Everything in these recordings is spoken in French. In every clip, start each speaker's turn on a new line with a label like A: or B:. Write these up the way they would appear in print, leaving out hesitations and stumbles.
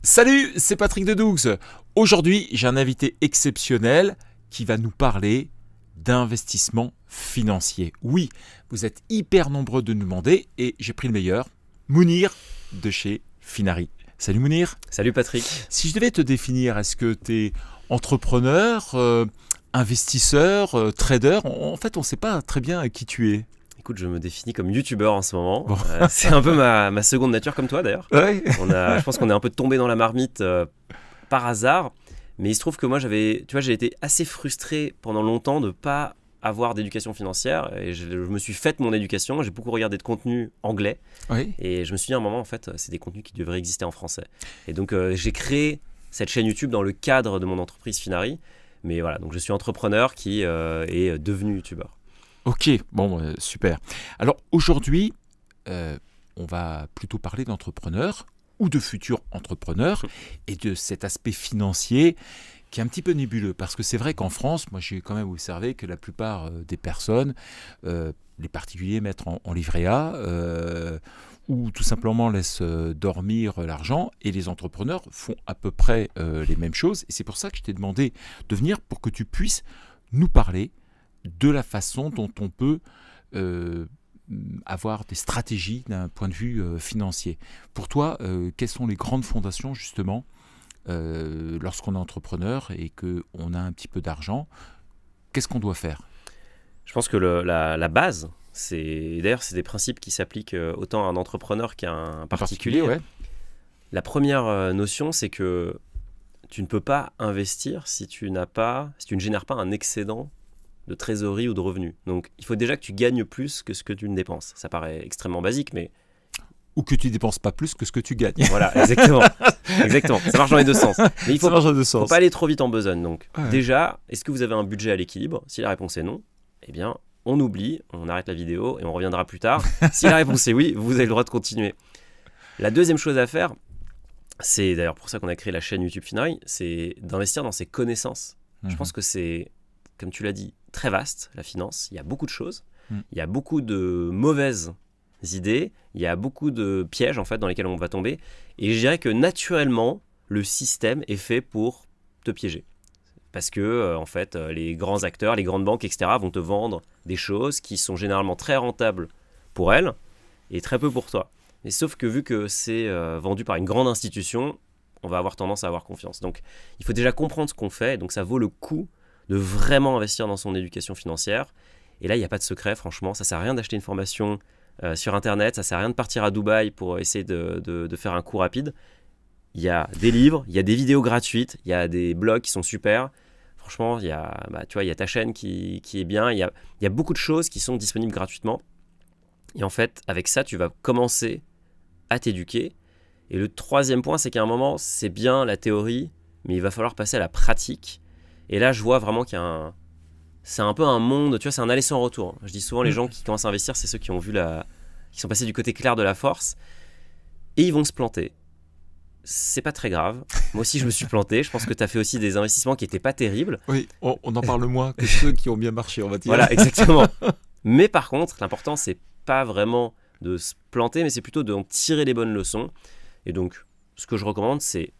A: Salut, c'est Patrick Dedoux. Aujourd'hui, j'ai un invité exceptionnel qui va nous parler d'investissement financier. Oui, vous êtes hyper nombreux de nous demander et j'ai pris le meilleur, Mounir de chez Finari. Salut Mounir.
B: Salut Patrick.
A: Si je devais te définir, est-ce que tu es entrepreneur, investisseur, trader? En fait, on ne sait pas très bien qui tu es.
B: Écoute, je me définis comme youtubeur en ce moment.
A: Bon.
B: C'est un peu ma seconde nature comme toi d'ailleurs.
A: Ouais.
B: Je pense qu'on est un peu tombé dans la marmite par hasard. Mais il se trouve que moi, j'ai été assez frustré pendant longtemps de ne pas avoir d'éducation financière. Et je me suis fait mon éducation. J'ai beaucoup regardé de contenu anglais.
A: Oui.
B: Et je me suis dit à un moment, en fait, c'est des contenus qui devraient exister en français. Et donc, j'ai créé cette chaîne YouTube dans le cadre de mon entreprise Finari. Mais voilà, donc je suis entrepreneur qui est devenu youtubeur.
A: Ok, bon, super. Alors aujourd'hui, on va plutôt parler d'entrepreneurs ou de futurs entrepreneurs et de cet aspect financier qui est un petit peu nébuleux. Parce que c'est vrai qu'en France, moi j'ai quand même observé que la plupart des personnes, les particuliers mettent en livret A ou tout simplement laissent dormir l'argent et les entrepreneurs font à peu près les mêmes choses. Et c'est pour ça que je t'ai demandé de venir pour que tu puisses nous parler de la façon dont on peut avoir des stratégies d'un point de vue financier. Pour toi, quelles sont les grandes fondations justement lorsqu'on est entrepreneur et qu'on a un petit peu d'argent? Qu'est-ce qu'on doit faire?
B: Je pense que la base, d'ailleurs c'est des principes qui s'appliquent autant à un entrepreneur qu'à un particulier.
A: Ouais.
B: La première notion, c'est que tu ne peux pas investir si tu ne génères pas un excédent de trésorerie ou de revenus. Donc, il faut déjà que tu gagnes plus que ce que tu ne dépenses. Ça paraît extrêmement basique, mais...
A: Ou que tu ne dépenses pas plus que ce que tu gagnes.
B: Voilà, exactement. Exactement. Ça marche dans les deux sens. Mais il faut pas aller trop vite en besogne. Donc, déjà, est-ce que vous avez un budget à l'équilibre? Si la réponse est non, eh bien, on oublie, on arrête la vidéo et on reviendra plus tard. Si la réponse est oui, vous avez le droit de continuer. La deuxième chose à faire, c'est d'ailleurs pour ça qu'on a créé la chaîne YouTube Finari, c'est d'investir dans ses connaissances. Je pense que c'est, comme tu l'as dit, très vaste, la finance. Il y a beaucoup de choses. Il y a beaucoup de mauvaises idées. Il y a beaucoup de pièges, en fait, dans lesquels on va tomber. Et je dirais que, naturellement, le système est fait pour te piéger. Parce que, en fait, les grands acteurs, les grandes banques, etc., vont te vendre des choses qui sont généralement très rentables pour elles et très peu pour toi. Mais sauf que, vu que c'est vendu par une grande institution, on va avoir tendance à avoir confiance. Donc, il faut déjà comprendre ce qu'on fait. Et donc, ça vaut le coup de vraiment investir dans son éducation financière. Et là, il n'y a pas de secret, franchement. Ça ne sert à rien d'acheter une formation sur Internet. Ça ne sert à rien de partir à Dubaï pour essayer de faire un coup rapide. Il y a des livres, il y a des vidéos gratuites, il y a des blogs qui sont super. Franchement, il y a ta chaîne qui est bien. Il y a beaucoup de choses qui sont disponibles gratuitement. Et en fait, avec ça, tu vas commencer à t'éduquer. Et le troisième point, c'est qu'à un moment, c'est bien la théorie, mais il va falloir passer à la pratique. Et là, je vois vraiment c'est un peu un monde, tu vois, c'est un aller sans retour. Je dis souvent, les gens qui commencent à investir, c'est ceux qui ont qui sont passés du côté clair de la force. Et ils vont se planter. C'est pas très grave. Moi aussi, je me suis planté. Je pense que tu as fait aussi des investissements qui n'étaient pas terribles.
A: Oui, on en parle moins que ceux qui ont bien marché, on va dire.
B: Voilà, exactement. Mais par contre, l'important, c'est pas vraiment de se planter, mais c'est plutôt d'en tirer les bonnes leçons. Et donc, ce que je recommande, c'est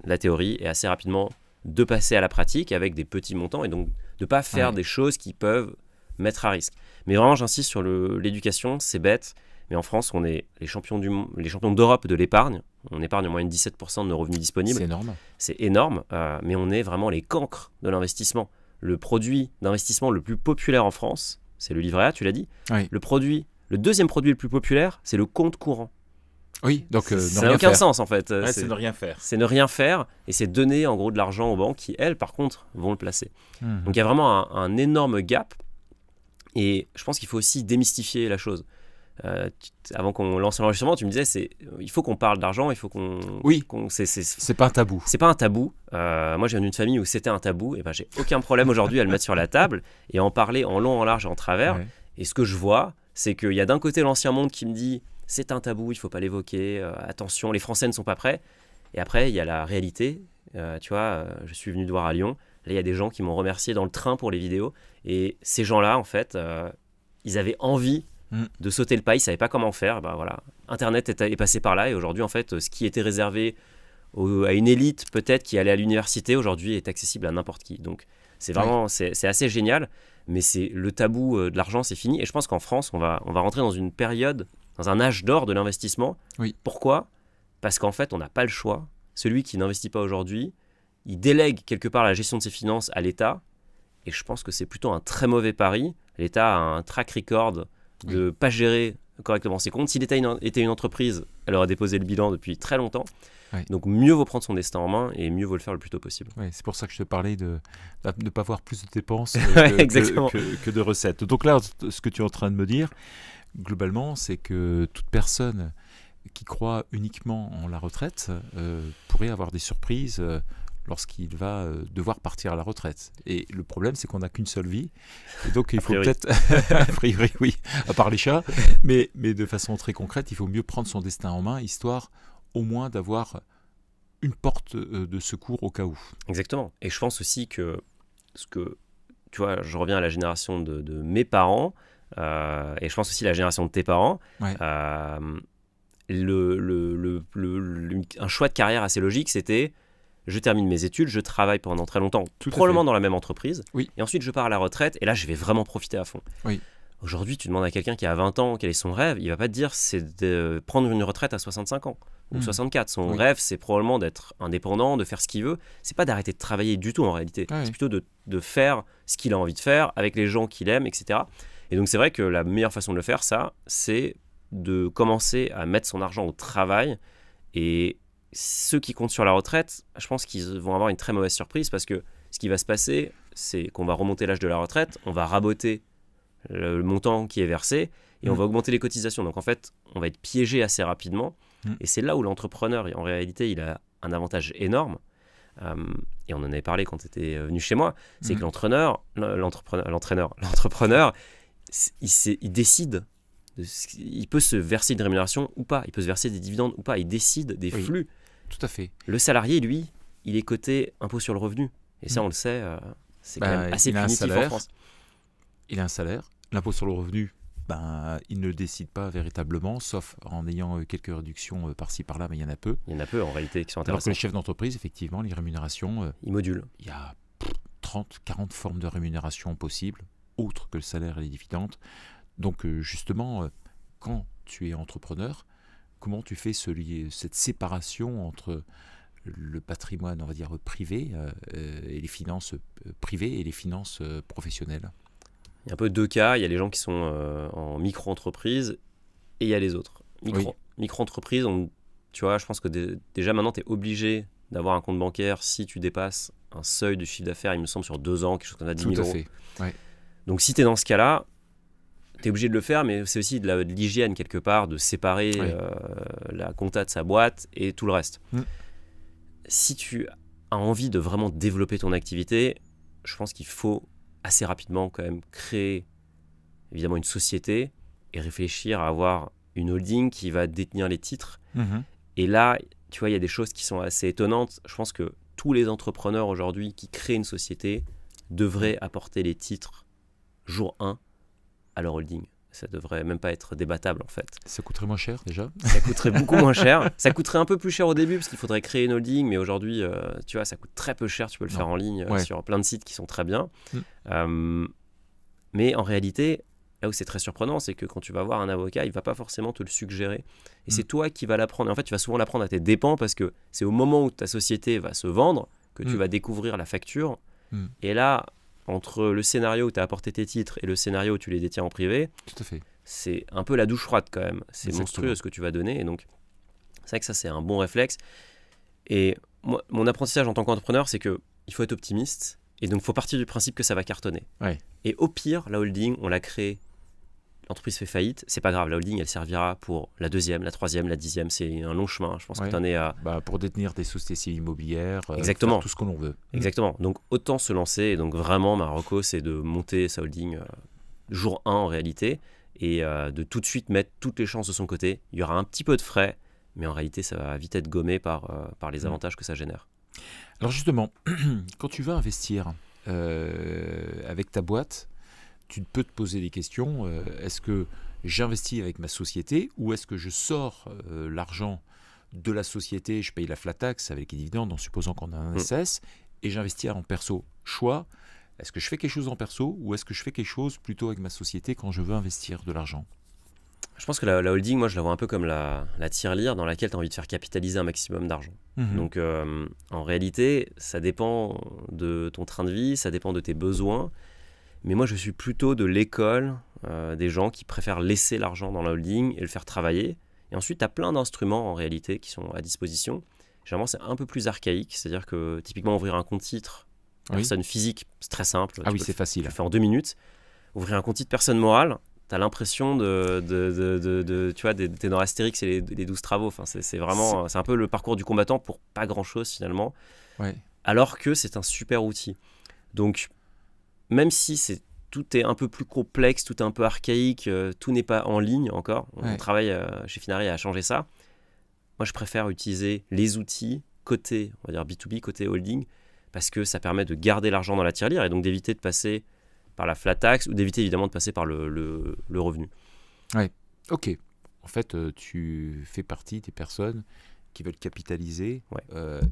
B: la théorie et assez rapidement de passer à la pratique avec des petits montants et donc de ne pas faire des choses qui peuvent mettre à risque. Mais vraiment, j'insiste sur l'éducation, c'est bête, mais en France, on est les champions d'Europe de l'épargne. On épargne en moyenne 17% de nos revenus disponibles.
A: C'est énorme.
B: C'est énorme, mais on est vraiment les cancres de l'investissement. Le produit d'investissement le plus populaire en France, c'est le livret A, tu l'as dit.
A: Oui.
B: Le deuxième produit le plus populaire, c'est le compte courant.
A: Oui, donc
B: ça n'a aucun sens en fait.
A: C'est ne rien faire.
B: C'est ne rien faire et c'est donner en gros de l'argent aux banques qui, elles, par contre, vont le placer. Donc il y a vraiment un énorme gap et je pense qu'il faut aussi démystifier la chose. Avant qu'on lance l'enregistrement, tu me disais il faut qu'on parle d'argent, il faut qu'on...
A: Oui, c'est pas un tabou.
B: C'est pas un tabou. Moi, je viens d'une famille où c'était un tabou et ben, j'ai aucun problème aujourd'hui à le mettre sur la table et à en parler en long, en large et en travers. Ouais. Et ce que je vois, c'est qu'il y a d'un côté l'ancien monde qui me dit c'est un tabou, il ne faut pas l'évoquer, attention, les Français ne sont pas prêts. Et après, il y a la réalité. Tu vois, je suis venu te voir à Lyon. Là, il y a des gens qui m'ont remercié dans le train pour les vidéos. Et ces gens-là, en fait, ils avaient envie de sauter le pas, ils ne savaient pas comment faire. Ben, voilà. Internet est passé par là. Et aujourd'hui, en fait, ce qui était réservé à une élite peut-être qui allait à l'université aujourd'hui est accessible à n'importe qui. Donc c'est vraiment c'est assez génial, mais c'est le tabou de l'argent, c'est fini. Et je pense qu'en France, on va rentrer dans une période, dans un âge d'or de l'investissement.
A: Oui.
B: Pourquoi ? Parce qu'en fait, on n'a pas le choix. Celui qui n'investit pas aujourd'hui, il délègue quelque part la gestion de ses finances à l'État. Et je pense que c'est plutôt un très mauvais pari. L'État a un track record de ne pas gérer correctement ses comptes. Si l'État était une entreprise, elle aurait déposé le bilan depuis très longtemps.
A: Ouais.
B: Donc mieux vaut prendre son destin en main et mieux vaut le faire le plus tôt possible.
A: Ouais, c'est pour ça que je te parlais de ne pas avoir plus de dépenses que de recettes. Donc là, ce que tu es en train de me dire, globalement, c'est que toute personne qui croit uniquement en la retraite pourrait avoir des surprises lorsqu'il va devoir partir à la retraite. Et le problème, c'est qu'on n'a qu'une seule vie. Et donc, il faut peut-être... a priori, oui, à part les chats. Mais de façon très concrète, il faut mieux prendre son destin en main, histoire au moins d'avoir une porte de secours au cas où.
B: Exactement. Et je pense aussi que, tu vois, je reviens à la génération de mes parents, et je pense aussi à la génération de tes parents.
A: Ouais.
B: Un choix de carrière assez logique, c'était je termine mes études, je travaille pendant très longtemps, probablement dans la même entreprise, et ensuite je pars à la retraite, et là je vais vraiment profiter à fond.
A: Oui.
B: Aujourd'hui, tu demandes à quelqu'un qui a 20 ans quel est son rêve, il ne va pas te dire c'est de prendre une retraite à 65 ans ou 64. Son rêve, c'est probablement d'être indépendant, de faire ce qu'il veut. C'est pas d'arrêter de travailler du tout en réalité. C'est plutôt de faire ce qu'il a envie de faire avec les gens qu'il aime, etc. Et donc c'est vrai que la meilleure façon de le faire, ça, c'est de commencer à mettre son argent au travail. Et ceux qui comptent sur la retraite, je pense qu'ils vont avoir une très mauvaise surprise parce que ce qui va se passer, c'est qu'on va remonter l'âge de la retraite, on va raboter le montant qui est versé et on va augmenter les cotisations. Donc en fait, on va être piégé assez rapidement. Et c'est là où l'entrepreneur, en réalité, il a un avantage énorme. Et on en avait parlé quand tu étais venu chez moi. C'est que l'entrepreneur, il décide. Il peut se verser une rémunération ou pas. Il peut se verser des dividendes ou pas. Il décide des flux.
A: Tout à fait.
B: Le salarié, lui, il est coté impôt sur le revenu. Et ça, on le sait, c'est quand même assez punitif en France.
A: Il a un salaire. L'impôt sur le revenu, il ne décide pas véritablement, sauf en ayant quelques réductions par-ci par-là, mais il y en a peu.
B: Il y en a peu en réalité qui sont intéressantes.
A: Alors que les chefs d'entreprise, effectivement, les rémunérations...
B: ils modulent.
A: Il y a 30, 40 formes de rémunération possibles, autres que le salaire et les dividendes. Donc justement, quand tu es entrepreneur, comment tu fais cette séparation entre le patrimoine, on va dire, privé et les finances privées et les finances professionnelles?
B: Il y a un peu deux cas. Il y a les gens qui sont en micro-entreprise et il y a les autres. Micro-entreprise, tu vois, je pense que déjà maintenant, tu es obligé d'avoir un compte bancaire si tu dépasses un seuil de chiffre d'affaires, il me semble, sur 2 ans, quelque chose comme ça, 10 000 euros.
A: Tout à fait. Ouais.
B: Donc si tu es dans ce cas-là, tu es obligé de le faire, mais c'est aussi de l'hygiène quelque part, de séparer la compta de sa boîte et tout le reste. Si tu as envie de vraiment développer ton activité, je pense qu'il faut assez rapidement quand même créer évidemment une société et réfléchir à avoir une holding qui va détenir les titres. Et là, tu vois, il y a des choses qui sont assez étonnantes. Je pense que tous les entrepreneurs aujourd'hui qui créent une société devraient apporter les titres jour 1 à leur holding. Ça devrait même pas être débattable en fait.
A: Ça coûterait moins cher déjà ?
B: Ça coûterait beaucoup moins cher. Ça coûterait un peu plus cher au début parce qu'il faudrait créer une holding, mais aujourd'hui, tu vois, ça coûte très peu cher. Tu peux le faire en ligne sur plein de sites qui sont très bien. Mais en réalité, là où c'est très surprenant, c'est que quand tu vas voir un avocat, il va pas forcément te le suggérer. Et c'est toi qui vas l'apprendre. Et en fait, tu vas souvent l'apprendre à tes dépens parce que c'est au moment où ta société va se vendre que tu vas découvrir la facture. Et là, entre le scénario où tu as apporté tes titres et le scénario où tu les détiens en privé,
A: tout à fait.
B: C'est un peu la douche froide quand même. C'est monstrueux ce que tu vas donner. Et donc, c'est vrai que ça, c'est un bon réflexe. Et moi, mon apprentissage en tant qu'entrepreneur, c'est qu'il faut être optimiste. Et donc, il faut partir du principe que ça va cartonner. Et au pire, la holding, on l'a créée. L'entreprise fait faillite, c'est pas grave, la holding elle servira pour la 2e, la 3e, la 10e, c'est un long chemin. Je pense que tu en es à.
A: Pour détenir des sociétés immobilières,
B: exactement.
A: Faire tout ce que l'on veut.
B: Exactement, donc autant se lancer. Et donc vraiment, ma reco, c'est de monter sa holding jour 1 en réalité et de tout de suite mettre toutes les chances de son côté. Il y aura un petit peu de frais, mais en réalité, ça va vite être gommé par les avantages que ça génère.
A: Alors justement, quand tu vas investir avec ta boîte, tu peux te poser des questions. Est-ce que j'investis avec ma société ou est-ce que je sors l'argent de la société, je paye la flat tax avec les dividendes en supposant qu'on a un SS, et j'investis en perso. Choix, est-ce que je fais quelque chose en perso ou est-ce que je fais quelque chose plutôt avec ma société quand je veux investir de l'argent?
B: Je pense que la holding, moi, je la vois un peu comme la tirelire dans laquelle tu as envie de faire capitaliser un maximum d'argent. Donc, en réalité, ça dépend de ton train de vie, ça dépend de tes besoins. Mais moi, je suis plutôt de l'école des gens qui préfèrent laisser l'argent dans la holding et le faire travailler. Et ensuite, tu as plein d'instruments, en réalité, qui sont à disposition. Généralement, c'est un peu plus archaïque. C'est-à-dire que, typiquement, ouvrir un compte titre, personne physique, c'est très simple.
A: C'est facile.
B: Tu le fais en 2 minutes. Ouvrir un compte titre personne morale, tu as l'impression tu vois, t'es dans Astérix et les 12 travaux. Enfin, c'est vraiment, c'est un peu le parcours du combattant pour pas grand-chose finalement. Alors que c'est un super outil. Donc, même si tout est un peu plus complexe, tout est un peu archaïque, tout n'est pas en ligne encore. On travaille chez Finari à changer ça. Moi, je préfère utiliser les outils côté, on va dire B2B, côté holding, parce que ça permet de garder l'argent dans la tirelire et donc d'éviter de passer par la flat tax ou d'éviter évidemment de passer par le revenu.
A: Ouais, ok. En fait, tu fais partie des personnes qui veulent capitaliser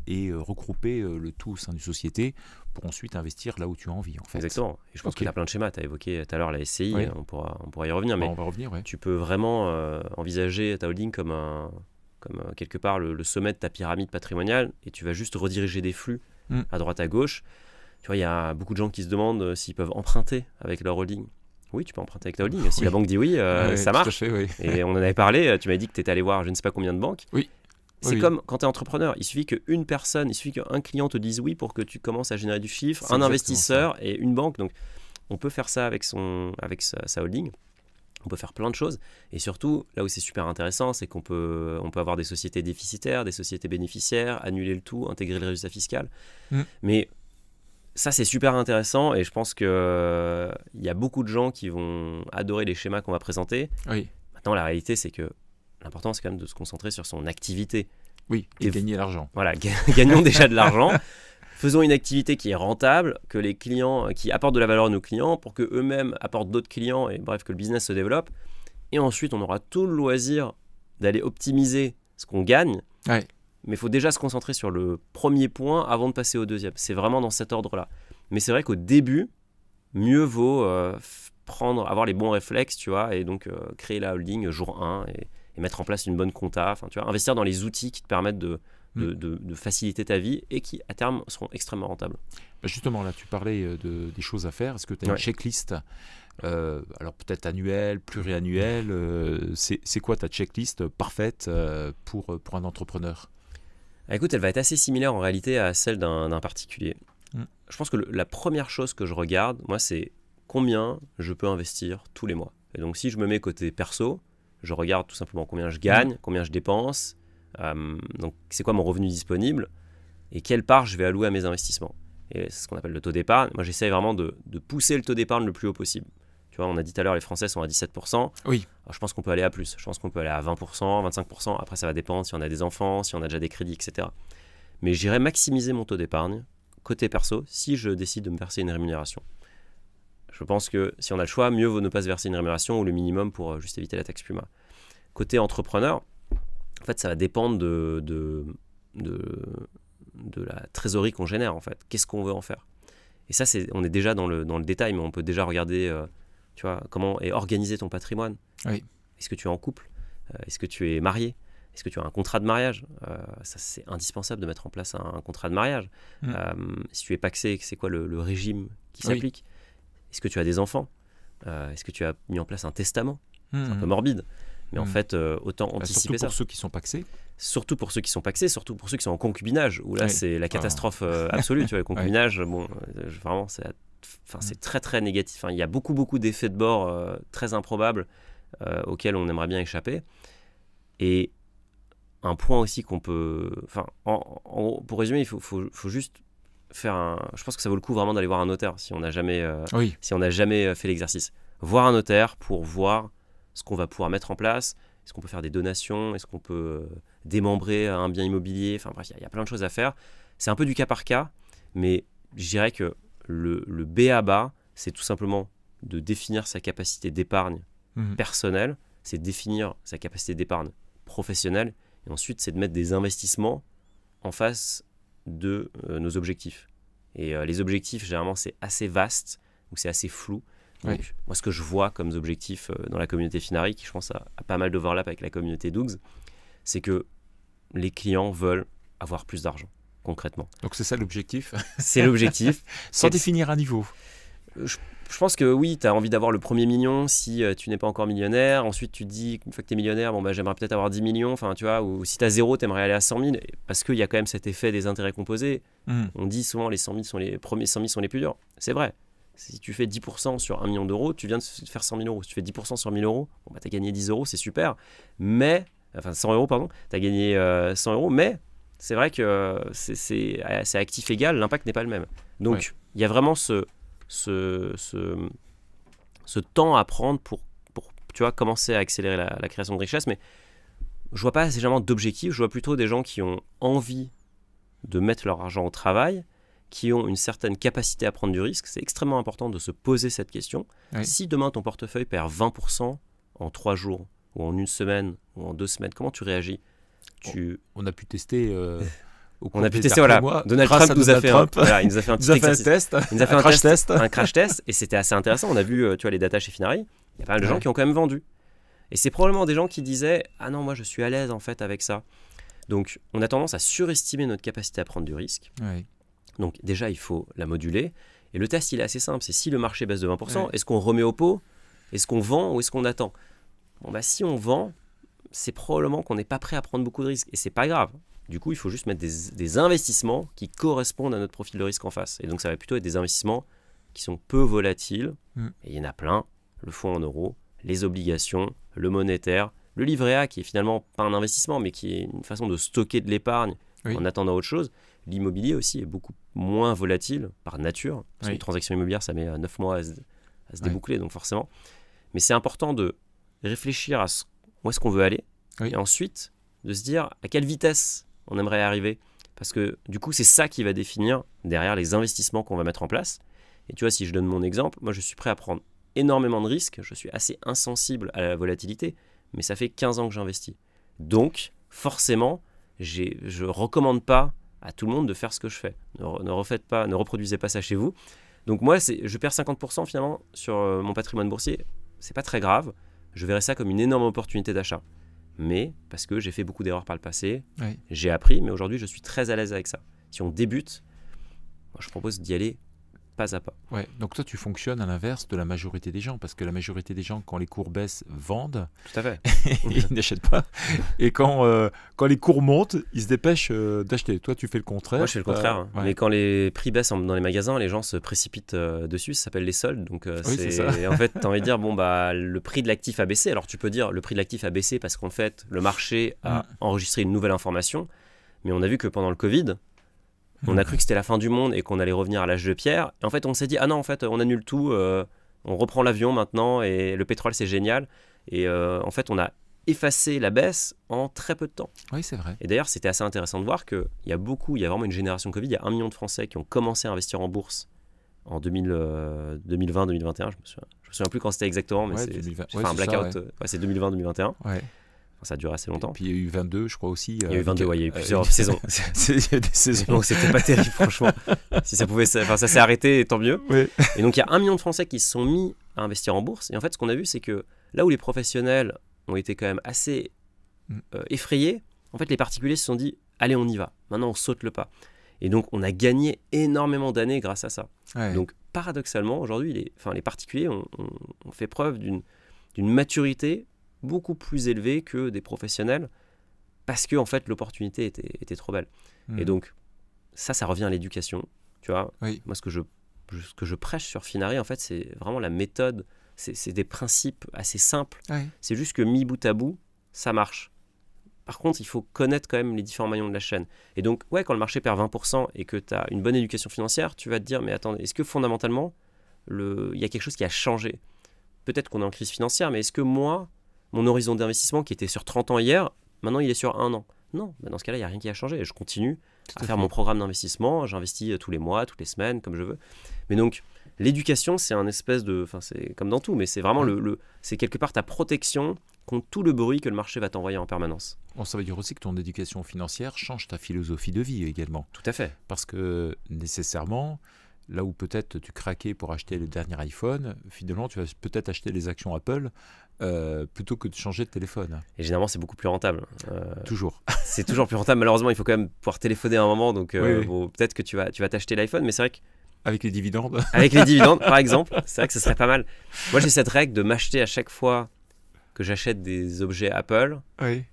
A: et regrouper le tout au sein d'une société pour ensuite investir là où tu as envie. En fait.
B: Exactement. Et je pense que tu as plein de schémas. Tu as évoqué tout à l'heure la SCI, on pourra y revenir. Mais
A: on va revenir,
B: tu peux vraiment envisager ta holding comme quelque part le sommet de ta pyramide patrimoniale et tu vas juste rediriger des flux à droite à gauche. Tu vois, il y a beaucoup de gens qui se demandent s'ils peuvent emprunter avec leur holding. Oui, tu peux emprunter avec ta holding. Si la banque dit oui, ça marche. Et on en avait parlé. Tu m'avais dit que tu étais allé voir je ne sais pas combien de banques. C'est comme quand tu es entrepreneur. Il suffit qu'un client te dise oui pour que tu commences à générer du chiffre, un investisseur et une banque. Donc, on peut faire ça avec sa holding. On peut faire plein de choses. Et surtout, là où c'est super intéressant, c'est qu'on peut avoir des sociétés déficitaires, des sociétés bénéficiaires, annuler le tout, intégrer le résultat fiscal. Mais ça, c'est super intéressant et je pense qu'il y a beaucoup de gens qui vont adorer les schémas qu'on va présenter. Maintenant, la réalité, c'est que l'important, c'est quand même de se concentrer sur son activité.
A: Oui, et gagner l'argent.
B: Voilà, gagnons déjà de l'argent. Faisons une activité qui est rentable, que les clients, qui apportent de la valeur à nos clients pour qu'eux-mêmes apportent d'autres clients et bref, que le business se développe. Et ensuite, on aura tout le loisir d'aller optimiser ce qu'on gagne. Mais il faut déjà se concentrer sur le premier point avant de passer au deuxième. C'est vraiment dans cet ordre-là. Mais c'est vrai qu'au début, mieux vaut avoir les bons réflexes, tu vois, et donc créer la holding jour 1 et mettre en place une bonne compta. Enfin, tu vois, investir dans les outils qui te permettent de faciliter ta vie et qui, à terme, seront extrêmement rentables.
A: Justement, là, tu parlais des choses à faire. Est-ce que tu as une checklist alors peut-être annuelle, pluriannuelle c'est quoi ta checklist parfaite pour un entrepreneur?
B: Écoute, elle va être assez similaire en réalité à celle d'un particulier. Je pense que la première chose que je regarde, moi, c'est combien je peux investir tous les mois. Et donc, si je me mets côté perso, je regarde tout simplement combien je gagne, combien je dépense, donc c'est quoi mon revenu disponible et quelle part je vais allouer à mes investissements. Et c'est ce qu'on appelle le taux d'épargne. Moi, j'essaie vraiment de pousser le taux d'épargne le plus haut possible. Tu vois, on a dit tout à l'heure, les Français sont à 17%.
A: Oui.
B: Alors, je pense qu'on peut aller à plus. Je pense qu'on peut aller à 20%, 25%. Après, ça va dépendre si on a des enfants, si on a déjà des crédits, etc. Mais j'irai maximiser mon taux d'épargne côté perso si je décide de me verser une rémunération. Je pense que si on a le choix, mieux vaut ne pas se verser une rémunération ou le minimum pour juste éviter la taxe PUMA. Côté entrepreneur, en fait, ça va dépendre de la trésorerie qu'on génère, en fait. Qu'est-ce qu'on veut en faire? Et ça, on est déjà dans le détail, mais on peut déjà regarder tu vois, comment est organisé ton patrimoine. Est-ce que tu es en couple? Est-ce que tu es marié? Est-ce que tu as un contrat de mariage? Ça, c'est indispensable de mettre en place un contrat de mariage. Si tu es pacsé, c'est quoi le régime qui s'applique? Est-ce que tu as des enfants? Est-ce que tu as mis en place un testament? C'est un peu morbide. Mais en fait, autant anticiper ça.
A: Surtout pour ceux qui sont pacsés.
B: Surtout pour ceux qui sont pacsés, surtout pour ceux qui sont en concubinage, où là, c'est la catastrophe absolue. Tu vois, le concubinage, vraiment, c'est très, très négatif. Il y a beaucoup d'effets de bord très improbables auxquels on aimerait bien échapper. Et un point aussi qu'on peut... pour résumer, il faut juste faire je pense que ça vaut le coup vraiment d'aller voir un notaire si on n'a jamais fait l'exercice. Voir un notaire pour voir ce qu'on va pouvoir mettre en place. Est-ce qu'on peut faire des donations? Est-ce qu'on peut démembrer un bien immobilier? Enfin bref, il y a plein de choses à faire. C'est un peu du cas par cas, mais je dirais que le B à bas, c'est tout simplement de définir sa capacité d'épargne personnelle, c'est définir sa capacité d'épargne professionnelle, Et ensuite, c'est de mettre des investissements en face de nos objectifs. Et les objectifs, généralement, c'est assez vaste ou c'est assez flou. Donc, moi, ce que je vois comme objectif dans la communauté Finari, qui je pense a pas mal d'overlap avec la communauté Dougs, c'est que les clients veulent avoir plus d'argent, concrètement.
A: Donc c'est ça l'objectif.
B: C'est l'objectif.
A: Sans définir un niveau.
B: Je pense que oui, tu as envie d'avoir le premier million si tu n'es pas encore millionnaire. Ensuite, tu te dis qu'une fois que tu es millionnaire, j'aimerais peut-être avoir 10 millions. Enfin, tu vois, ou si tu as 0, tu aimerais aller à 100 000. Parce qu'il y a quand même cet effet des intérêts composés. On dit souvent les 100 000 sont les premiers 100 000 sont les plus durs. C'est vrai. Si tu fais 10% sur 1 million d'euros, tu viens de faire 100 000 euros. Si tu fais 10% sur 1 000 euros, tu as gagné 10 euros, c'est super. Mais, enfin 100 euros, pardon, tu as gagné 100 euros. Mais c'est vrai que c'est actif égal, l'impact n'est pas le même. Donc, il y a vraiment ce temps à prendre pour tu vois, commencer à accélérer la création de richesse. Mais je vois pas assez généralement d'objectifs, je vois plutôt des gens qui ont envie de mettre leur argent au travail, qui ont une certaine capacité à prendre du risque. C'est extrêmement important de se poser cette question. Si demain ton portefeuille perd 20% en 3 jours, ou en 1 semaine, ou en 2 semaines, comment tu réagis?
A: On a pu tester...
B: voilà. Donald Trump nous a fait un petit
A: test.
B: Il nous a fait un crash test, et c'était assez intéressant. On a vu, tu vois, les data chez Finari. Il y a pas mal de gens qui ont quand même vendu. Et c'est probablement des gens qui disaient « Ah non, moi je suis à l'aise en fait avec ça ». Donc, on a tendance à surestimer notre capacité à prendre du risque. Donc, déjà, il faut la moduler. Et le test, il est assez simple. C'est si le marché baisse de 20%, est-ce qu'on remet au pot? Est-ce qu'on vend ou est-ce qu'on attend? Si on vend, c'est probablement qu'on n'est pas prêt à prendre beaucoup de risques. Et c'est pas grave. Du coup, il faut juste mettre des investissements qui correspondent à notre profil de risque en face. Et donc, ça va plutôt être des investissements qui sont peu volatiles. Et il y en a plein. Le fonds en euros, les obligations, le monétaire, le livret A qui est finalement pas un investissement, mais qui est une façon de stocker de l'épargne en attendant autre chose. L'immobilier aussi est beaucoup moins volatile par nature. Parce qu'une transaction immobilière, ça met 9 mois à se déboucler, donc forcément. Mais c'est important de réfléchir à où est-ce qu'on veut aller. Et ensuite, de se dire à quelle vitesse on aimerait arriver. Parce que du coup, c'est ça qui va définir derrière les investissements qu'on va mettre en place. Et tu vois, si je donne mon exemple, moi je suis prêt à prendre énormément de risques. Je suis assez insensible à la volatilité, mais ça fait 15 ans que j'investis. Donc, forcément, je ne recommande pas à tout le monde de faire ce que je fais. Ne reproduisez pas ça chez vous. Donc moi, je perds 50% finalement sur mon patrimoine boursier. C'est pas très grave. Je verrais ça comme une énorme opportunité d'achat. Mais parce que j'ai fait beaucoup d'erreurs par le passé, j'ai appris, mais aujourd'hui, je suis très à l'aise avec ça. Si on débute, moi, je propose d'y aller pas à pas.
A: Donc toi, tu fonctionnes à l'inverse de la majorité des gens, parce que la majorité des gens, quand les cours baissent, vendent.
B: Tout à fait.
A: Ils n'achètent pas. Et quand les cours montent, ils se dépêchent d'acheter. Toi, tu fais le contraire.
B: Moi, je fais le contraire. Mais quand les prix baissent dans les magasins, les gens se précipitent dessus. Ça s'appelle les soldes. Donc,
A: c'est ça.
B: Et en fait, tu as envie de dire, le prix de l'actif a baissé. Alors, tu peux dire, le prix de l'actif a baissé parce qu'en fait, le marché a enregistré une nouvelle information. Mais on a vu que pendant le Covid, on a cru que c'était la fin du monde et qu'on allait revenir à l'âge de pierre. Et en fait, on s'est dit, ah non, en fait, on annule tout. On reprend l'avion maintenant et le pétrole, c'est génial. Et en fait, on a effacé la baisse en très peu de temps.
A: Oui, c'est vrai.
B: Et d'ailleurs, c'était assez intéressant de voir qu'il y a vraiment une génération Covid. Il y a 1 million de Français qui ont commencé à investir en bourse en 2020-2021. Je me souviens plus quand c'était exactement, mais j'ai fait un blackout. C'est 2020-2021. Ça a duré assez longtemps.
A: Et puis il y a eu 22, je crois aussi.
B: Il y a eu 22, il y a eu plusieurs saisons.
A: Il y a des saisons.
B: Donc c'était pas terrible, franchement. Si ça pouvait, ça s'est arrêté, tant mieux. Et donc il y a 1 million de Français qui se sont mis à investir en bourse. Et en fait, ce qu'on a vu, c'est que là où les professionnels ont été quand même assez effrayés, en fait, les particuliers se sont dit, allez, on y va. Maintenant, on saute le pas. Et donc, on a gagné énormément d'années grâce à ça. Donc, paradoxalement, aujourd'hui, les particuliers ont fait preuve d'une maturité beaucoup plus élevée que des professionnels parce que en fait l'opportunité était trop belle. Et donc ça revient à l'éducation, tu vois. Moi ce que je prêche sur Finari en fait, c'est vraiment la méthode, c'est des principes assez simples. C'est juste que mis bout à bout ça marche. Par contre, il faut connaître quand même les différents maillons de la chaîne. Et donc quand le marché perd 20% et que tu as une bonne éducation financière, tu vas te dire mais attends, est-ce que fondamentalement il y a quelque chose qui a changé? Peut-être qu'on est en crise financière, mais est-ce que moi, mon horizon d'investissement qui était sur 30 ans hier, maintenant il est sur 1 an. Non, dans ce cas-là, il n'y a rien qui a changé. Je continue à faire mon programme d'investissement. J'investis tous les mois, toutes les semaines, comme je veux. Mais donc, l'éducation, c'est un espèce de... Enfin, c'est comme dans tout, mais c'est vraiment c'est quelque part ta protection contre tout le bruit que le marché va t'envoyer en permanence.
A: Bon, ça veut dire aussi que ton éducation financière change ta philosophie de vie également.
B: Tout à fait.
A: Parce que nécessairement, là où peut-être tu craquais pour acheter le dernier iPhone, finalement tu vas peut-être acheter les actions Apple plutôt que de changer de téléphone.
B: Et généralement c'est beaucoup plus rentable.
A: Toujours.
B: C'est toujours plus rentable. Malheureusement il faut quand même pouvoir téléphoner à un moment, donc bon, peut-être que tu vas t'acheter l'iPhone, mais c'est vrai que
A: avec les dividendes.
B: Avec les dividendes par exemple, c'est vrai que ce serait pas mal. Moi j'ai cette règle de m'acheter à chaque fois que j'achète des objets Apple,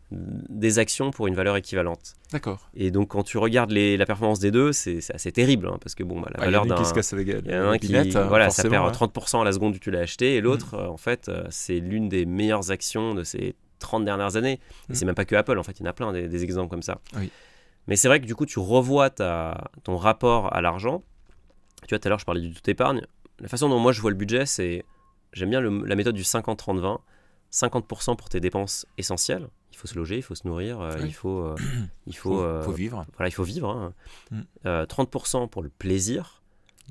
B: des actions pour une valeur équivalente.
A: D'accord.
B: Et donc quand tu regardes la performance des deux, c'est assez terrible, hein, parce que bon, la valeur d'un...
A: qui se casse la gueule.
B: Il y en a un qui, voilà, ça perd 30% à la seconde où tu l'as acheté, et l'autre, en fait, c'est l'une des meilleures actions de ces 30 dernières années. Et c'est même pas que Apple, en fait, il y en a plein des exemples comme ça.
A: Oui.
B: Mais c'est vrai que du coup, tu revois ton rapport à l'argent. Tu vois, tout à l'heure, je parlais du tout épargne. La façon dont moi je vois le budget, c'est... J'aime bien la méthode du 50-30-20. 50% pour tes dépenses essentielles. Il faut se loger, il faut se nourrir, il faut
A: vivre.
B: Voilà, il faut vivre. 30% pour le plaisir.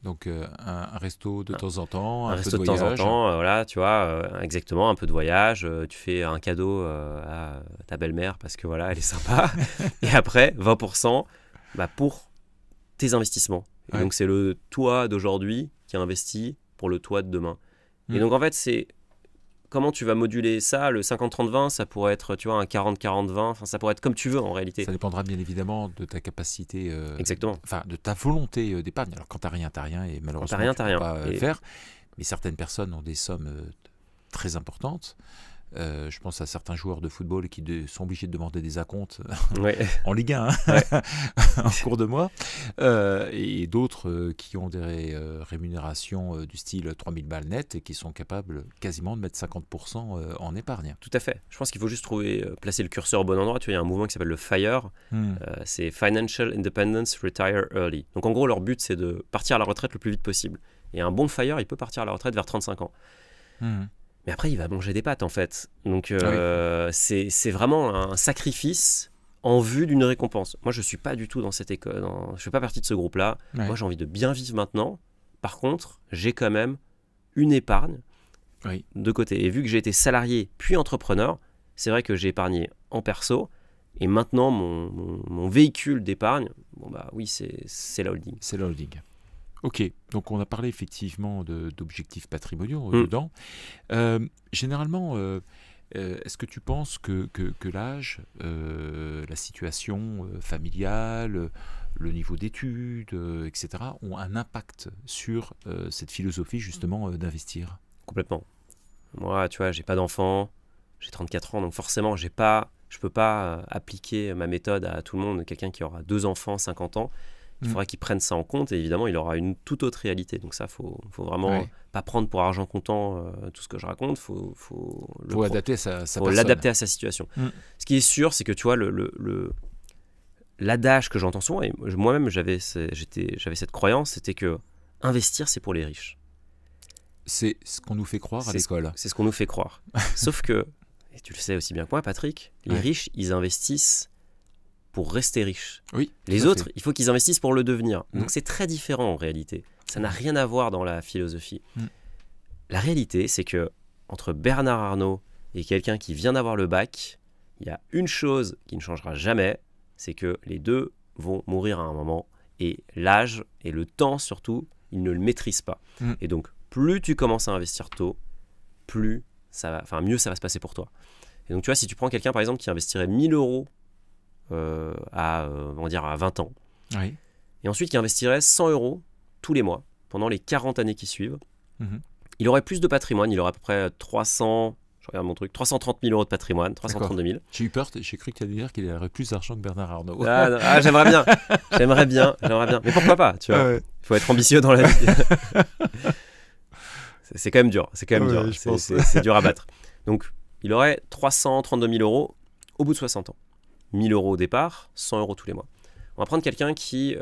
A: Donc un resto de temps en temps,
B: un resto de temps en temps, voilà, tu vois, exactement, un peu de voyage. Tu fais un cadeau à ta belle-mère parce que voilà, elle est sympa. Et après, 20% pour tes investissements. Et donc c'est le toi d'aujourd'hui qui investit pour le toi de demain. Et donc en fait, c'est comment tu vas moduler ça. Le 50-30-20, ça pourrait être, tu vois, un 40-40-20. Enfin, ça pourrait être comme tu veux en réalité.
A: Ça dépendra bien évidemment de ta capacité,
B: exactement.
A: Enfin, de ta volonté d'épargne. Alors quand t'as rien, et malheureusement tu peux pas le faire. Mais certaines personnes ont des sommes très importantes. Je pense à certains joueurs de football qui sont obligés de demander des acomptes en Ligue 1 en cours de mois, et d'autres qui ont des rémunérations du style 3000 balles net et qui sont capables quasiment de mettre 50% en épargne.
B: Tout à fait. Je pense qu'il faut juste placer le curseur au bon endroit. Tu vois, il y a un mouvement qui s'appelle le FIRE, c'est Financial Independence Retire Early. Donc en gros, leur but, c'est de partir à la retraite le plus vite possible. Et un bon FIRE, il peut partir à la retraite vers 35 ans. Mais après, il va manger des pâtes, en fait. Donc, c'est vraiment un sacrifice en vue d'une récompense. Moi, je ne suis pas du tout dans cette école. Je ne fais pas partie de ce groupe-là. Moi, j'ai envie de bien vivre maintenant. Par contre, j'ai quand même une épargne de côté. Et vu que j'ai été salarié puis entrepreneur, c'est vrai que j'ai épargné en perso. Et maintenant, mon véhicule d'épargne, c'est la holding.
A: C'est la holding. Ok, donc on a parlé effectivement d'objectifs patrimoniaux dedans. Généralement, est-ce que tu penses que l'âge, la situation familiale, le niveau d'études, etc., ont un impact sur cette philosophie justement d'investir ?
B: Complètement. Moi, tu vois, j'ai pas d'enfant, j'ai 34 ans, donc forcément, je peux pas appliquer ma méthode à tout le monde. Quelqu'un qui aura 2 enfants, 50 ans, il faudra qu'il prenne ça en compte et évidemment, il aura une toute autre réalité. Donc ça, faut vraiment pas prendre pour argent comptant tout ce que je raconte. Faut
A: adapter
B: l'adapter à sa situation. Ce qui est sûr, c'est que tu vois, l'adage que j'entends souvent, et moi-même j'avais cette croyance, c'était que investir, c'est pour les riches.
A: C'est ce qu'on nous fait croire à l'école.
B: C'est ce qu'on nous fait croire. Sauf que, et tu le sais aussi bien que moi, Patrick, les riches, ils investissent pour rester riches. Les autres, il faut qu'ils investissent pour le devenir. Donc c'est très différent en réalité. Ça n'a rien à voir dans la philosophie. La réalité, c'est que entre Bernard Arnault et quelqu'un qui vient d'avoir le bac, il y a une chose qui ne changera jamais, c'est que les deux vont mourir à un moment. Et l'âge et le temps surtout, ils ne le maîtrisent pas. Et donc, plus tu commences à investir tôt, mieux ça va se passer pour toi. Et donc tu vois, si tu prends quelqu'un par exemple qui investirait 1000 euros à 20 ans, et ensuite qui investirait 100 euros tous les mois pendant les 40 années qui suivent, il aurait plus de patrimoine, il aurait à peu près 330 000 euros de patrimoine, 332 000.
A: J'ai eu peur, j'ai cru que tu allais dire qu'il aurait plus d'argent que Bernard Arnault.
B: J'aimerais bien. Mais pourquoi pas, tu vois. Il faut être ambitieux dans la vie. C'est quand même dur, c'est dur à battre. Donc, il aurait 332 000 euros au bout de 60 ans. 1 000 euros au départ, 100 euros tous les mois. On va prendre quelqu'un qui,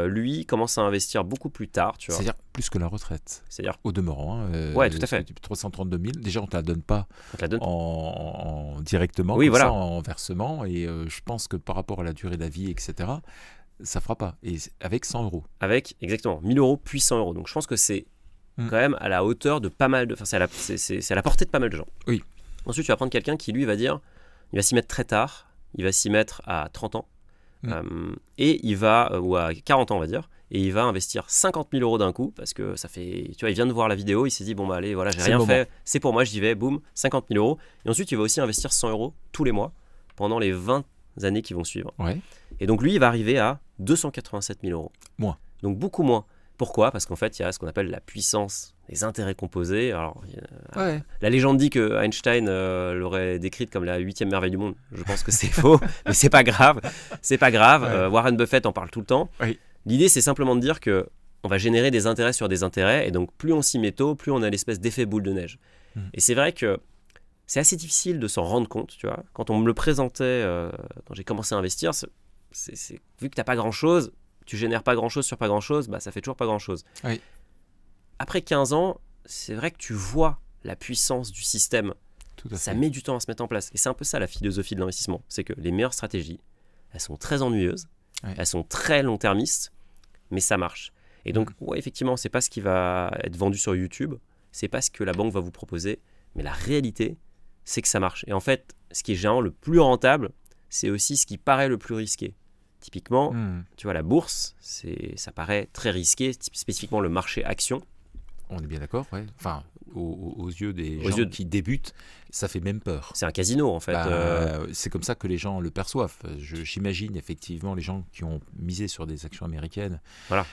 B: lui, commence à investir beaucoup plus tard. Tu vois.
A: C'est-à-dire plus que la retraite.
B: C'est-à-dire
A: au demeurant.
B: Ouais, tout à fait.
A: 332 000. Déjà, on ne te la donne pas directement, en versement. Et je pense que par rapport à la durée de la vie, etc., ça ne fera pas. Et avec 100 euros.
B: Avec, exactement, 1 000 euros puis 100 euros. Donc, je pense que c'est quand même à la hauteur de pas mal de... Enfin, c'est à la portée de pas mal de gens.
A: Oui.
B: Ensuite, tu vas prendre quelqu'un qui, lui, va dire, il va s'y mettre très tard, il va s'y mettre à 30 ans, et il va, ou à 40 ans, on va dire, et il va investir 50 000 euros d'un coup, parce que ça fait, tu vois, il vient de voir la vidéo, il s'est dit, bon, bah allez, voilà, j'ai rien fait, c'est pour moi, j'y vais, boum, 50 000 euros. Et ensuite, il va aussi investir 100 euros tous les mois, pendant les 20 années qui vont suivre.
A: Ouais.
B: Et donc, lui, il va arriver à 287 000 euros.
A: Moins.
B: Donc, beaucoup moins. Pourquoi ? Parce qu'en fait, il y a ce qu'on appelle la puissance des intérêts composés. Alors, la légende dit que Einstein l'aurait décrite comme la 8e merveille du monde. Je pense que c'est faux, mais c'est pas grave. C'est pas grave.
A: Ouais.
B: Warren Buffett en parle tout le temps.
A: Oui.
B: L'idée, c'est simplement de dire que on va générer des intérêts sur des intérêts, et donc plus on s'y met tôt, plus on a l'espèce d'effet boule de neige. Et c'est vrai que c'est assez difficile de s'en rendre compte, tu vois. Quand on me le présentait, quand j'ai commencé à investir, vu que t'as pas grand-chose, tu génères pas grand-chose sur pas grand-chose, bah ça fait toujours pas grand-chose.
A: Oui.
B: Après 15 ans, c'est vrai que tu vois la puissance du système. Ça met du temps à se mettre en place. Et c'est un peu ça la philosophie de l'investissement. C'est que les meilleures stratégies, elles sont très ennuyeuses, elles sont très long-termistes, mais ça marche. Et donc, ouais, effectivement, c'est pas ce qui va être vendu sur YouTube, c'est pas ce que la banque va vous proposer, mais la réalité, c'est que ça marche. Et en fait, ce qui est généralement le plus rentable, c'est aussi ce qui paraît le plus risqué. Typiquement, tu vois, la bourse, ça paraît très risqué, spécifiquement le marché action.
A: On est bien d'accord, ouais. Enfin, aux yeux des gens qui débutent, ça fait même peur.
B: C'est un casino, en fait.
A: C'est comme ça que les gens le perçoivent. J'imagine effectivement les gens qui ont misé sur des actions américaines.
B: Voilà.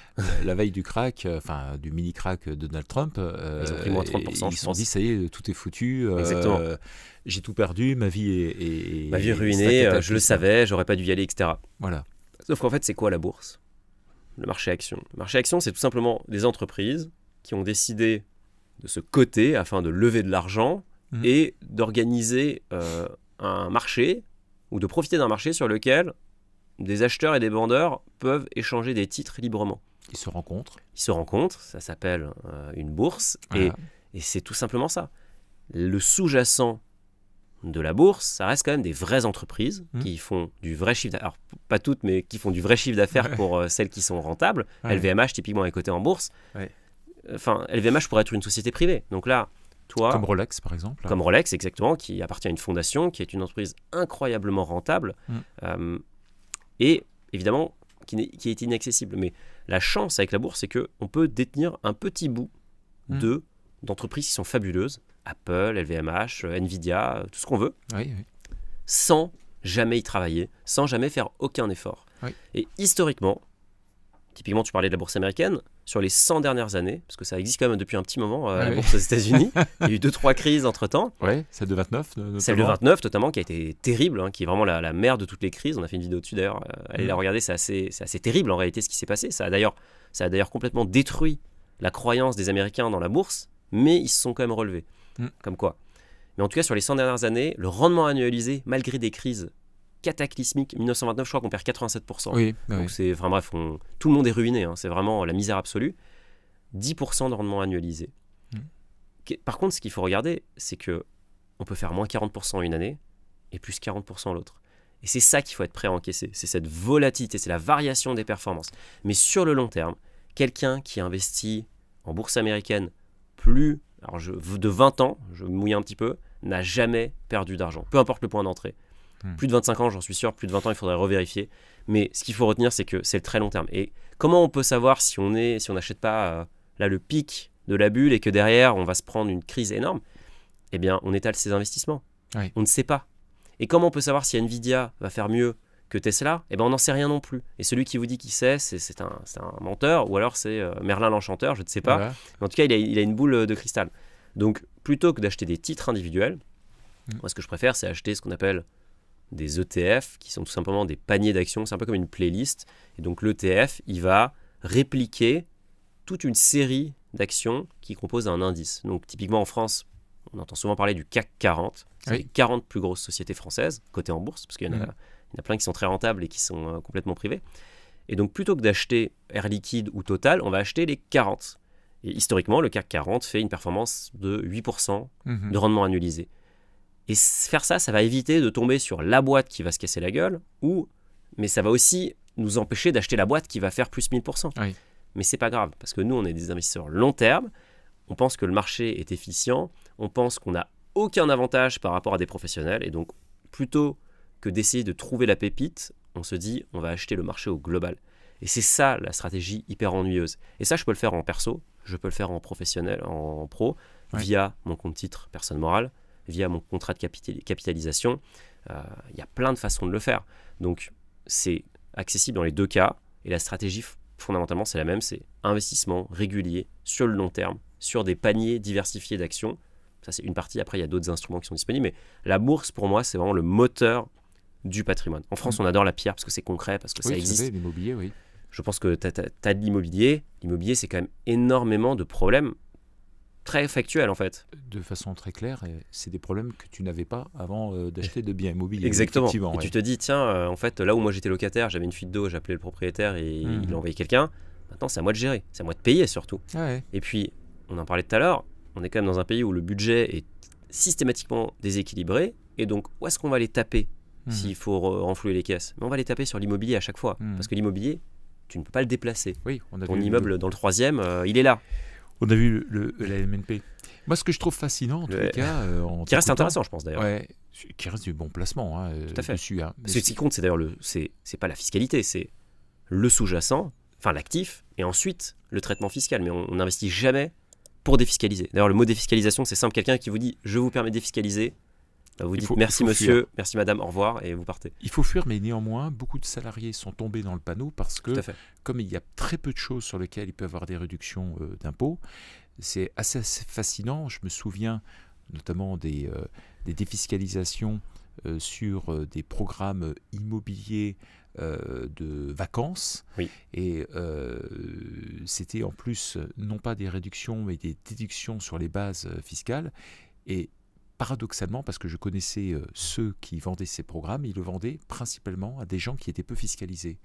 A: La veille du crack, du mini-crack de Donald Trump,
B: ils ont pris moins 30%.
A: Ils se sont dit, ça y est, tout est foutu.
B: Exactement.
A: J'ai tout perdu, ma vie est
B: ruinée, je le savais, j'aurais pas dû y aller, etc.
A: Voilà.
B: Sauf qu'en fait, c'est quoi la bourse ? Le marché action. Le marché action, c'est tout simplement des entreprises qui ont décidé de se coter afin de lever de l'argent et d'organiser un marché ou de profiter d'un marché sur lequel des acheteurs et des vendeurs peuvent échanger des titres librement.
A: Ils se rencontrent,
B: ça s'appelle une bourse, et c'est tout simplement ça. Le sous-jacent de la bourse, ça reste quand même des vraies entreprises qui font du vrai chiffre d'affaires. Alors, pas toutes, mais qui font du vrai chiffre d'affaires pour celles qui sont rentables. LVMH, typiquement, est coté en bourse. Enfin, LVMH pourrait être une société privée. Donc là, toi...
A: Comme Rolex, par exemple.
B: Comme Rolex, exactement, qui appartient à une fondation, qui est une entreprise incroyablement rentable, et évidemment, qui est inaccessible. Mais la chance avec la bourse, c'est qu'on peut détenir un petit bout d'entreprises qui sont fabuleuses, Apple, LVMH, Nvidia, tout ce qu'on veut, sans jamais y travailler, sans jamais faire aucun effort. Et historiquement, typiquement, tu parlais de la bourse américaine, sur les 100 dernières années, parce que ça existe quand même depuis un petit moment, la bourse aux États-Unis, il y a eu 2-3 crises entre-temps.
A: Oui, celle de 29 notamment.
B: Celle de 29 notamment, qui a été terrible, qui est vraiment la mère de toutes les crises. On a fait une vidéo dessus d'ailleurs, allez la regarder, c'est assez terrible en réalité ce qui s'est passé. Ça a d'ailleurs complètement détruit la croyance des Américains dans la bourse, mais ils se sont quand même relevés. Comme quoi. Mais en tout cas, sur les 100 dernières années, le rendement annualisé, malgré des crises cataclysmique. 1929, je crois qu'on perd 87%. Donc c'est, enfin bref, tout le monde est ruiné. C'est vraiment la misère absolue. 10% de rendement annualisé. Par contre, ce qu'il faut regarder, c'est que on peut faire moins 40% une année et plus 40% l'autre. Et c'est ça qu'il faut être prêt à encaisser. C'est cette volatilité, c'est la variation des performances. Mais sur le long terme, quelqu'un qui investit en bourse américaine de 20 ans, je me mouille un petit peu, n'a jamais perdu d'argent. Peu importe le point d'entrée. Plus de 25 ans, j'en suis sûr, plus de 20 ans, il faudrait revérifier. Mais ce qu'il faut retenir, c'est que c'est le très long terme. Et comment on peut savoir si on n'achète pas le pic de la bulle et que derrière, on va se prendre une crise énorme ? Eh bien, on étale ses investissements. On ne sait pas. Et comment on peut savoir si Nvidia va faire mieux que Tesla ? Eh bien, on n'en sait rien non plus. Et celui qui vous dit qu'il sait, c'est un menteur, ou alors c'est Merlin l'Enchanteur, je ne sais pas.
A: Voilà.
B: Mais en tout cas, il a une boule de cristal. Donc, plutôt que d'acheter des titres individuels, moi, ce que je préfère, c'est acheter ce qu'on appelle des ETF, qui sont tout simplement des paniers d'actions. C'est un peu comme une playlist. Et donc l'ETF, il va répliquer toute une série d'actions qui composent un indice. Donc typiquement en France, on entend souvent parler du CAC 40. C'est les 40 plus grosses sociétés françaises cotées en bourse, parce qu'il y en a plein qui sont très rentables et qui sont complètement privées. Et donc plutôt que d'acheter Air Liquide ou Total, on va acheter les 40. Et historiquement, le CAC 40 fait une performance de 8% de rendement annualisé. Et faire ça, ça va éviter de tomber sur la boîte qui va se casser la gueule, mais ça va aussi nous empêcher d'acheter la boîte qui va faire plus 1000%. Mais c'est pas grave, parce que nous, on est des investisseurs long terme, on pense que le marché est efficient, on pense qu'on n'a aucun avantage par rapport à des professionnels. Et donc, plutôt que d'essayer de trouver la pépite, on se dit on va acheter le marché au global. Et c'est ça la stratégie hyper ennuyeuse. Et ça, je peux le faire en perso, je peux le faire en professionnel, en pro, via mon compte titre personne morale, via mon contrat de capitalisation. Il y a plein de façons de le faire. Donc, c'est accessible dans les deux cas. Et la stratégie, fondamentalement, c'est la même. C'est investissement régulier sur le long terme, sur des paniers diversifiés d'actions. Ça, c'est une partie. Après, il y a d'autres instruments qui sont disponibles. Mais la bourse, pour moi, c'est vraiment le moteur du patrimoine. En France, on adore la pierre parce que c'est concret, parce que ça existe.
A: L'immobilier, oui.
B: Je pense que tu as de l'immobilier. L'immobilier, c'est quand même énormément de problèmes très factuels, en fait.
A: De façon très claire, c'est des problèmes que tu n'avais pas avant d'acheter de biens immobiliers.
B: Exactement. Et tu te dis, tiens, en fait, là où moi j'étais locataire, j'avais une fuite d'eau, j'appelais le propriétaire et il envoyait quelqu'un. Maintenant, c'est à moi de gérer. C'est à moi de payer, surtout. Et puis, on en parlait tout à l'heure, on est quand même dans un pays où le budget est systématiquement déséquilibré. Et donc, où est-ce qu'on va les taper s'il faut renflouer les caisses? Mais on va les taper sur l'immobilier à chaque fois. Parce que l'immobilier, tu ne peux pas le déplacer.
A: Oui,
B: ton immeuble dans le 3e, il est là.
A: On a vu la MNP. Moi, ce que je trouve fascinant, en tous les cas...
B: qui reste intéressant, je pense, d'ailleurs.
A: Ouais, qui reste du bon tout à fait. Dessus.
B: Ce qui compte, c'est d'ailleurs c'est pas la fiscalité, c'est le sous-jacent, enfin l'actif, et ensuite le traitement fiscal. Mais on n'investit jamais pour défiscaliser. D'ailleurs, le mot défiscalisation, c'est simple. Quelqu'un qui vous dit « je vous permets de défiscaliser », vous dites merci monsieur, merci madame, au revoir, et vous partez.
A: Il faut fuir, mais néanmoins, beaucoup de salariés sont tombés dans le panneau parce que, comme il y a très peu de choses sur lesquelles ils peuvent avoir des réductions d'impôts, c'est assez fascinant. Je me souviens notamment des défiscalisations sur des programmes immobiliers de vacances. Et c'était en plus, non pas des réductions, mais des déductions sur les bases fiscales. Et paradoxalement, parce que je connaissais ceux qui vendaient ces programmes, ils le vendaient principalement à des gens qui étaient peu fiscalisés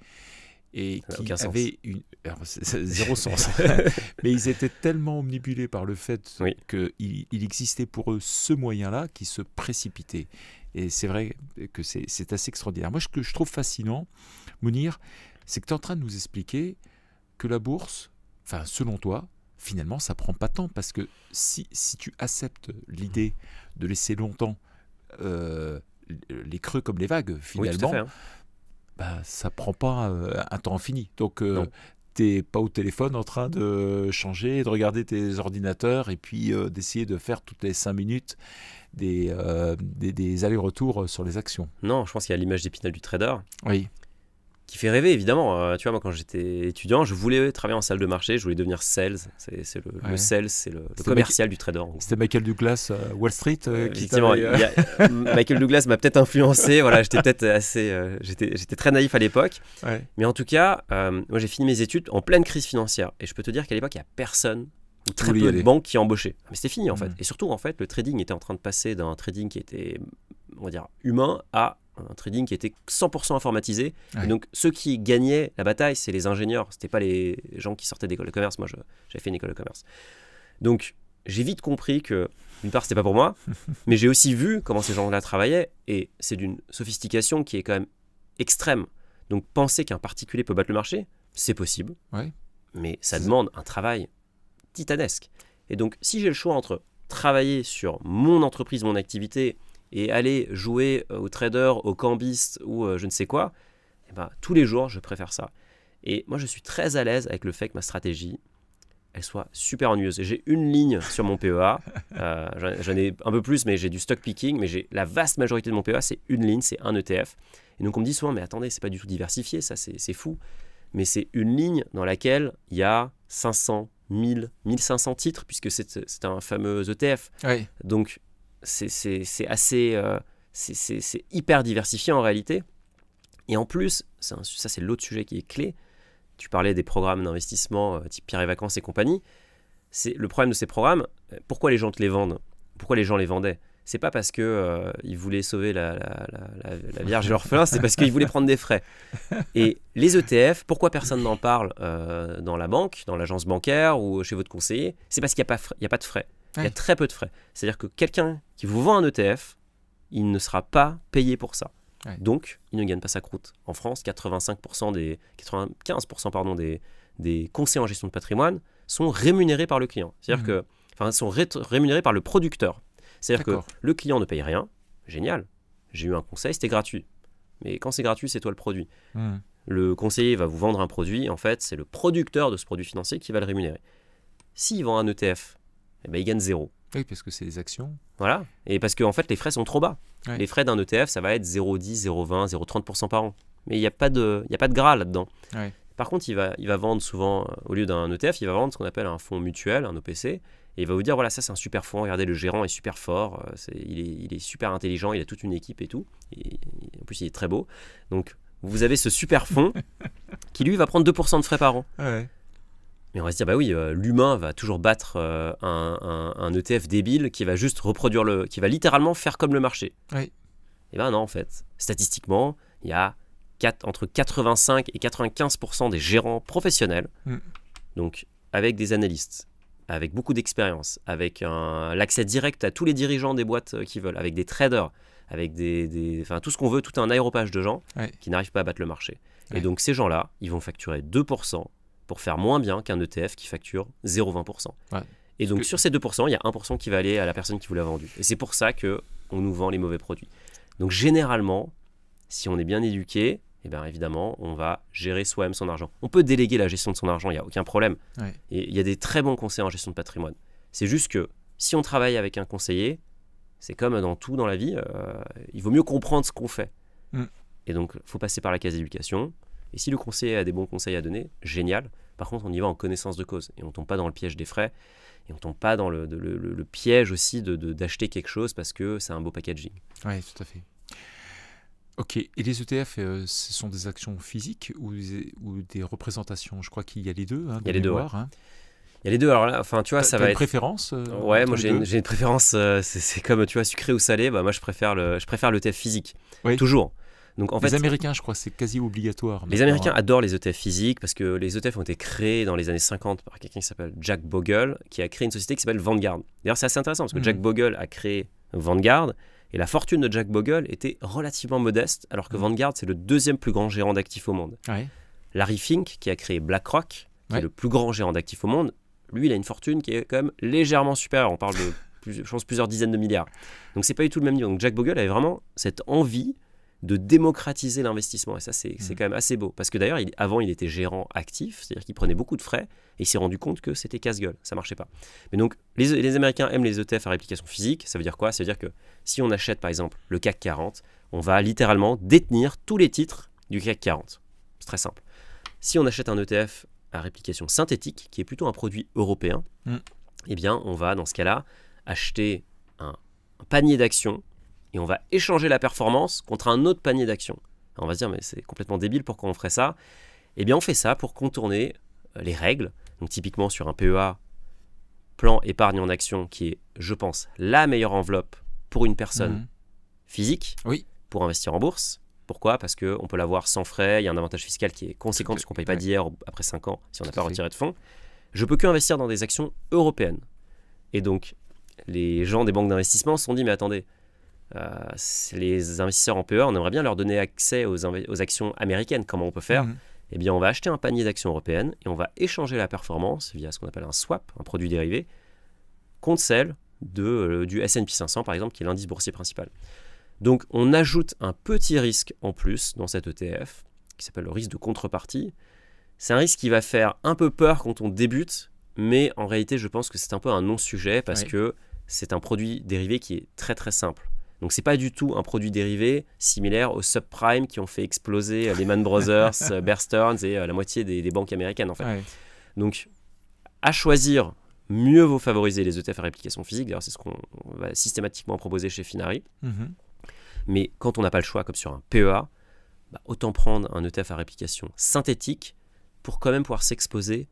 A: et qui avaient zéro sens. Mais ils étaient tellement omnibulés par le fait qu'il existait pour eux ce moyen-là qu'ils se précipitaient. Et c'est vrai que c'est assez extraordinaire. Moi, ce que je trouve fascinant, Mounir, c'est que tu es en train de nous expliquer que la bourse, enfin, selon toi, finalement, ça prend pas de temps, parce que si tu acceptes l'idée de laisser longtemps les creux comme les vagues, finalement, ça prend pas un temps infini. Donc, tu n'es pas au téléphone en train de changer, de regarder tes ordinateurs et puis d'essayer de faire toutes les 5 minutes des allers-retours sur les actions.
B: Non, je pense qu'il y a l'image d'Épinal du trader.
A: Oui.
B: Qui fait rêver, évidemment. Tu vois, moi, quand j'étais étudiant, je voulais travailler en salle de marché, je voulais devenir sales. Le sales, c'est le commercial du trader.
A: C'était Michael Douglas à Wall Street
B: effectivement, Michael Douglas m'a peut-être influencé. Voilà, j'étais peut-être j'étais très naïf à l'époque. Mais en tout cas, moi, j'ai fini mes études en pleine crise financière. Et je peux te dire qu'à l'époque, il n'y a personne ou très peu de banques qui embauchaient. Mais c'était fini, en fait. Et surtout, en fait, le trading était en train de passer d'un trading qui était, on va dire, humain à un trading qui était 100% informatisé. Et donc, ceux qui gagnaient la bataille, c'est les ingénieurs. C'était pas les gens qui sortaient d'école de commerce. Moi, j'avais fait une école de commerce. Donc, j'ai vite compris que, d'une part, c'était pas pour moi, mais j'ai aussi vu comment ces gens-là travaillaient. Et c'est d'une sophistication qui est quand même extrême. Donc, penser qu'un particulier peut battre le marché, c'est possible. Mais ça demande un travail titanesque. Et donc, si j'ai le choix entre travailler sur mon entreprise, mon activité, et aller jouer au trader, au cambiste ou je ne sais quoi, tous les jours, je préfère ça. Et moi, je suis très à l'aise avec le fait que ma stratégie, elle soit super ennuyeuse. J'ai une ligne sur mon PEA, j'en ai un peu plus, mais j'ai du stock picking, mais la vaste majorité de mon PEA, c'est une ligne, c'est un ETF. Et donc, on me dit souvent, mais attendez, c'est pas du tout diversifié, ça, c'est fou. Mais c'est une ligne dans laquelle il y a 500, 1000, 1500 titres, puisque c'est un fameux ETF. Donc, c'est assez c'est hyper diversifié en réalité. Et en plus, ça c'est l'autre sujet qui est clé. Tu parlais des programmes d'investissement type Pierre et Vacances et compagnie. C'est le problème de ces programmes. Pourquoi les gens te les vendent? Pourquoi les gens les vendaient? C'est pas parce que ils voulaient sauver la Vierge et l'orphelin, c'est parce qu'ils voulaient prendre des frais. Et les ETF, pourquoi personne n'en parle dans la banque, dans l'agence bancaire ou chez votre conseiller? C'est parce qu'il n'y a pas de frais. Il y a très peu de frais. C'est-à-dire que quelqu'un qui vous vend un ETF, il ne sera pas payé pour ça. Donc, il ne gagne pas sa croûte. En France, 95% des conseillers en gestion de patrimoine sont rémunérés par le client. C'est-à-dire que, sont rémunérés par le producteur. C'est-à-dire que le client ne paye rien, génial, j'ai eu un conseil, c'était gratuit. Mais quand c'est gratuit, c'est toi le produit. Le conseiller va vous vendre un produit, en fait, c'est le producteur de ce produit financier qui va le rémunérer. S'il vend un ETF, eh ben, il gagne 0.
A: Oui, parce que c'est des actions.
B: Voilà, et parce qu'en fait, les frais sont trop bas. Les frais d'un ETF, ça va être 0,10, 0,20, 0,30% par an. Mais il n'y a pas de gras là-dedans. Par contre, il va vendre souvent, au lieu d'un ETF, il va vendre ce qu'on appelle un fonds mutuel, un OPC, et il va vous dire, voilà, ça c'est un super fonds, regardez, le gérant est super fort, il est super intelligent, il a toute une équipe et tout, et en plus il est très beau. Donc, vous avez ce super fonds qui, lui, va prendre 2% de frais par an. Mais on va se dire, bah oui, l'humain va toujours battre un ETF débile qui va juste reproduire qui va littéralement faire comme le marché. Et ben non, en fait, statistiquement, il y a entre 85 et 95% des gérants professionnels, donc avec des analystes, avec beaucoup d'expérience, avec l'accès direct à tous les dirigeants des boîtes qui veulent, avec des traders, avec enfin, tout ce qu'on veut, tout un aéropage de gens qui n'arrivent pas à battre le marché. Et donc ces gens-là, ils vont facturer 2% pour faire moins bien qu'un ETF qui facture 0,20%. Et donc sur ces 2%, il y a 1% qui va aller à la personne qui vous l'a vendu. Et c'est pour ça qu'on nous vend les mauvais produits. Donc généralement, si on est bien éduqué, eh bien évidemment, on va gérer soi-même son argent. On peut déléguer la gestion de son argent, il n'y a aucun problème. Et il y a des très bons conseillers en gestion de patrimoine. C'est juste que si on travaille avec un conseiller, c'est comme dans tout dans la vie, il vaut mieux comprendre ce qu'on fait. Et donc, il faut passer par la case éducation. Et si le conseiller a des bons conseils à donner, génial. Par contre, on y va en connaissance de cause. Et on ne tombe pas dans le piège des frais. Et on ne tombe pas dans le piège aussi d'acheter quelque chose parce que c'est un beau packaging.
A: Oui, tout à fait. Ok. Et les ETF, ce sont des actions physiques ou des représentations? Je crois qu'il y a les deux.
B: Il y a les deux, Il y a les deux. Alors là, enfin, tu vois, ça va être.
A: Une préférence
B: Ouais, moi j'ai une préférence. C'est comme, tu vois, sucré ou salé. Bah, moi, je préfère l'ETF physique. Toujours. Donc, en fait,
A: les Américains, je crois, c'est quasi obligatoire.
B: Les Américains adorent les ETF physiques parce que les ETF ont été créés dans les années 50 par quelqu'un qui s'appelle Jack Bogle, qui a créé une société qui s'appelle Vanguard. D'ailleurs, c'est assez intéressant parce que Jack Bogle a créé Vanguard et la fortune de Jack Bogle était relativement modeste, alors que Vanguard, c'est le deuxième plus grand gérant d'actifs au monde. Larry Fink, qui a créé BlackRock, qui est le plus grand gérant d'actifs au monde, lui, il a une fortune qui est quand même légèrement supérieure. On parle de, je pense, plusieurs dizaines de milliards. Donc, c'est pas du tout le même niveau. Donc, Jack Bogle avait vraiment cette envie de démocratiser l'investissement. Et ça, c'est quand même assez beau. Parce que d'ailleurs, avant, il était gérant actif, c'est-à-dire qu'il prenait beaucoup de frais et il s'est rendu compte que c'était casse-gueule, ça marchait pas. Mais donc, les Américains aiment les ETF à réplication physique. Ça veut dire quoi? Ça veut dire que si on achète, par exemple, le CAC 40, on va littéralement détenir tous les titres du CAC 40. C'est très simple. Si on achète un ETF à réplication synthétique, qui est plutôt un produit européen, eh bien, on va, dans ce cas-là, acheter un panier d'actions et on va échanger la performance contre un autre panier d'actions. On va se dire, mais c'est complètement débile, pourquoi on ferait ça? Eh bien, on fait ça pour contourner les règles. Donc, typiquement, sur un PEA, plan épargne en action, qui est, je pense, la meilleure enveloppe pour une personne physique, pour investir en bourse. Pourquoi? Parce qu'on peut l'avoir sans frais, il y a un avantage fiscal qui est conséquent, parce qu'on ne paye pas d'IR après 5 ans si on n'a pas retiré de fonds. Je peux que investir dans des actions européennes. Et donc, les gens des banques d'investissement se sont dit, mais attendez, les investisseurs en PEA, on aimerait bien leur donner accès aux actions américaines. Comment on peut faire? Eh bien, on va acheter un panier d'actions européennes et on va échanger la performance via ce qu'on appelle un swap, un produit dérivé, contre celle du S&P 500, par exemple, qui est l'indice boursier principal. Donc, on ajoute un petit risque en plus dans cet ETF, qui s'appelle le risque de contrepartie. C'est un risque qui va faire un peu peur quand on débute, mais en réalité, je pense que c'est un peu un non-sujet parce que c'est un produit dérivé qui est très très simple. Donc, ce n'est pas du tout un produit dérivé similaire aux subprimes qui ont fait exploser Lehman Brothers, Bear Stearns et la moitié des banques américaines, en fait. Donc, à choisir, mieux vaut favoriser les ETF à réplication physique. D'ailleurs, c'est ce qu'on va systématiquement proposer chez Finari. Mais quand on n'a pas le choix, comme sur un PEA, autant prendre un ETF à réplication synthétique pour quand même pouvoir s'exposer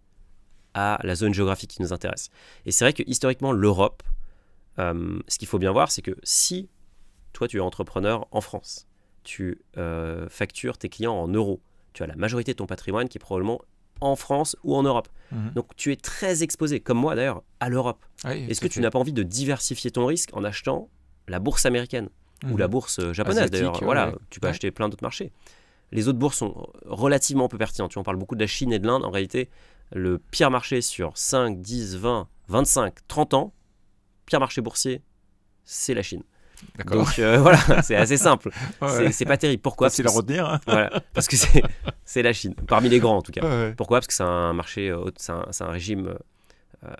B: à la zone géographique qui nous intéresse. Et c'est vrai que historiquement, l'Europe, ce qu'il faut bien voir, c'est que si toi, tu es entrepreneur en France, tu factures tes clients en euros, tu as la majorité de ton patrimoine qui est probablement en France ou en Europe. Donc, tu es très exposé, comme moi d'ailleurs, à l'Europe. Est-ce que tu n'as pas envie de diversifier ton risque en achetant la bourse américaine ou la bourse japonaise d'ailleurs? Voilà, tu peux acheter plein d'autres marchés. Les autres bourses sont relativement peu pertinentes. Tu vois, on parle beaucoup de la Chine et de l'Inde. En réalité, le pire marché sur 5, 10, 20, 25, 30 ans, pire marché boursier c'est la Chine.
A: D'accord.
B: Donc voilà, c'est assez simple. C'est pas terrible. Pourquoi?
A: C'est la retenir. Hein.
B: Voilà, parce que c'est la Chine, parmi les grands en tout cas.
A: Ouais.
B: Pourquoi? Parce que c'est un marché, c'est un régime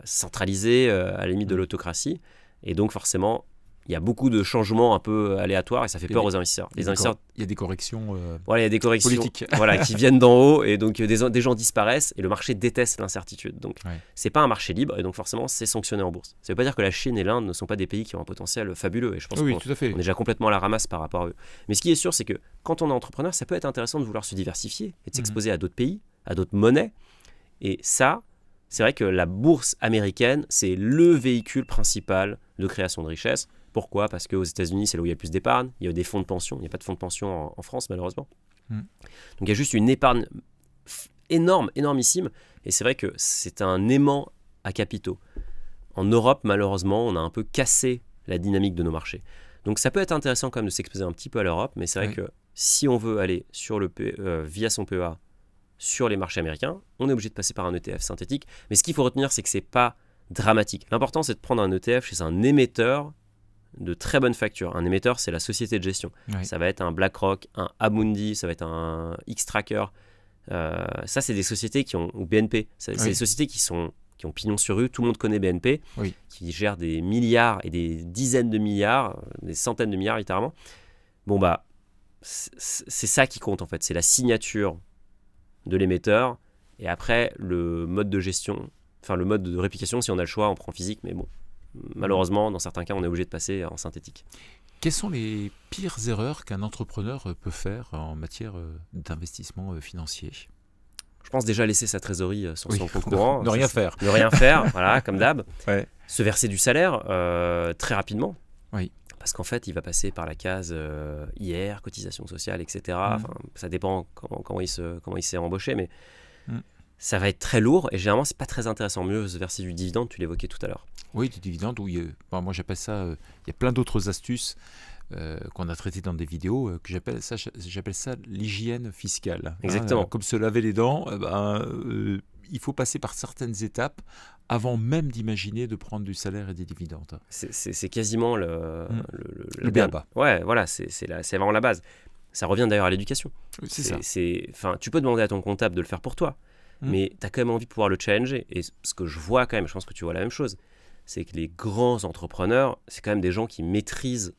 B: centralisé à la limite de l'autocratie. Et donc forcément, il y a beaucoup de changements un peu aléatoires et ça fait peur aux investisseurs. Les investisseurs,
A: il y a des corrections,
B: voilà, il y a des corrections
A: politiques
B: voilà, qui viennent d'en haut et donc des gens disparaissent et le marché déteste l'incertitude. Donc c'est pas un marché libre et donc forcément c'est sanctionné en bourse. Ça veut pas dire que la Chine et l'Inde ne sont pas des pays qui ont un potentiel fabuleux et je pense qu'on est déjà complètement à la ramasse par rapport à eux. Mais ce qui est sûr, c'est que quand on est entrepreneur, ça peut être intéressant de vouloir se diversifier et de s'exposer à d'autres pays, à d'autres monnaies. Et ça, c'est vrai que la bourse américaine, c'est le véhicule principal de création de richesse. Pourquoi? Parce qu'aux États-Unis, c'est là où il y a le plus d'épargne. Il y a des fonds de pension. Il n'y a pas de fonds de pension en France, malheureusement. Donc, il y a juste une épargne énorme, énormissime. Et c'est vrai que c'est un aimant à capitaux. En Europe, malheureusement, on a un peu cassé la dynamique de nos marchés. Donc, ça peut être intéressant quand même de s'exposer un petit peu à l'Europe. Mais c'est vrai que si on veut aller sur via son PEA sur les marchés américains, on est obligé de passer par un ETF synthétique. Mais ce qu'il faut retenir, c'est que ce n'est pas dramatique. L'important, c'est de prendre un ETF chez un émetteur de très bonne facture. Un émetteur, c'est la société de gestion. Ça va être un BlackRock, un Amundi, ça va être un Xtrackers. Ça, c'est des sociétés ou BNP. C'est des sociétés qui ont pignon sur rue. Tout le monde connaît BNP, qui gère des milliards et des dizaines de milliards, des centaines de milliards littéralement. Bon, bah, c'est ça qui compte en fait. C'est la signature de l'émetteur et après le mode de gestion, enfin le mode de réplication. Si on a le choix, on prend physique, mais bon. Malheureusement, dans certains cas, on est obligé de passer en synthétique.
A: Quelles sont les pires erreurs qu'un entrepreneur peut faire en matière d'investissement financier?
B: Je pense déjà laisser sa trésorerie sur son compte courant.
A: Ne rien faire.
B: Ne rien faire, voilà, comme d'hab. Se verser du salaire très rapidement. Parce qu'en fait, il va passer par la case IR, cotisation sociale, etc. Enfin, ça dépend comment il s'est embauché, mais ça va être très lourd et généralement, c'est pas très intéressant. Mieux se verser du dividende, tu l'évoquais tout à l'heure.
A: Oui, du dividende, moi j'appelle ça, il y a plein d'autres astuces qu'on a traitées dans des vidéos, que j'appelle ça l'hygiène fiscale.
B: Exactement.
A: Comme se laver les dents, il faut passer par certaines étapes avant même d'imaginer de prendre du salaire et des dividendes.
B: C'est quasiment le
A: b.a.-ba.
B: Ouais, voilà, c'est vraiment la base. Ça revient d'ailleurs à l'éducation.
A: C'est ça.
B: Enfin, tu peux demander à ton comptable de le faire pour toi, mais tu as quand même envie de pouvoir le challenger. Et ce que je vois quand même, je pense que tu vois la même chose, c'est que les grands entrepreneurs, c'est quand même des gens qui maîtrisent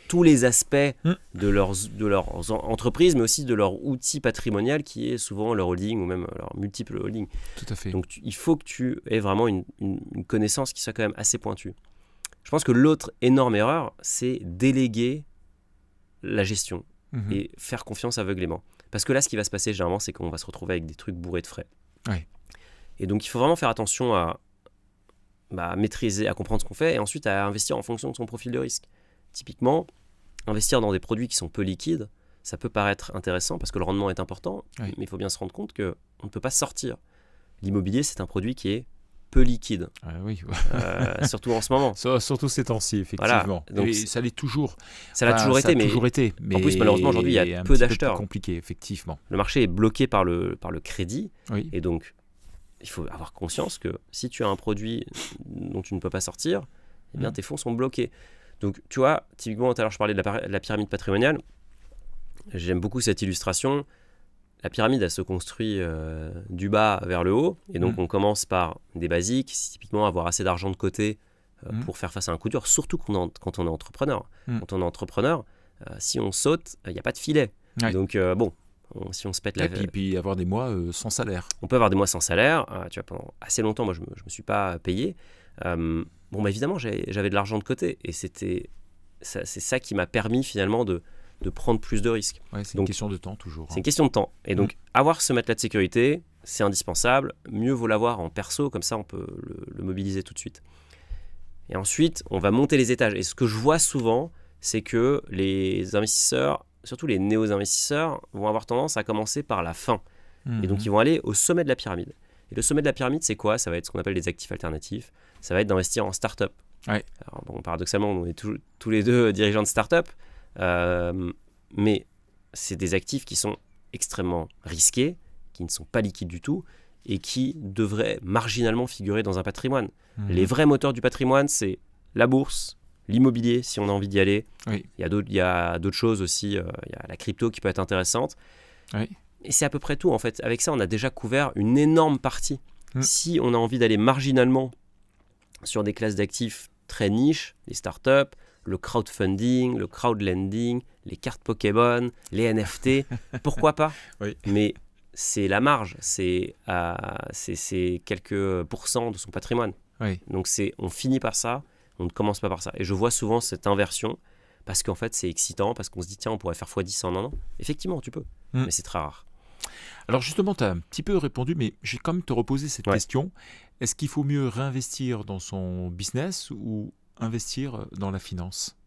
B: tous les aspects de leurs entreprises, mais aussi de leur outil patrimonial qui est souvent leur holding ou même leur multiple holding.
A: Tout à fait.
B: Donc il faut que tu aies vraiment une connaissance qui soit quand même assez pointue. Je pense que l'autre énorme erreur, c'est déléguer la gestion et faire confiance aveuglément. Parce que là, ce qui va se passer généralement, c'est qu'on va se retrouver avec des trucs bourrés de frais. Et donc il faut vraiment faire attention à maîtriser, à comprendre ce qu'on fait et ensuite à investir en fonction de son profil de risque. Typiquement, investir dans des produits qui sont peu liquides, ça peut paraître intéressant parce que le rendement est important, mais il faut bien se rendre compte qu'on ne peut pas sortir. L'immobilier, c'est un produit qui est peu liquide, surtout en ce moment.
A: Surtout ces temps-ci, effectivement.
B: Voilà. Donc,
A: ça l'est toujours.
B: Ça l'a toujours été, mais en plus, malheureusement, aujourd'hui, il y a peu d'acheteurs.
A: C'est compliqué, effectivement.
B: Le marché est bloqué par le crédit, et donc il faut avoir conscience que si tu as un produit dont tu ne peux pas sortir, eh bien, tes fonds sont bloqués. Donc, tu vois, typiquement, tout à l'heure, je parlais de la pyramide patrimoniale. J'aime beaucoup cette illustration. La pyramide, elle se construit du bas vers le haut. Et donc, on commence par des basiques, typiquement avoir assez d'argent de côté pour faire face à un coup dur, surtout quand on est entrepreneur. Quand on est entrepreneur, si on saute, il n'y a pas de filet. Donc, si on se pète la...
A: Et puis avoir des mois sans salaire.
B: On peut avoir des mois sans salaire. Tu vois, pendant assez longtemps, moi, je me suis pas payé. Évidemment, j'avais de l'argent de côté. Et c'est ça qui m'a permis, finalement, de prendre plus de risques.
A: C'est une question de temps, toujours.
B: C'est une question de temps. Et donc, avoir ce matelas de sécurité, c'est indispensable. Mieux vaut l'avoir en perso, comme ça, on peut le mobiliser tout de suite. Et ensuite, on va monter les étages. Et ce que je vois souvent, c'est que les investisseurs, surtout les néo-investisseurs, vont avoir tendance à commencer par la fin. Et donc, ils vont aller au sommet de la pyramide. Et le sommet de la pyramide, c'est quoi? Ça va être ce qu'on appelle des actifs alternatifs. Ça va être d'investir en start-up. Alors, paradoxalement, on est tous les deux dirigeants de start-up. Mais c'est des actifs qui sont extrêmement risqués, qui ne sont pas liquides du tout et qui devraient marginalement figurer dans un patrimoine. Les vrais moteurs du patrimoine, c'est la bourse, l'immobilier, si on a envie d'y aller.
A: Oui.
B: Il y a d'autres choses aussi. Il y a la crypto qui peut être intéressante.
A: Oui.
B: Et c'est à peu près tout, en fait. Avec ça, on a déjà couvert une énorme partie. Si on a envie d'aller marginalement sur des classes d'actifs très niches, les startups, le crowdfunding, le crowdlending, les cartes Pokémon, les NFT, pourquoi pas?
A: Oui.
B: Mais c'est la marge, c'est quelques pourcents de son patrimoine.
A: Oui.
B: Donc on finit par ça, on ne commence pas par ça. Et je vois souvent cette inversion parce qu'en fait c'est excitant, parce qu'on se dit tiens on pourrait faire x10 en un an. Effectivement tu peux, mais c'est très rare.
A: Alors justement tu as un petit peu répondu, mais j'ai quand même te reposer cette question. Est-ce qu'il faut mieux réinvestir dans son business ou investir dans la finance?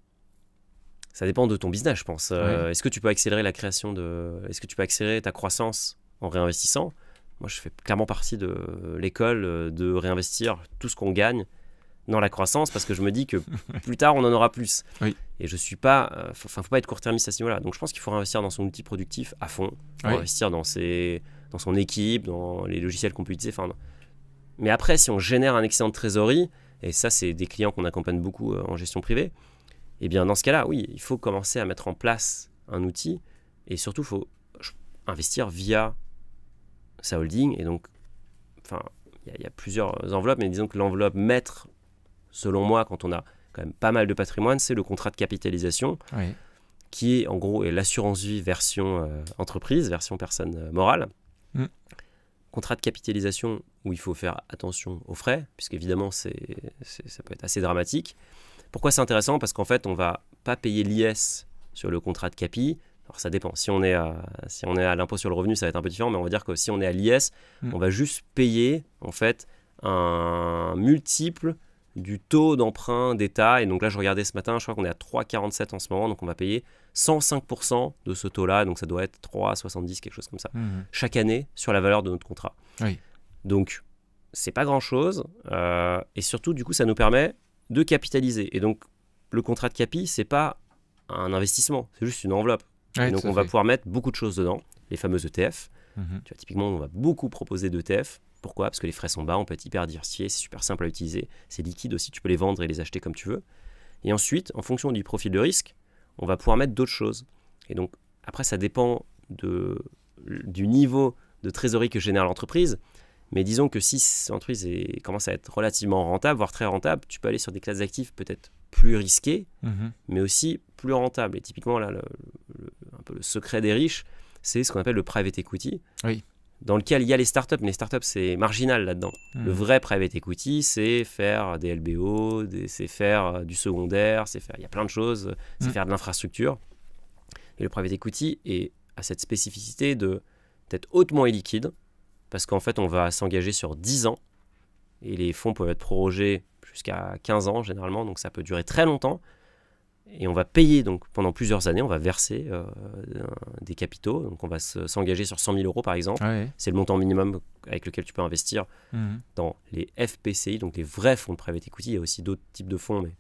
B: Ça dépend de ton business, je pense. Est-ce que tu peux accélérer Est-ce que tu peux accélérer ta croissance en réinvestissant? Moi, je fais clairement partie de l'école de réinvestir tout ce qu'on gagne dans la croissance parce que je me dis que plus tard, on en aura plus.
A: Oui.
B: Et je suis pas... faut pas être court-termiste à ce niveau-là. Donc, je pense qu'il faut réinvestir dans son outil productif à fond. Investir dans son équipe, dans les logiciels qu'on peut utiliser. Mais après, si on génère un excédent de trésorerie, et ça, c'est des clients qu'on accompagne beaucoup en gestion privée, eh bien, dans ce cas-là, oui, il faut commencer à mettre en place un outil et surtout, il faut investir via sa holding. Et donc, il y a plusieurs enveloppes, mais disons que l'enveloppe maître, selon moi, quand on a quand même pas mal de patrimoine, c'est le contrat de capitalisation, qui est en gros l'assurance vie version entreprise, version personne morale. Contrat de capitalisation où il faut faire attention aux frais, puisqu'évidemment, ça peut être assez dramatique. Pourquoi c'est intéressant? Parce qu'en fait, on ne va pas payer l'IS sur le contrat de capi. Alors, ça dépend. Si on est à l'impôt sur le revenu, ça va être un peu différent, mais on va dire que si on est à l'IS, on va juste payer en fait un multiple du taux d'emprunt d'État. Et donc là, je regardais ce matin, je crois qu'on est à 3,47 en ce moment, donc on va payer 105% de ce taux-là, donc ça doit être 3,70, quelque chose comme ça, chaque année sur la valeur de notre contrat. Donc, c'est pas grand-chose, et surtout, du coup, ça nous permet de capitaliser. Et donc, le contrat de capi, c'est pas un investissement, c'est juste une enveloppe. Et donc, on va pouvoir mettre beaucoup de choses dedans, les fameux ETF. Tu vois, typiquement, on va beaucoup proposer d'ETF. Pourquoi? Parce que les frais sont bas, on peut être hyper diversifié, c'est super simple à utiliser, c'est liquide aussi, tu peux les vendre et les acheter comme tu veux. Et ensuite, en fonction du profil de risque, on va pouvoir mettre d'autres choses. Et donc, après, ça dépend du niveau de trésorerie que génère l'entreprise. Mais disons que si l'entreprise commence à être relativement rentable, voire très rentable, tu peux aller sur des classes d'actifs peut-être plus risquées, mais aussi plus rentables. Et typiquement, là, un peu le secret des riches, c'est ce qu'on appelle le private equity, dans lequel il y a les startups. Mais les startups, c'est marginal là-dedans. Le vrai private equity, c'est faire des LBO, c'est faire du secondaire, il y a plein de choses, c'est faire de l'infrastructure. Et le private equity a cette spécificité d'être hautement illiquide, parce qu'en fait, on va s'engager sur 10 ans, et les fonds peuvent être prorogés jusqu'à 15 ans généralement, donc ça peut durer très longtemps. Et on va payer donc pendant plusieurs années, on va verser des capitaux. Donc on va s'engager sur 100 000 euros par exemple. C'est le montant minimum avec lequel tu peux investir dans les FPCI, donc les vrais fonds de private equity. Il y a aussi d'autres types de fonds, mais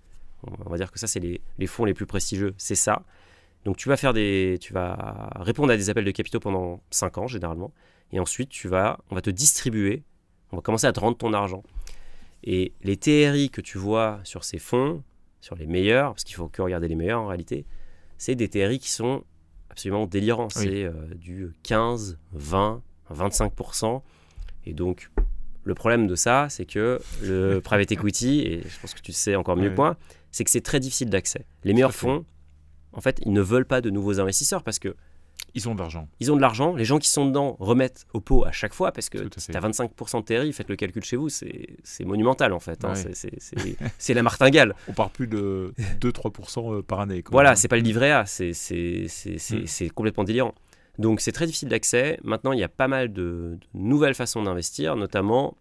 B: on va dire que ça, c'est les fonds les plus prestigieux. C'est ça. Donc tu vas répondre à des appels de capitaux pendant 5 ans généralement. Et ensuite, on va te distribuer, on va commencer à te rendre ton argent. Et les TRI que tu vois sur ces fonds, sur les meilleurs, parce qu'il faut que regarder les meilleurs en réalité, c'est des TRI qui sont absolument délirants. C'est du 15, 20, 25%. Et donc, le problème de ça, c'est que le private equity, et je pense que tu sais encore mieux que moi, c'est que c'est très difficile d'accès. Les meilleurs fonds, en fait, ils ne veulent pas de nouveaux investisseurs parce que
A: ils ont de l'argent.
B: Ils ont de l'argent. Les gens qui sont dedans remettent au pot à chaque fois parce que tu as 25% de TRI, faites le calcul chez vous, c'est monumental en fait. C'est la martingale.
A: On part plus de 2-3% par année.
B: Voilà, c'est pas le livret A, c'est complètement délirant. Donc c'est très difficile d'accès. Maintenant, il y a pas mal de nouvelles façons d'investir, notamment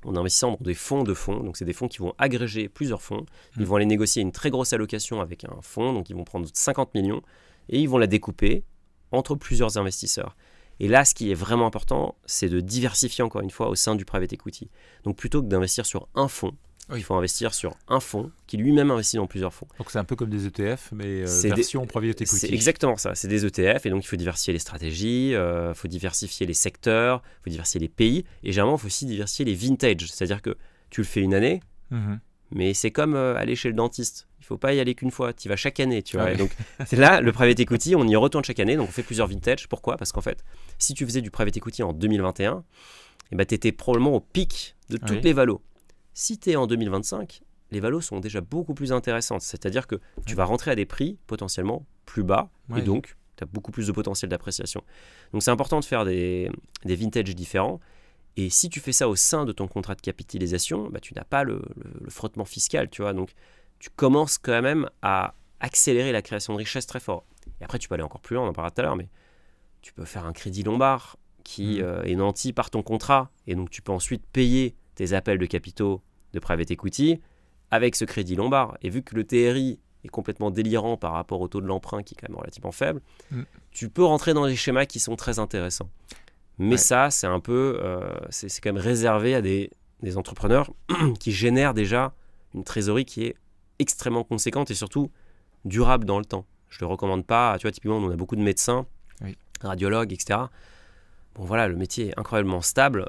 B: en investissant dans des fonds de fonds. Donc c'est des fonds qui vont agréger plusieurs fonds. Ils vont aller négocier une très grosse allocation avec un fonds, donc ils vont prendre 50 millions et ils vont la découper entre plusieurs investisseurs. Et là, ce qui est vraiment important, c'est de diversifier encore une fois au sein du private equity. Donc plutôt que d'investir sur un fonds, il faut investir sur un fonds qui lui-même investit dans plusieurs fonds.
A: Donc c'est un peu comme des ETF, mais version private equity.
B: C'est exactement ça, c'est des ETF, et donc il faut diversifier les stratégies, il faut diversifier les secteurs, il faut diversifier les pays, et généralement il faut aussi diversifier les vintages, c'est-à-dire que tu le fais une année, mais c'est comme aller chez le dentiste. Il ne faut pas y aller qu'une fois, tu y vas chaque année. Tu vois. Ouais. Donc, c'est là, le private equity, on y retourne chaque année, donc on fait plusieurs vintages. Pourquoi ? Parce qu'en fait, si tu faisais du private equity en 2021, eh ben, tu étais probablement au pic de toutes les valos. Si tu es en 2025, les valos sont déjà beaucoup plus intéressantes. C'est-à-dire que tu vas rentrer à des prix potentiellement plus bas, et donc tu as beaucoup plus de potentiel d'appréciation. Donc c'est important de faire des vintages différents. Et si tu fais ça au sein de ton contrat de capitalisation, bah, tu n'as pas le frottement fiscal, tu vois. Donc, tu commences quand même à accélérer la création de richesse très fort. Et après, tu peux aller encore plus loin, on en parlera tout à l'heure, mais tu peux faire un crédit lombard qui est nanti par ton contrat. Et donc, tu peux ensuite payer tes appels de capitaux de private equity avec ce crédit lombard. Et vu que le TRI est complètement délirant par rapport au taux de l'emprunt qui est quand même relativement faible, tu peux rentrer dans des schémas qui sont très intéressants. Mais ça, c'est un peu, c'est quand même réservé à des entrepreneurs qui génèrent déjà une trésorerie qui est extrêmement conséquente et surtout durable dans le temps. Je ne le recommande pas. Tu vois, typiquement, on a beaucoup de médecins, radiologues, etc. Bon, voilà, le métier est incroyablement stable.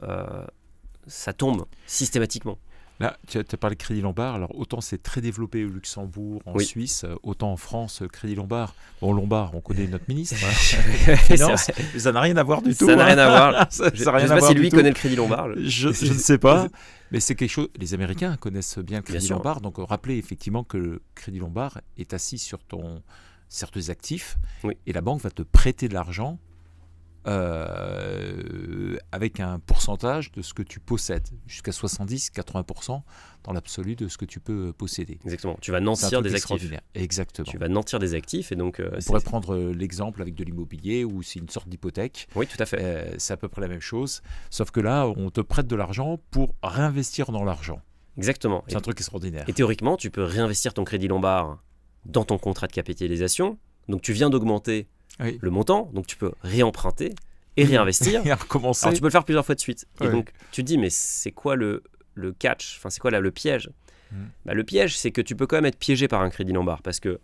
B: Ça tombe systématiquement.
A: Là, tu as parlé de Crédit Lombard. Alors, autant c'est très développé au Luxembourg, en Suisse, autant en France, Crédit Lombard. Bon, Lombard, on connaît notre ministre. Finance, ça n'a rien à voir du tout.
B: Ça n'a rien à voir. Je ne sais pas si lui connaît le Crédit Lombard.
A: Je ne sais pas. Mais c'est quelque chose. Les Américains connaissent bien le Crédit Lombard. Donc, rappelez effectivement que le Crédit Lombard est assis sur certains actifs. Et la banque va te prêter de l'argent. Avec un pourcentage de ce que tu possèdes, jusqu'à 70-80% dans l'absolu de ce que tu peux posséder.
B: Exactement. Tu vas nantir des actifs.
A: Exactement.
B: Tu vas nantir des actifs et donc.
A: On pourrait prendre l'exemple avec de l'immobilier où c'est une sorte d'hypothèque.
B: Oui, tout à fait.
A: C'est à peu près la même chose, sauf que là, on te prête de l'argent pour réinvestir dans l'argent.
B: Exactement.
A: C'est un truc extraordinaire.
B: Et théoriquement, tu peux réinvestir ton crédit Lombard dans ton contrat de capitalisation. Donc, tu viens d'augmenter le montant, donc tu peux réemprunter et réinvestir.
A: Et recommencer.
B: Alors tu peux le faire plusieurs fois de suite. Et donc tu te dis, mais c'est quoi le catch ? Enfin, c'est quoi là, le piège ? Bah, le piège, c'est que tu peux quand même être piégé par un crédit Lombard parce que,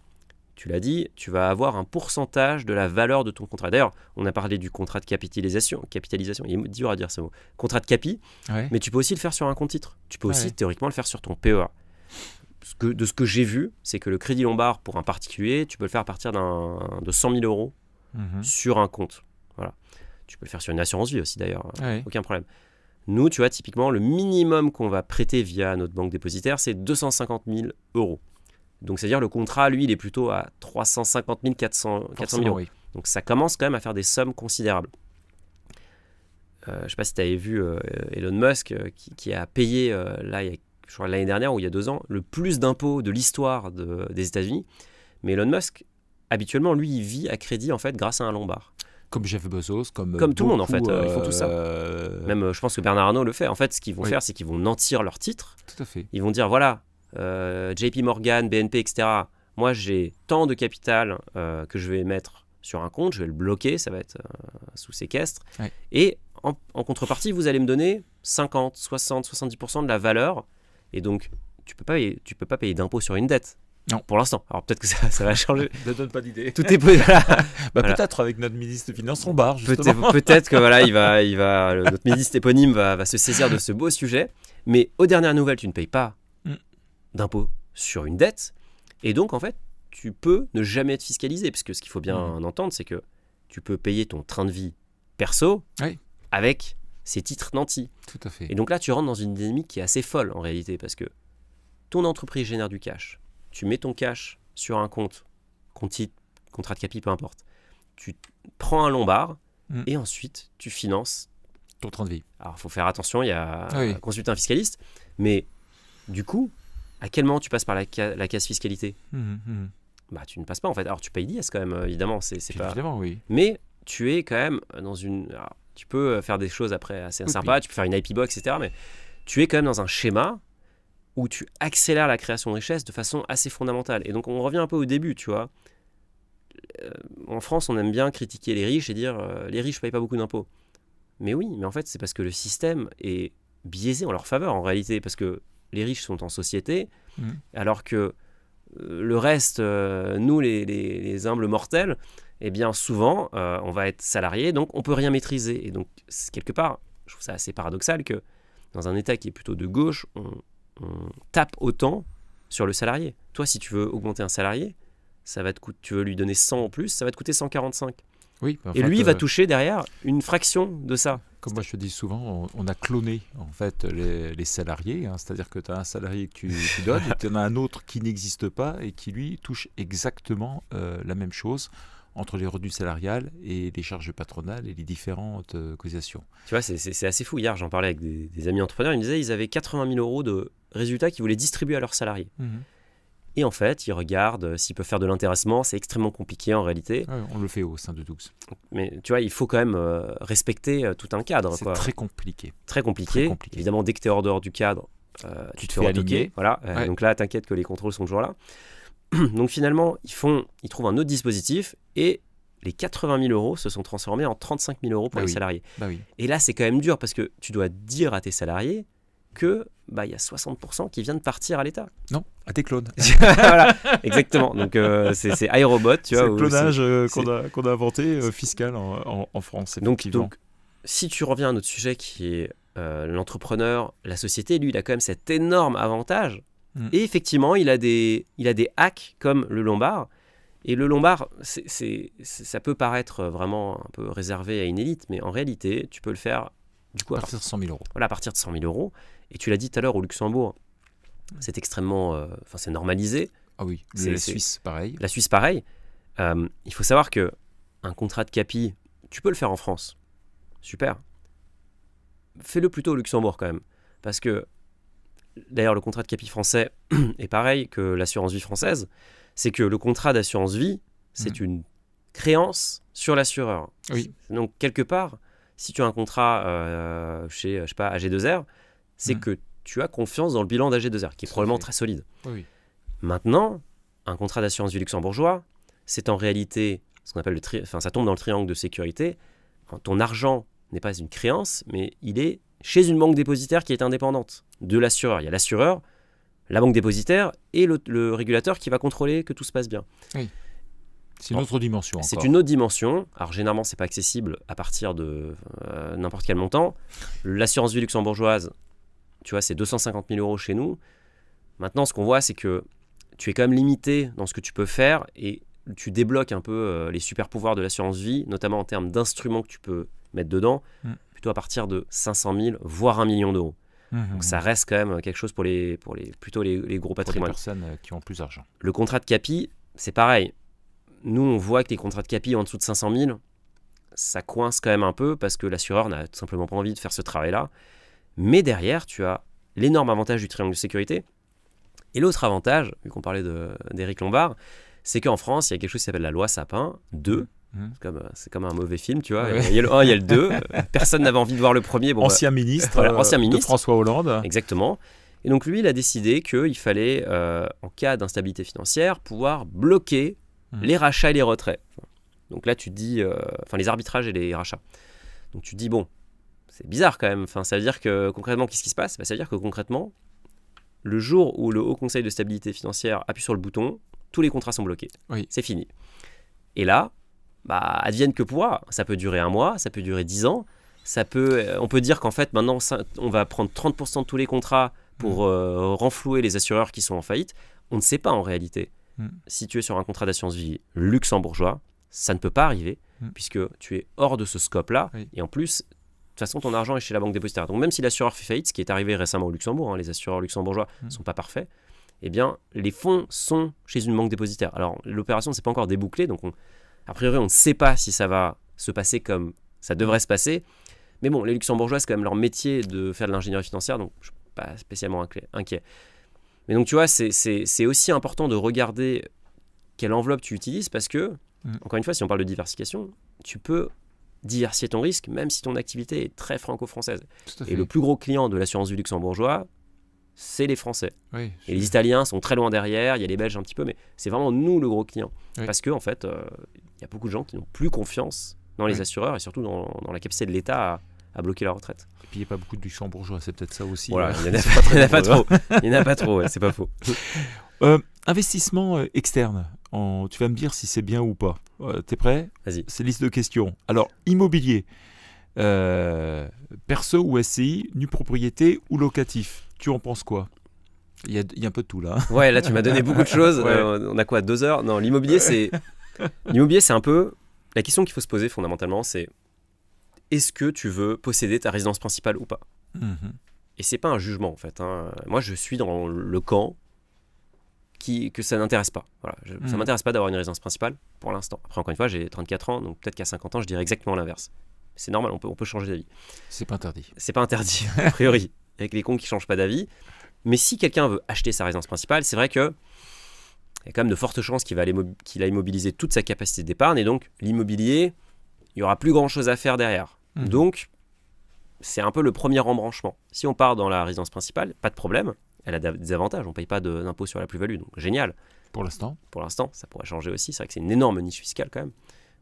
B: tu l'as dit, tu vas avoir un pourcentage de la valeur de ton contrat. D'ailleurs, on a parlé du contrat de capitalisation, il est dur à dire ce mot. Contrat de capi, mais tu peux aussi le faire sur un compte titre. Tu peux aussi théoriquement le faire sur ton PEA. De ce que j'ai vu, c'est que le crédit Lombard pour un particulier, tu peux le faire à partir de 100 000 euros sur un compte. Voilà. Tu peux le faire sur une assurance vie aussi d'ailleurs, aucun problème. Nous, tu vois, typiquement, le minimum qu'on va prêter via notre banque dépositaire, c'est 250 000 euros. Donc, c'est-à-dire le contrat, lui, il est plutôt à 350 000, 400 000 euros. Donc, ça commence quand même à faire des sommes considérables. Je ne sais pas si tu avais vu Elon Musk qui a payé, je crois, l'année dernière ou il y a 2 ans, le plus d'impôts de l'histoire des États-Unis. Mais Elon Musk, habituellement, lui, il vit à crédit en fait grâce à un Lombard.
A: Comme Jeff Bezos, comme
B: tout le monde en fait, ils font tout ça. Même, je pense que Bernard Arnault le fait. En fait, ce qu'ils vont faire, c'est qu'ils vont nantir leurs titres.
A: Tout à fait.
B: Ils vont dire, voilà, JP Morgan, BNP, etc. Moi, j'ai tant de capital que je vais mettre sur un compte, je vais le bloquer, ça va être sous séquestre. Et en contrepartie, vous allez me donner 50, 60, 70% de la valeur. Et donc, tu peux pas payer d'impôt sur une dette. Non. Pour l'instant. Alors peut-être que ça va changer.
A: Ne donne pas d'idée.
B: Tout est possible.
A: Voilà. Peut-être avec notre ministre des Finances, on barre justement.
B: Peut-être que voilà, notre ministre éponyme va se saisir de ce beau sujet. Mais aux dernières nouvelles, tu ne payes pas d'impôt sur une dette. Et donc, en fait, tu peux ne jamais être fiscalisé. Parce que ce qu'il faut bien entendre, c'est que tu peux payer ton train de vie perso avec ces titres nantis.
A: Tout à fait.
B: Et donc là, tu rentres dans une dynamique qui est assez folle en réalité. Parce que ton entreprise génère du cash. Tu mets ton cash sur un compte titre, contrat de capi, peu importe. Tu prends un Lombard et ensuite tu finances
A: ton train de vie.
B: Alors, il faut faire attention, il y a consulter un fiscaliste. Mais du coup, à quel moment tu passes par la case fiscalité ? Bah, tu ne passes pas en fait. Alors, tu payes l'IS quand même, évidemment. C'est pas...
A: Évidemment, oui.
B: Mais tu es quand même dans une... Alors, tu peux faire des choses après assez sympas, tu peux faire une IP box, etc. Mais tu es quand même dans un schéma où tu accélères la création de richesse de façon assez fondamentale. Et donc, on revient un peu au début, tu vois. En France, on aime bien critiquer les riches et dire les riches ne payent pas beaucoup d'impôts. Mais oui, mais en fait, c'est parce que le système est biaisé en leur faveur, en réalité. Parce que les riches sont en société, alors que le reste, nous, les humbles mortels, eh bien, souvent, on va être salarié, donc on ne peut rien maîtriser. Et donc, quelque part, je trouve ça assez paradoxal que dans un État qui est plutôt de gauche, tape autant sur le salarié. Toi, si tu veux augmenter un salarié, tu veux lui donner 100 en plus, ça va te coûter 145.
A: Oui,
B: et lui, il va toucher derrière une fraction de ça.
A: Comme moi je te dis souvent, on a cloné en fait les salariés, hein, c'est-à-dire que tu as un salarié que tu donnes et tu en as un autre qui n'existe pas et qui lui touche exactement la même chose entre les revenus salariales et les charges patronales et les différentes cotisations.
B: Tu vois, c'est assez fou. Hier, j'en parlais avec des amis entrepreneurs, ils me disaient qu'ils avaient 80 000 euros de résultats qu'ils voulaient distribuer à leurs salariés. Et en fait, ils regardent s'ils peuvent faire de l'intéressement. C'est extrêmement compliqué en réalité.
A: Ouais, on le fait au sein de Dougs.
B: Mais tu vois, il faut quand même respecter tout un cadre.
A: C'est très compliqué.
B: Très compliqué. Évidemment, dès que tu es hors dehors du cadre,
A: tu te fais aligner.
B: Voilà. Donc là, t'inquiète que les contrôles sont toujours là. Donc finalement, ils trouvent un autre dispositif et les 80 000 euros se sont transformés en 35 000 euros pour les salariés. Et là, c'est quand même dur parce que tu dois dire à tes salariés que y a 60% qui viennent de partir à l'État.
A: Non, à tes clones.
B: Voilà, exactement. Donc c'est iRobot, tu vois.
A: C'est le clonage qu'on a inventé fiscal en France.
B: Donc si tu reviens à notre sujet qui est l'entrepreneur, la société, lui, il a quand même cet énorme avantage. Et effectivement, il a des hacks comme le Lombard. Et le Lombard, ça peut paraître vraiment un peu réservé à une élite, mais en réalité, tu peux le faire du coup,
A: à partir de 100 000 euros.
B: Voilà, à partir de 100 000 euros. Et tu l'as dit tout à l'heure, au Luxembourg, c'est extrêmement... c'est normalisé.
A: Ah oui, la Suisse, pareil.
B: La Suisse, pareil. Il faut savoir qu'un contrat de capi, tu peux le faire en France. Super. Fais-le plutôt au Luxembourg quand même. Parce que, d'ailleurs, le contrat de capi français est pareil que l'assurance vie française. C'est que le contrat d'assurance vie, c'est une créance sur l'assureur.
A: Oui.
B: Donc, quelque part, si tu as un contrat chez, je sais pas, AG2R, c'est que tu as confiance dans le bilan d'AG2R, qui est probablement très solide.
A: Oui.
B: Maintenant, un contrat d'assurance vie luxembourgeois, c'est en réalité ce qu'on appelle ça tombe dans le triangle de sécurité. Ton argent n'est pas une créance, mais il est chez une banque dépositaire qui est indépendante de l'assureur. Il y a l'assureur, la banque dépositaire et le régulateur qui va contrôler que tout se passe bien.
A: Oui. C'est une autre dimension encore.
B: C'est une autre dimension. Alors généralement, c'est pas accessible à partir de n'importe quel montant. L'assurance vie luxembourgeoise, tu vois, c'est 250 000 euros chez nous. Maintenant, ce qu'on voit, c'est que tu es quand même limité dans ce que tu peux faire et tu débloques un peu les super pouvoirs de l'assurance vie, notamment en termes d'instruments que tu peux mettre dedans, plutôt à partir de 500 000, voire 1 million d'euros. Donc ça reste quand même quelque chose pour les gros patrimoines.
A: Pour les personnes qui ont plus d'argent.
B: Le contrat de capi, c'est pareil. Nous, on voit que les contrats de capi en dessous de 500 000, ça coince quand même un peu parce que l'assureur n'a tout simplement pas envie de faire ce travail-là. Mais derrière, tu as l'énorme avantage du triangle de sécurité. Et l'autre avantage, vu qu'on parlait d'Éric Lombard, c'est qu'en France, il y a quelque chose qui s'appelle la loi Sapin 2. C'est comme un mauvais film, tu vois. Ouais. Il y a le 1, il y a le 2. Personne n'avait envie de voir le premier. Bon,
A: ancien ministre de François Hollande.
B: Exactement. Et donc lui, il a décidé qu'il fallait, en cas d'instabilité financière, pouvoir bloquer les rachats et les retraits. Donc là, tu te dis... les arbitrages et les rachats. Donc tu te dis, bon, c'est bizarre quand même. Ça veut dire que concrètement, qu'est-ce qui se passe ? Ça veut dire que concrètement, le jour où le Haut Conseil de stabilité financière appuie sur le bouton, tous les contrats sont bloqués.
A: Oui.
B: C'est fini. Et là, advienne que pourra. Ça peut durer 1 mois, ça peut durer 10 ans. On peut dire qu'en fait, maintenant, on va prendre 30% de tous les contrats pour renflouer les assureurs qui sont en faillite. On ne sait pas en réalité. Si tu es sur un contrat d'assurance vie luxembourgeois, ça ne peut pas arriver puisque tu es hors de ce scope-là. Oui. Et en plus, de toute façon, ton argent est chez la banque dépositaire. Donc même si l'assureur fait faillite, ce qui est arrivé récemment au Luxembourg, les assureurs luxembourgeois ne sont pas parfaits, eh bien, les fonds sont chez une banque dépositaire. Alors, l'opération ne s'est pas encore débouclée, donc a priori, on ne sait pas si ça va se passer comme ça devrait se passer. Mais bon, les Luxembourgeois, c'est quand même leur métier de faire de l'ingénierie financière, donc je ne suis pas spécialement inquiet. Mais donc, tu vois, c'est aussi important de regarder quelle enveloppe tu utilises parce que, encore une fois, si on parle de diversification, tu peux diversifier ton risque même si ton activité est très franco-française. Et le plus gros client de l'assurance vie luxembourgeois, c'est les Français.
A: Oui,
B: et les Italiens sont très loin derrière, il y a les Belges un petit peu, mais c'est vraiment nous le gros client. Oui. Parce qu'en fait, il y a beaucoup de gens qui n'ont plus confiance dans les assureurs et surtout dans la capacité de l'État à bloquer la retraite.
A: Et puis il n'y a pas beaucoup de Luxembourgeois, c'est peut-être ça aussi.
B: Voilà, il n'y en a pas trop. Il n'y en a pas trop, ouais, c'est pas faux.
A: Investissement externe, tu vas me dire si c'est bien ou pas. T'es prêt ?
B: Vas-y.
A: C'est liste de questions. Alors, immobilier, perso ou SCI, nue propriété ou locatif, tu en penses quoi ? Il y a un peu de tout là.
B: Ouais, là tu m'as donné beaucoup de choses.
A: Ouais.
B: On a quoi, 2 heures? Non, l'immobilier c'est un peu la question qu'il faut se poser fondamentalement, c'est est-ce que tu veux posséder ta résidence principale ou pas? Et c'est pas un jugement en fait. Moi, je suis dans le camp que ça n'intéresse pas. Voilà, ça m'intéresse pas d'avoir une résidence principale pour l'instant. Après, encore une fois, j'ai 34 ans, donc peut-être qu'à 50 ans, je dirais exactement l'inverse. C'est normal, on peut changer d'avis.
A: C'est pas interdit.
B: C'est pas interdit, a priori, avec les cons qui changent pas d'avis. Mais si quelqu'un veut acheter sa résidence principale, c'est vrai que il y a quand même de fortes chances qu'il a immobilisé toute sa capacité d'épargne, et donc l'immobilier, il y aura plus grand chose à faire derrière. Donc, c'est un peu le premier embranchement. Si on part dans la résidence principale, pas de problème. Elle a des avantages. On ne paye pas d'impôt sur la plus-value. Donc, génial.
A: Pour l'instant.
B: Pour l'instant, ça pourrait changer aussi. C'est vrai que c'est une énorme niche fiscale quand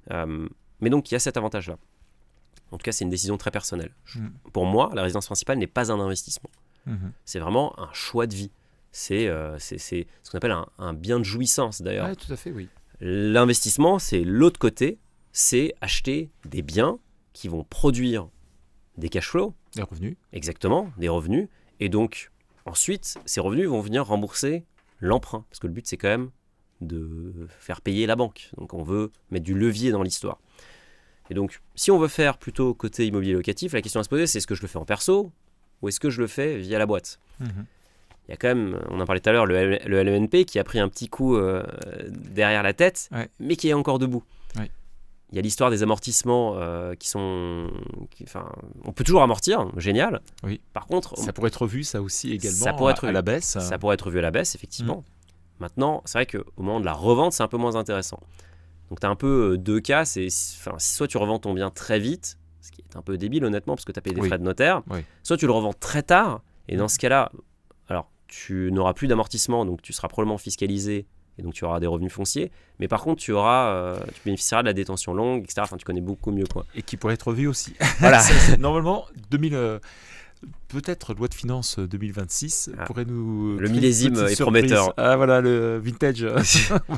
B: même. Mais donc, il y a cet avantage-là. En tout cas, c'est une décision très personnelle. Pour moi, la résidence principale n'est pas un investissement. C'est vraiment un choix de vie. C'est ce qu'on appelle un bien de jouissance, d'ailleurs.
A: Oui, tout à fait, oui.
B: L'investissement, c'est l'autre côté. C'est acheter des biens qui vont produire des cash flows.
A: Des revenus.
B: Exactement, des revenus. Et donc, ensuite, ces revenus vont venir rembourser l'emprunt. Parce que le but, c'est quand même de faire payer la banque. Donc, on veut mettre du levier dans l'histoire. Et donc, si on veut faire plutôt côté immobilier locatif, la question à se poser, c'est est-ce que je le fais en perso ou est-ce que je le fais via la boîte? Il y a quand même, on en parlait tout à l'heure, le LENP qui a pris un petit coup derrière la tête, mais qui est encore debout. Il y a l'histoire des amortissements on peut toujours amortir, génial.
A: Oui.
B: Par contre,
A: ça pourrait être revu, ça aussi également, à la baisse.
B: Ça pourrait être revu à la baisse, effectivement. Maintenant, c'est vrai qu'au moment de la revente, c'est un peu moins intéressant. Donc, tu as un peu deux cas. Soit tu revends ton bien très vite, ce qui est un peu débile, honnêtement, parce que tu as payé des frais de notaire. Soit tu le revends très tard. Et dans ce cas-là, alors, tu n'auras plus d'amortissement, donc tu seras probablement fiscalisé. Et donc, tu auras des revenus fonciers. Mais par contre, tu bénéficieras de la détention longue, etc. Enfin, tu connais beaucoup mieux, quoi.
A: Et qui pourrait être revu aussi.
B: Voilà.
A: Normalement, peut-être loi de finances 2026 pourrait nous...
B: Le millésime est prometteur.
A: Ah voilà, le vintage.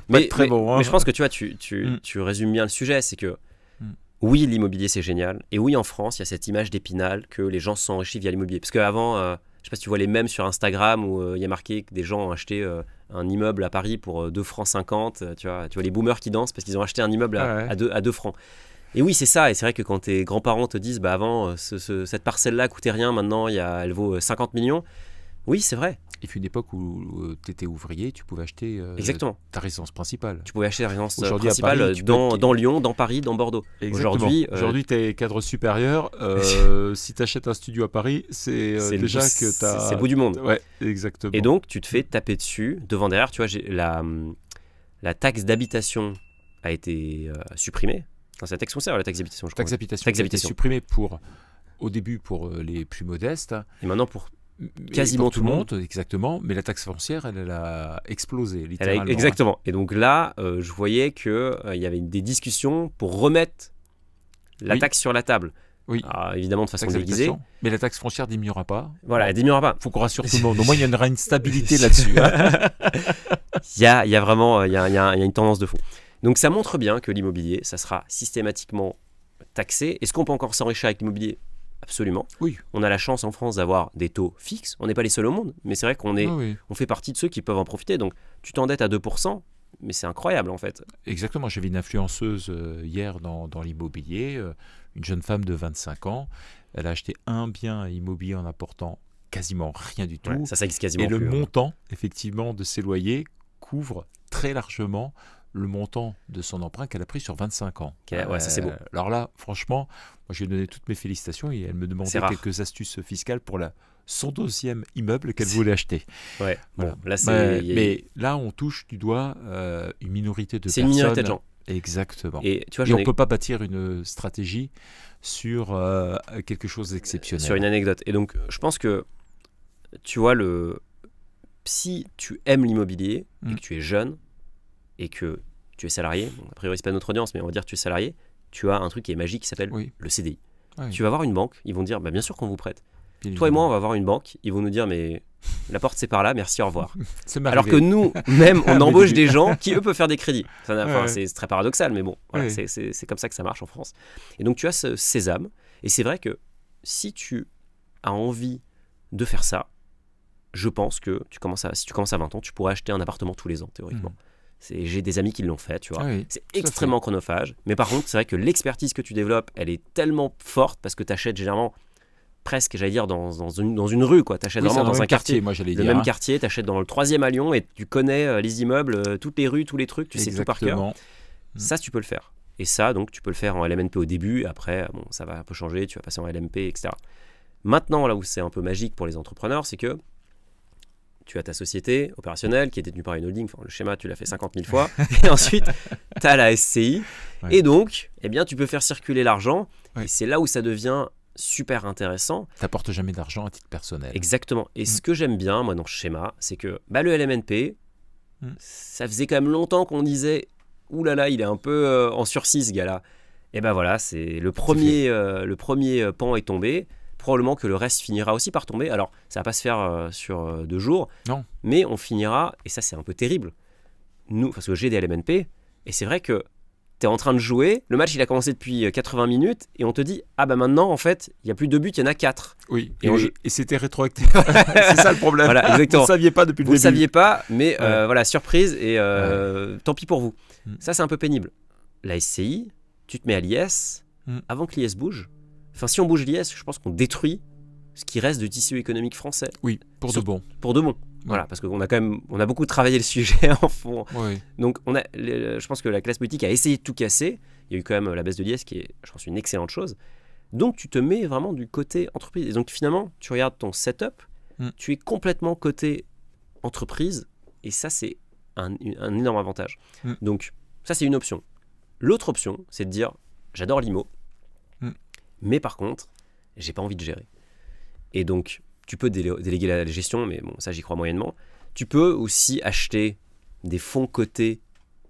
A: mais très bon. Hein.
B: Mais je pense que tu vois, tu résumes bien le sujet. C'est que oui, l'immobilier, c'est génial. Et oui, en France, il y a cette image d'Épinal que les gens se sont enrichis via l'immobilier. Parce qu'avant, je ne sais pas si tu vois les mèmes sur Instagram où il y a marqué que des gens ont acheté un immeuble à Paris pour 2,50 francs. Tu vois les boomers qui dansent parce qu'ils ont acheté un immeuble à 2 francs. Et oui, c'est ça. Et c'est vrai que quand tes grands-parents te disent avant, cette parcelle-là coûtait rien, maintenant elle vaut 50 millions. Oui, c'est vrai.
A: Et puis une époque où tu étais ouvrier, tu pouvais acheter ta résidence principale.
B: Tu pouvais acheter ta résidence principale Paris, dans Lyon, dans Paris, dans Bordeaux.
A: Aujourd'hui, tu es cadre supérieur. Si tu achètes un studio à Paris, c'est déjà que tu as...
B: C'est le bout du monde.
A: Ouais, exactement.
B: Et donc, tu te fais taper dessus. Devant, derrière, tu vois, la taxe d'habitation a été supprimée. C'est la taxe foncière, la taxe d'habitation, je crois.
A: Taxe d'habitation a été supprimée au début pour les plus modestes.
B: Et maintenant pour quasiment tout le monde.
A: Exactement. Mais la taxe foncière, elle a explosé, littéralement.
B: Exactement. Et donc là, je voyais qu'il y avait des discussions pour remettre la taxe sur la table. Oui. Alors, évidemment de façon déguisée.
A: Mais la taxe foncière ne diminuera pas.
B: Voilà, elle ne diminuera pas.
A: Il faut qu'on rassure tout le monde. Au moins, il y aura une stabilité là-dessus.
B: Il y a vraiment une tendance de fond. Donc ça montre bien que l'immobilier, ça sera systématiquement taxé. Est-ce qu'on peut encore s'enrichir avec l'immobilier ? Absolument.
A: Oui.
B: On a la chance en France d'avoir des taux fixes. On n'est pas les seuls au monde, mais c'est vrai on fait partie de ceux qui peuvent en profiter. Donc tu t'endettes à 2%, mais c'est incroyable en fait.
A: Exactement. J'avais une influenceuse hier dans l'immobilier, une jeune femme de 25 ans. Elle a acheté un bien immobilier en apportant quasiment rien du tout.
B: Ouais, ça existe quasiment
A: plus. Et
B: le
A: montant, effectivement, de ses loyers couvre très largement le montant de son emprunt qu'elle a pris sur 25 ans.
B: Ouais, ça c'est beau.
A: Alors là, franchement, moi je lui ai donné toutes mes félicitations et elle me demandait quelques astuces fiscales pour son deuxième immeuble qu'elle voulait acheter.
B: Ouais.
A: Bon,
B: là
A: mais là, on touche du doigt une minorité de personnes.
B: C'est une minorité de gens.
A: Exactement.
B: Et tu vois,
A: on ne peut pas bâtir une stratégie sur quelque chose d'exceptionnel.
B: Sur une anecdote. Et donc, je pense que, tu vois, si tu aimes l'immobilier et que tu es jeune et que tu es salarié, a priori c'est pas notre audience, mais on va dire que tu es salarié, tu as un truc qui est magique qui s'appelle le CDI. Oui. Tu vas voir une banque, ils vont dire bien sûr qu'on vous prête. Toi et moi, on va voir une banque, ils vont nous dire mais la porte c'est par là, merci, au revoir. Alors que nous, même, on embauche des gens qui eux peuvent faire des crédits. C'est très paradoxal, mais bon, voilà, c'est comme ça que ça marche en France. Et donc tu as ce sésame, et c'est vrai que si tu as envie de faire ça, je pense que si tu commences à 20 ans, tu pourrais acheter un appartement tous les ans, théoriquement. J'ai des amis qui l'ont fait, tu vois.
A: Ah oui,
B: c'est extrêmement chronophage. Mais par contre, c'est vrai que l'expertise que tu développes, elle est tellement forte parce que tu achètes généralement presque, j'allais dire, dans une rue, quoi. Tu achètes vraiment dans un quartier.
A: Moi, j'allais
B: le
A: dire.
B: Même quartier, tu achètes dans le 3e à Lyon et tu connais les immeubles, toutes les rues, tous les trucs, tu sais tout par cœur. Ça, tu peux le faire. Et ça, donc, tu peux le faire en LMNP au début. Après, bon, ça va un peu changer. Tu vas passer en LMP, etc. Maintenant, là où c'est un peu magique pour les entrepreneurs, c'est que tu as ta société opérationnelle qui est détenue par une holding. Enfin, le schéma, tu l'as fait 50 000 fois. Et ensuite, tu as la SCI. Et donc, eh bien, tu peux faire circuler l'argent. Et c'est là où ça devient super intéressant.
A: Tu n'apportes jamais d'argent à titre personnel.
B: Exactement. Et ce que j'aime bien, moi, dans ce schéma, c'est que le LMNP, ça faisait quand même longtemps qu'on disait « Ouh là là, il est un peu en sursis, ce gars-là ». Et ben voilà, c'est le premier pan est tombé. Probablement que le reste finira aussi par tomber. Alors, ça va pas se faire sur 2 jours.
A: Non.
B: Mais on finira, et ça c'est un peu terrible, nous, parce que j'ai des LMNP, et c'est vrai que tu es en train de jouer, le match il a commencé depuis 80 minutes, et on te dit, ah bah maintenant en fait, il n'y a plus 2 buts, il y en a 4.
A: Oui, et c'était rétroactif. C'est ça le problème.
B: Voilà, exactement.
A: Vous ne saviez pas depuis le début.
B: Vous ne saviez pas, mais voilà, surprise, et tant pis pour vous. Ça c'est un peu pénible. La SCI, tu te mets à l'IS, avant que l'IS bouge. Enfin, si on bouge l'IS, je pense qu'on détruit ce qui reste du tissu économique français.
A: Oui, pour de bon.
B: Pour de bon. Voilà, parce qu'on a quand même, on a beaucoup travaillé le sujet en fond.
A: Oui.
B: Donc, je pense que la classe politique a essayé de tout casser. Il y a eu quand même la baisse de l'IS qui est, je pense, une excellente chose. Donc, tu te mets vraiment du côté entreprise. Et donc, finalement, tu regardes ton setup, tu es complètement côté entreprise. Et ça, c'est un énorme avantage. Donc, ça, c'est une option. L'autre option, c'est de dire, j'adore l'IMO. Mais par contre, j'ai pas envie de gérer. Et donc, tu peux déléguer la gestion, mais bon, ça, j'y crois moyennement. Tu peux aussi acheter des fonds cotés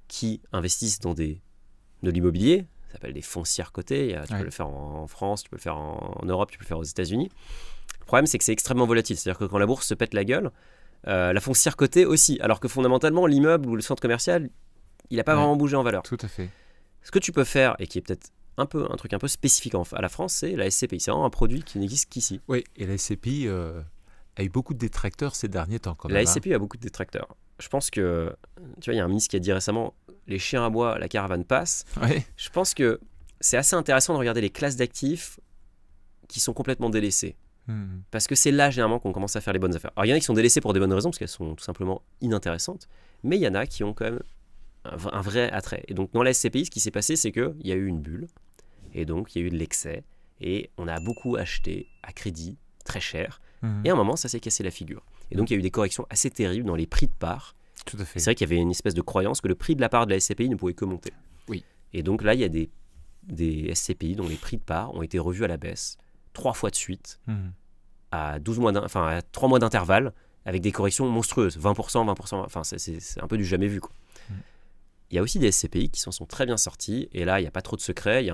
B: qui investissent dans de l'immobilier. Ça s'appelle des foncières cotées. Tu peux le faire en France, tu peux le faire en Europe, tu peux le faire aux États-Unis. Le problème, c'est que c'est extrêmement volatile. C'est-à-dire que quand la bourse se pète la gueule, la foncière cotée aussi. Alors que fondamentalement, l'immeuble ou le centre commercial, il n'a pas vraiment bougé en valeur.
A: Tout à fait.
B: Ce que tu peux faire, et qui est peut-être un truc un peu spécifique à la France, c'est la SCPI. C'est vraiment un produit qui n'existe qu'ici.
A: Oui, et la SCPI a eu beaucoup de détracteurs ces derniers temps quand même.
B: La SCPI a beaucoup de détracteurs. Je pense que, tu vois, il y a un ministre qui a dit récemment « Les chiens à bois, la caravane passe ». Je pense que c'est assez intéressant de regarder les classes d'actifs qui sont complètement délaissées. Parce que c'est là, généralement, qu'on commence à faire les bonnes affaires. Alors, il y en a qui sont délaissées pour des bonnes raisons, parce qu'elles sont tout simplement inintéressantes. Mais il y en a qui ont quand même un vrai attrait. Et donc, dans la SCPI, ce qui s'est passé, c'est qu'il y a eu une bulle. Et donc, il y a eu de l'excès. Et on a beaucoup acheté à crédit, très cher. Et à un moment, ça s'est cassé la figure. Et donc, il y a eu des corrections assez terribles dans les prix de parts.
A: Tout à fait.
B: C'est vrai qu'il y avait une espèce de croyance que le prix de la part de la SCPI ne pouvait que monter.
A: Oui.
B: Et donc là, il y a des SCPI dont les prix de parts ont été revus à la baisse 3 fois de suite, à 3 mois d'intervalle, avec des corrections monstrueuses. 20%, 20%. Enfin, c'est un peu du jamais vu, quoi. Il y a aussi des SCPI qui s'en sont très bien sortis. Et là, il n'y a pas trop de secrets. Il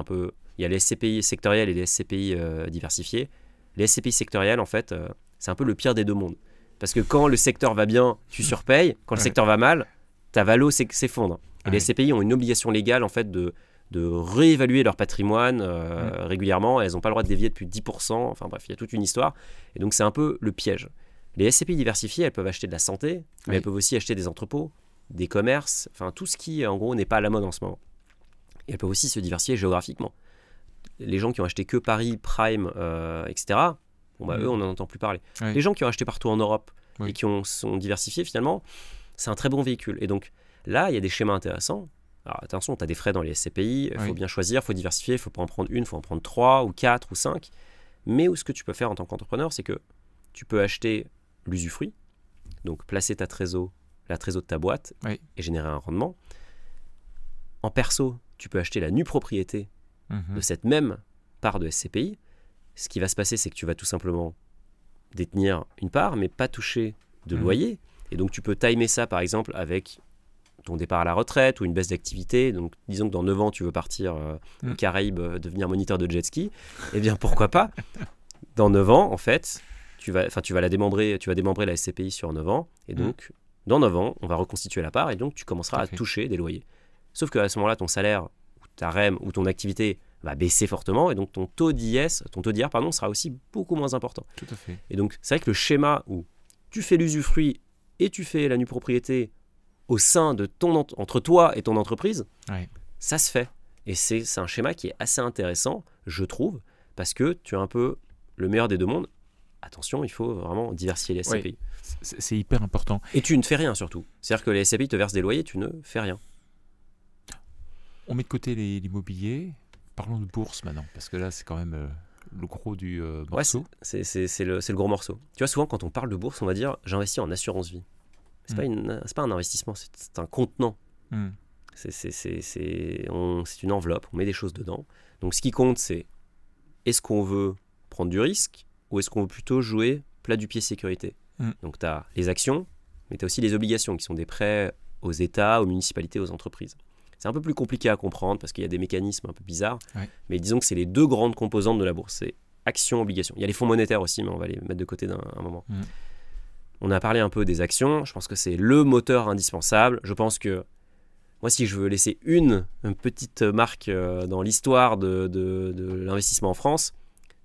B: y a les SCPI sectorielles et les SCPI diversifiées. Les SCPI sectorielles, en fait, c'est un peu le pire des deux mondes. Parce que quand le secteur va bien, tu surpayes. Quand le secteur va mal, ta valo s'effondre. Et les SCPI ont une obligation légale, en fait, de réévaluer leur patrimoine régulièrement. Elles n'ont pas le droit de dévier depuis 10%. Enfin bref, il y a toute une histoire. Et donc, c'est un peu le piège. Les SCPI diversifiées, elles peuvent acheter de la santé, mais elles peuvent aussi acheter des entrepôts, des commerces, enfin tout ce qui, en gros, n'est pas à la mode en ce moment. Et elles peuvent aussi se diversifier géographiquement. Les gens qui ont acheté que Paris, Prime, etc., eux, on n'en entend plus parler. Les gens qui ont acheté partout en Europe et qui sont diversifiés, finalement, c'est un très bon véhicule. Et donc, là, il y a des schémas intéressants. Alors, attention, tu as des frais dans les SCPI, il faut bien choisir, il faut diversifier, il ne faut pas en prendre une, il faut en prendre 3 ou 4 ou 5. Mais ce que tu peux faire en tant qu'entrepreneur, c'est que tu peux acheter l'usufruit, donc placer la trésor de ta boîte et générer un rendement. En perso, tu peux acheter la nue propriété de cette même part de SCPI. Ce qui va se passer, c'est que tu vas tout simplement détenir une part, mais pas toucher de loyer. Et donc, tu peux timer ça, par exemple, avec ton départ à la retraite ou une baisse d'activité. Donc, disons que dans 9 ans, tu veux partir aux Caraïbes, devenir moniteur de jet ski. Eh bien, pourquoi pas? Dans 9 ans, en fait, tu vas démembrer la SCPI sur 9 ans. Et donc, dans 9 ans, on va reconstituer la part et donc tu commenceras à toucher des loyers. Sauf qu'à ce moment-là, ton salaire, ou ta REM ou ton activité va baisser fortement et donc ton taux d'IR, sera aussi beaucoup moins important.
A: Tout à fait.
B: Et donc, c'est vrai que le schéma où tu fais l'usufruit et tu fais la nue propriété au sein de entre toi et ton entreprise, ça se fait. Et c'est un schéma qui est assez intéressant, je trouve, parce que tu as un peu le meilleur des deux mondes. Attention, il faut vraiment diversifier les SCPI.
A: C'est hyper important.
B: Et tu ne fais rien surtout. C'est-à-dire que les SCPI te versent des loyers, tu ne fais rien.
A: On met de côté l'immobilier. Parlons de bourse maintenant, parce que là, c'est quand même le gros du morceau.
B: Ouais, c'est le gros morceau. Tu vois, souvent, quand on parle de bourse, on va dire « j'investis en assurance vie ». C'est pas un investissement, c'est un contenant. C'est une enveloppe, on met des choses dedans. Donc, ce qui compte, c'est est-ce qu'on veut prendre du risque ou est-ce qu'on veut plutôt jouer plat du pied sécurité. Donc, tu as les actions, mais tu as aussi les obligations, qui sont des prêts aux États, aux municipalités, aux entreprises. C'est un peu plus compliqué à comprendre parce qu'il y a des mécanismes un peu bizarres. Mais disons que c'est les deux grandes composantes de la bourse. C'est actions, obligations. Il y a les fonds monétaires aussi, mais on va les mettre de côté un moment. On a parlé un peu des actions. Je pense que c'est le moteur indispensable. Je pense que moi, si je veux laisser une petite marque dans l'histoire de l'investissement en France,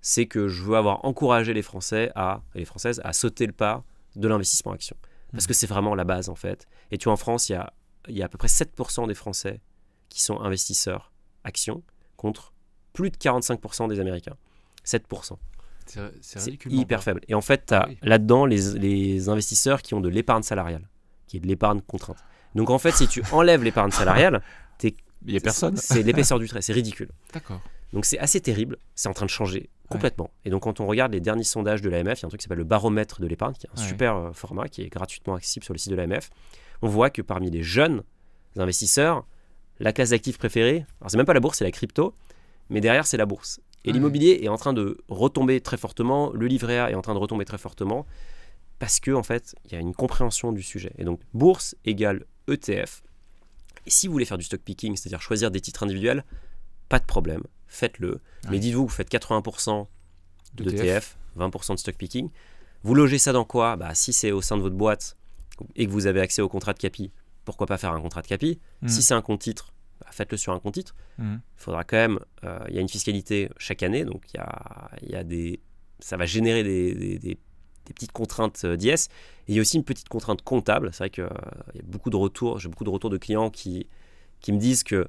B: c'est que je veux avoir encouragé les Français et les Françaises à sauter le pas de l'investissement action. Parce que c'est vraiment la base, en fait. Et tu vois, en France, il y a à peu près 7% des Français qui sont investisseurs actions contre plus de 45% des Américains. 7%. C'est hyper faible. Et en fait, tu as là-dedans les investisseurs qui ont de l'épargne salariale, qui est de l'épargne contrainte. Donc en fait, si tu enlèves l'épargne salariale,
A: il n'y a personne.
B: C'est l'épaisseur du trait, c'est ridicule.
A: D'accord.
B: Donc c'est assez terrible, c'est en train de changer complètement. Et donc quand on regarde les derniers sondages de l'AMF, il y a un truc qui s'appelle le baromètre de l'épargne, qui est un super format, qui est gratuitement accessible sur le site de l'AMF. On voit que parmi les jeunes investisseurs, la classe d'actifs préférée, alors c'est même pas la bourse, c'est la crypto, mais derrière c'est la bourse. Et l'immobilier est en train de retomber très fortement, le livret A est en train de retomber très fortement, parce qu'en fait, il y a une compréhension du sujet. Et donc, bourse égale ETF. Et si vous voulez faire du stock picking, c'est-à-dire choisir des titres individuels, pas de problème, faites-le. Mais dites-vous, vous faites 80% d'ETF, 20% de stock picking. Vous logez ça dans quoi ? Si c'est au sein de votre boîte et que vous avez accès au contrat de capi, pourquoi pas faire un contrat de capi ? Si c'est un compte titre, faites-le sur un compte titre. Il faudra quand même, il y a une fiscalité chaque année, donc ça va générer des petites contraintes d'IS. Et il y a aussi une petite contrainte comptable. C'est vrai qu'il y a beaucoup de retours, j'ai beaucoup de retours de clients qui me disent que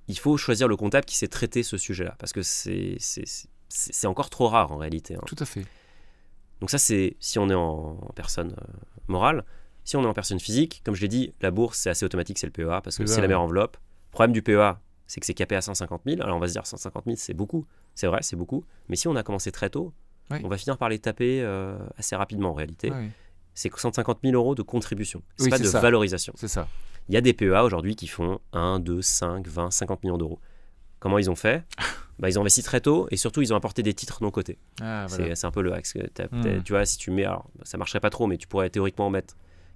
B: il faut choisir le comptable qui sait traiter ce sujet-là, parce que c'est encore trop rare en réalité.
A: Tout à fait.
B: Donc ça, c'est si on est en personne morale. Si on est en personne physique, comme je l'ai dit, la bourse, c'est assez automatique, c'est le PEA, parce que c'est la meilleure enveloppe. Le problème du PEA, c'est que c'est capé à 150 000. Alors on va se dire 150 000, c'est beaucoup. C'est vrai, c'est beaucoup. Mais si on a commencé très tôt, on va finir par les taper assez rapidement en réalité. C'est 150 000 euros de contribution. C'est pas de valorisation.
A: C'est ça.
B: Il y a des PEA aujourd'hui qui font 1, 2, 5, 20, 50 millions d'euros. Comment ils ont fait ? Ils ont investi très tôt et surtout ils ont apporté des titres non cotés. C'est un peu le axe. Tu vois, si tu mets, alors ça marcherait pas trop, mais tu pourrais théoriquement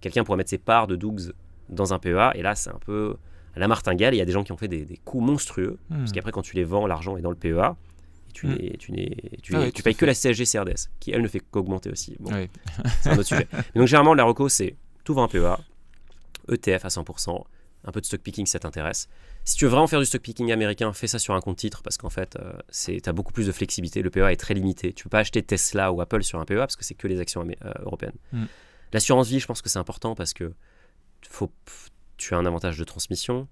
B: quelqu'un pourrait mettre ses parts de Dougs dans un PEA, et là c'est un peu à la martingale. Il y a des gens qui ont fait des coups monstrueux, parce qu'après quand tu les vends, l'argent est dans le PEA, et tu payes que la CSG CRDS, qui elle ne fait qu'augmenter aussi. Bon, c'est un autre sujet. Mais donc généralement la reco, c'est tout vend un PEA, ETF à 100%, un peu de stock picking si ça t'intéresse. Si tu veux vraiment faire du stock picking américain, fais ça sur un compte titre, parce qu'en fait tu as beaucoup plus de flexibilité. Le PEA est très limité. Tu peux pas acheter Tesla ou Apple sur un PEA parce que c'est que les actions européennes. L'assurance vie, je pense que c'est important parce que tu as un avantage de transmission,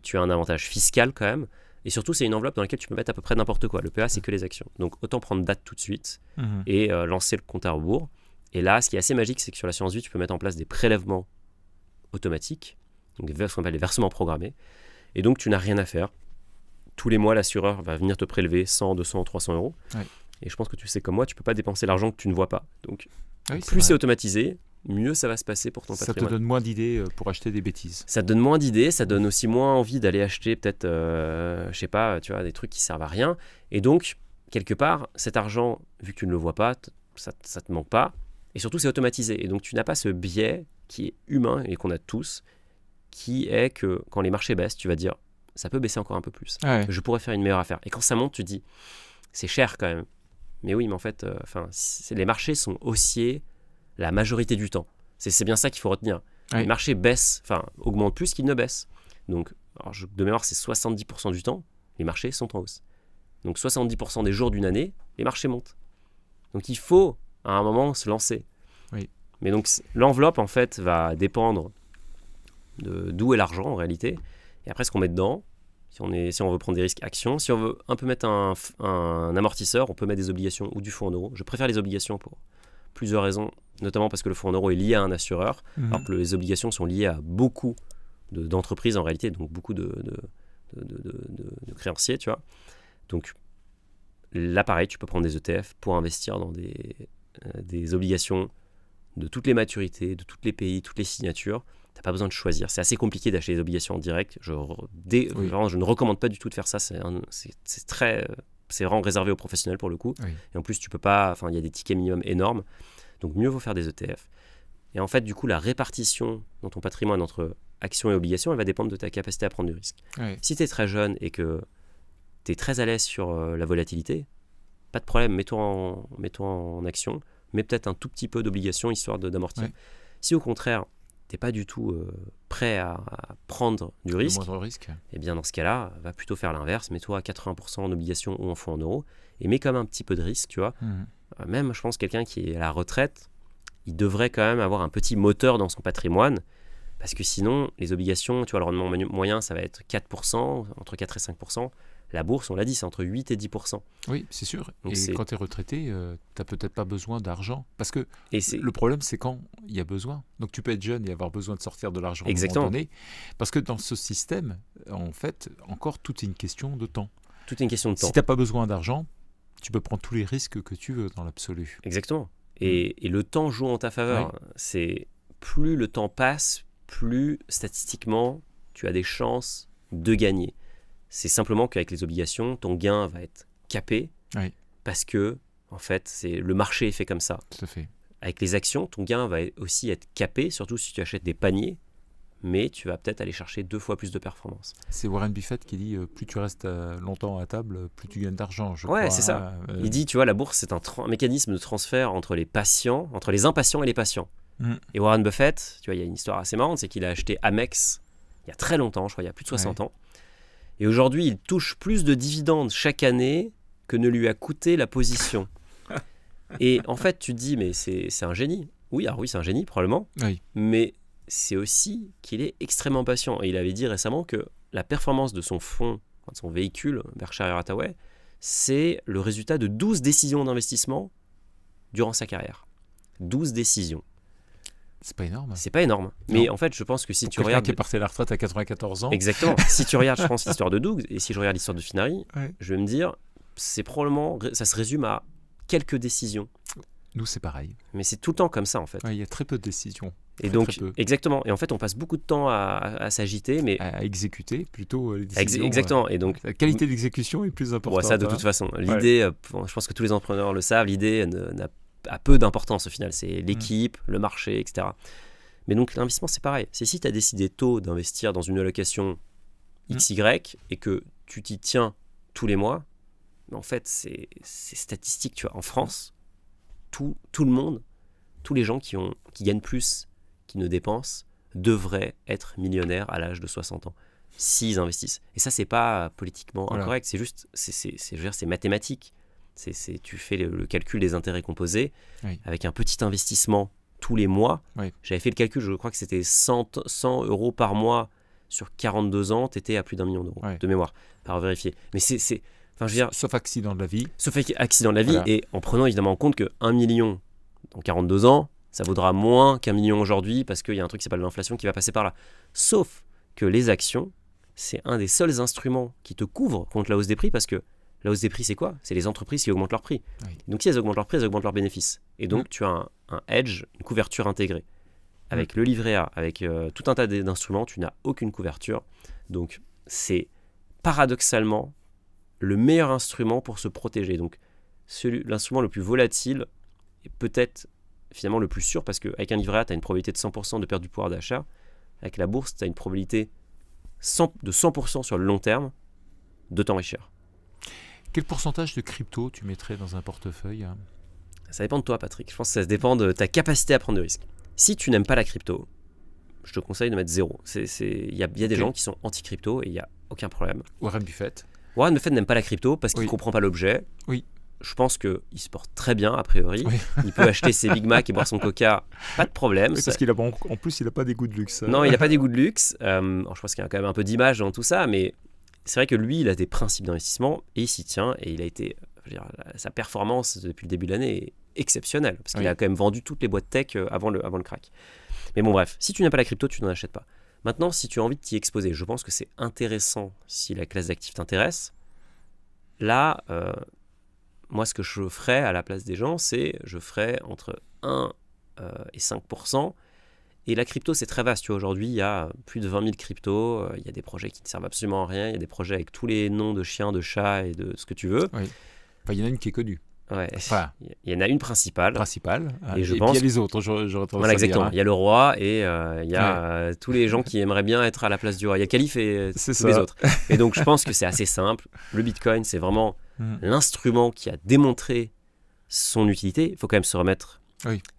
B: tu as un avantage fiscal quand même, et surtout c'est une enveloppe dans laquelle tu peux mettre à peu près n'importe quoi. Le PEA, c'est que les actions. Donc autant prendre date tout de suite et lancer le compte à rebours. Et là, ce qui est assez magique, c'est que sur l'assurance vie, tu peux mettre en place des prélèvements automatiques, donc ce qu'on appelle les versements programmés. Et donc tu n'as rien à faire. Tous les mois, l'assureur va venir te prélever 100, 200, 300 euros. Et je pense que tu sais comme moi, tu peux pas dépenser l'argent que tu ne vois pas. Donc plus c'est automatisé, mieux ça va se passer pour ton patrimoine.
A: Ça te donne moins d'idées pour acheter des bêtises.
B: Ça te donne moins d'idées, ça donne aussi moins envie d'aller acheter peut-être, je sais pas, tu vois, des trucs qui servent à rien. Et donc, quelque part, cet argent, vu que tu ne le vois pas, ça te manque pas. Et surtout, c'est automatisé. Et donc, tu n'as pas ce biais qui est humain et qu'on a tous, qui est que quand les marchés baissent, tu vas dire, ça peut baisser encore un peu plus. Je pourrais faire une meilleure affaire. Et quand ça monte, tu dis, c'est cher quand même. Mais oui, mais en fait, les marchés sont haussiers la majorité du temps. C'est bien ça qu'il faut retenir. Les marchés baissent, augmentent plus qu'ils ne baissent. Donc, de mémoire, c'est 70% du temps, les marchés sont en hausse. Donc 70% des jours d'une année, les marchés montent. Donc il faut, à un moment, se lancer. Mais donc, l'enveloppe, en fait, va dépendre d'où est l'argent, en réalité. Et après, ce qu'on met dedans, si on veut prendre des risques actions, si on veut un peu mettre un amortisseur, on peut mettre des obligations ou du fonds en euros. Je préfère les obligations pour plusieurs raisons, notamment parce que le fonds en euros est lié à un assureur, alors que les obligations sont liées à beaucoup d'entreprises, en réalité, donc beaucoup de créanciers, tu vois. Donc, là, pareil, tu peux prendre des ETF pour investir dans des obligations de toutes les maturités, de tous les pays, toutes les signatures. Tu n'as pas besoin de choisir. C'est assez compliqué d'acheter des obligations en direct. Vraiment, je ne recommande pas du tout de faire ça. C'est vraiment réservé aux professionnels pour le coup. Oui. Et en plus, tu peux pas. Enfin, il y a des tickets minimum énormes. Donc, mieux vaut faire des ETF. Et en fait, du coup, la répartition dans ton patrimoine entre actions et obligations, elle va dépendre de ta capacité à prendre du risque. Oui. Si tu es très jeune et que tu es très à l'aise sur la volatilité, pas de problème, mets-toi en action, mais peut-être un tout petit peu d'obligations histoire d'amortir. Oui. Si au contraire, tu n'es pas du tout prêt à prendre du risque, eh bien dans ce cas-là, va plutôt faire l'inverse, mets-toi à 80% en obligations ou en fonds en euros, et mets quand même un petit peu de risque, tu vois. Même, je pense, quelqu'un qui est à la retraite, il devrait quand même avoir un petit moteur dans son patrimoine, parce que sinon, les obligations, tu vois, le rendement moyen, ça va être 4%, entre 4 et 5%. La bourse, on l'a dit, c'est entre 8 et 10%.
A: Oui, c'est sûr. Donc quand tu es retraité, tu n'as peut-être pas besoin d'argent. Parce que le problème, c'est quand il y a besoin. Donc tu peux être jeune et avoir besoin de sortir de l'argent à un moment donné. Parce que dans ce système, en fait, encore, tout est une question de temps.
B: Tout est une question de temps.
A: Si tu n'as pas besoin d'argent, tu peux prendre tous les risques que tu veux dans l'absolu.
B: Exactement. Et le temps joue en ta faveur. Oui. C'est plus le temps passe, plus statistiquement, tu as des chances de gagner. C'est simplement qu'avec les obligations, ton gain va être capé parce que, en fait, le marché est fait comme ça.
A: Tout à fait.
B: Avec les actions, ton gain va aussi être capé, surtout si tu achètes des paniers, mais tu vas peut-être aller chercher 2 fois plus de performance.
A: C'est Warren Buffett qui dit plus tu restes longtemps à table, plus tu gagnes d'argent.
B: Ouais, c'est ça. Il dit, tu vois, la bourse, c'est un mécanisme de transfert entre les impatients et les patients. Et Warren Buffett, tu vois, il y a une histoire assez marrante, c'est qu'il a acheté Amex il y a très longtemps, je crois, il y a plus de 60 ans. Et aujourd'hui, il touche plus de dividendes chaque année que ne lui a coûté la position. Et en fait, tu te dis, mais c'est un génie. Oui, alors oui, c'est un génie, probablement. Oui. Mais c'est aussi qu'il est extrêmement patient. Et il avait dit récemment que la performance de son fonds, de son véhicule, Berkshire Hathaway, c'est le résultat de 12 décisions d'investissement durant sa carrière. 12 décisions.
A: C'est pas énorme.
B: C'est pas énorme. Non. Mais en fait, je pense que si tu regardes.
A: Quelqu'un qui est parti à la retraite à 94 ans.
B: Exactement. Si tu regardes, je pense, l'histoire de Doug, et si je regarde l'histoire de Finari, je vais me dire, c'est probablement. Ça se résume à quelques décisions.
A: Nous, c'est pareil.
B: Mais c'est tout le temps comme ça, en fait.
A: Il y a très peu de décisions.
B: Et donc, exactement. Et en fait, on passe beaucoup de temps à s'agiter, mais.
A: À exécuter plutôt les décisions.
B: Exactement. Et donc.
A: La qualité d'exécution est plus importante.
B: Ça, de toute façon. L'idée, je pense que tous les entrepreneurs le savent, l'idée a peu d'importance au final. C'est l'équipe, le marché, etc. Mais donc l'investissement, c'est pareil. C'est si tu as décidé tôt d'investir dans une allocation XY et que tu t'y tiens tous les mois, en fait, c'est statistique. Tu vois, en France, tout le monde, tous les gens qui gagnent plus, qui ne dépensent, devraient être millionnaires à l'âge de 60 ans. S'ils investissent. Et ça, c'est pas politiquement incorrect. C'est juste, c'est mathématique. Tu fais le calcul des intérêts composés avec un petit investissement tous les mois. J'avais fait le calcul, je crois que c'était 100 € par mois sur 42 ans, tu étais à plus d'1 million d'euros de mémoire, par vérifier. Mais
A: sauf accident de la vie.
B: Sauf accident de la vie, et en prenant évidemment en compte que 1 million dans 42 ans, ça vaudra moins qu'1 million aujourd'hui parce qu'il y a un truc qui s'appelle l'inflation qui va passer par là. Sauf que les actions, c'est un des seuls instruments qui te couvre contre la hausse des prix parce que la hausse des prix, c'est quoi ? C'est les entreprises qui augmentent leurs prix. Donc, si elles augmentent leurs prix, elles augmentent leurs bénéfices. Et donc, tu as un hedge, une couverture intégrée. Avec le livret A, avec tout un tas d'instruments, tu n'as aucune couverture. Donc, c'est paradoxalement le meilleur instrument pour se protéger. Donc, l'instrument le plus volatile est peut-être finalement le plus sûr parce qu'avec un livret A, tu as une probabilité de 100% de perdre du pouvoir d'achat. Avec la bourse, tu as une probabilité de 100% sur le long terme de t'enrichir.
A: Quel pourcentage de crypto tu mettrais dans un portefeuille ?
B: Ça dépend de toi, Patrick. Je pense que ça dépend de ta capacité à prendre de risques. Si tu n'aimes pas la crypto, je te conseille de mettre 0. Il y a des gens qui sont anti-crypto et il n'y a aucun problème.
A: Warren Buffett
B: n'aime pas la crypto parce qu'il ne comprend pas l'objet.
A: Oui.
B: je pense qu'il se porte très bien, a priori. Oui. Il peut acheter ses Big Mac et boire son Coca, pas de problème.
A: Oui, parce qu'il a, en plus, il n'a pas des goûts de luxe.
B: Non, il n'a pas des goûts de luxe. Alors, je pense qu'il y a quand même un peu d'image dans tout ça, mais c'est vrai que lui, il a des principes d'investissement et il s'y tient. Et il a été, sa performance depuis le début de l'année est exceptionnelle, parce qu'il a quand même vendu toutes les boîtes tech avant le crack. Mais bon, bref, si tu n'as pas la crypto, tu n'en achètes pas. Maintenant, si tu as envie de t'y exposer, je pense que c'est intéressant si la classe d'actifs t'intéresse. Là, moi, ce que je ferais à la place des gens, c'est je ferais entre 1 et 5%. Et la crypto, c'est très vaste. Tu vois, aujourd'hui, il y a plus de 20 000 cryptos. Il y a des projets qui ne servent absolument à rien. Il y a des projets avec tous les noms de chiens, de chats et de ce que tu veux.
A: Oui. Enfin, il y en a une qui est connue.
B: Ouais. Enfin, il y en a une principale.
A: Et puis il y a les autres.
B: Voilà, exactement. Il y a le roi et il y a tous les gens qui aimeraient bien être à la place du roi. Il y a le calife et tous les autres. Et donc, je pense que c'est assez simple. Le Bitcoin, c'est vraiment l'instrument qui a démontré son utilité. Il faut quand même se remettre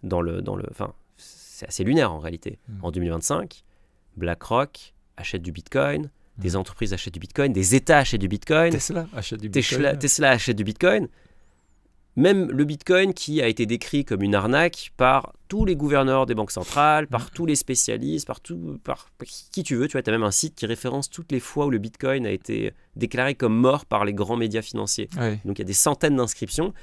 B: dans le. Enfin, c'est assez lunaire en réalité. En 2025, BlackRock achète du Bitcoin. Des entreprises achètent du Bitcoin. Des États achètent du Bitcoin.
A: Tesla achète du Bitcoin.
B: Tesla achète du Bitcoin. Même le Bitcoin qui a été décrit comme une arnaque par tous les gouverneurs des banques centrales, par tous les spécialistes, par qui tu veux. Tu vois, tu as même un site qui référence toutes les fois où le Bitcoin a été déclaré comme mort par les grands médias financiers. Oui. Donc il y a des centaines d'inscriptions.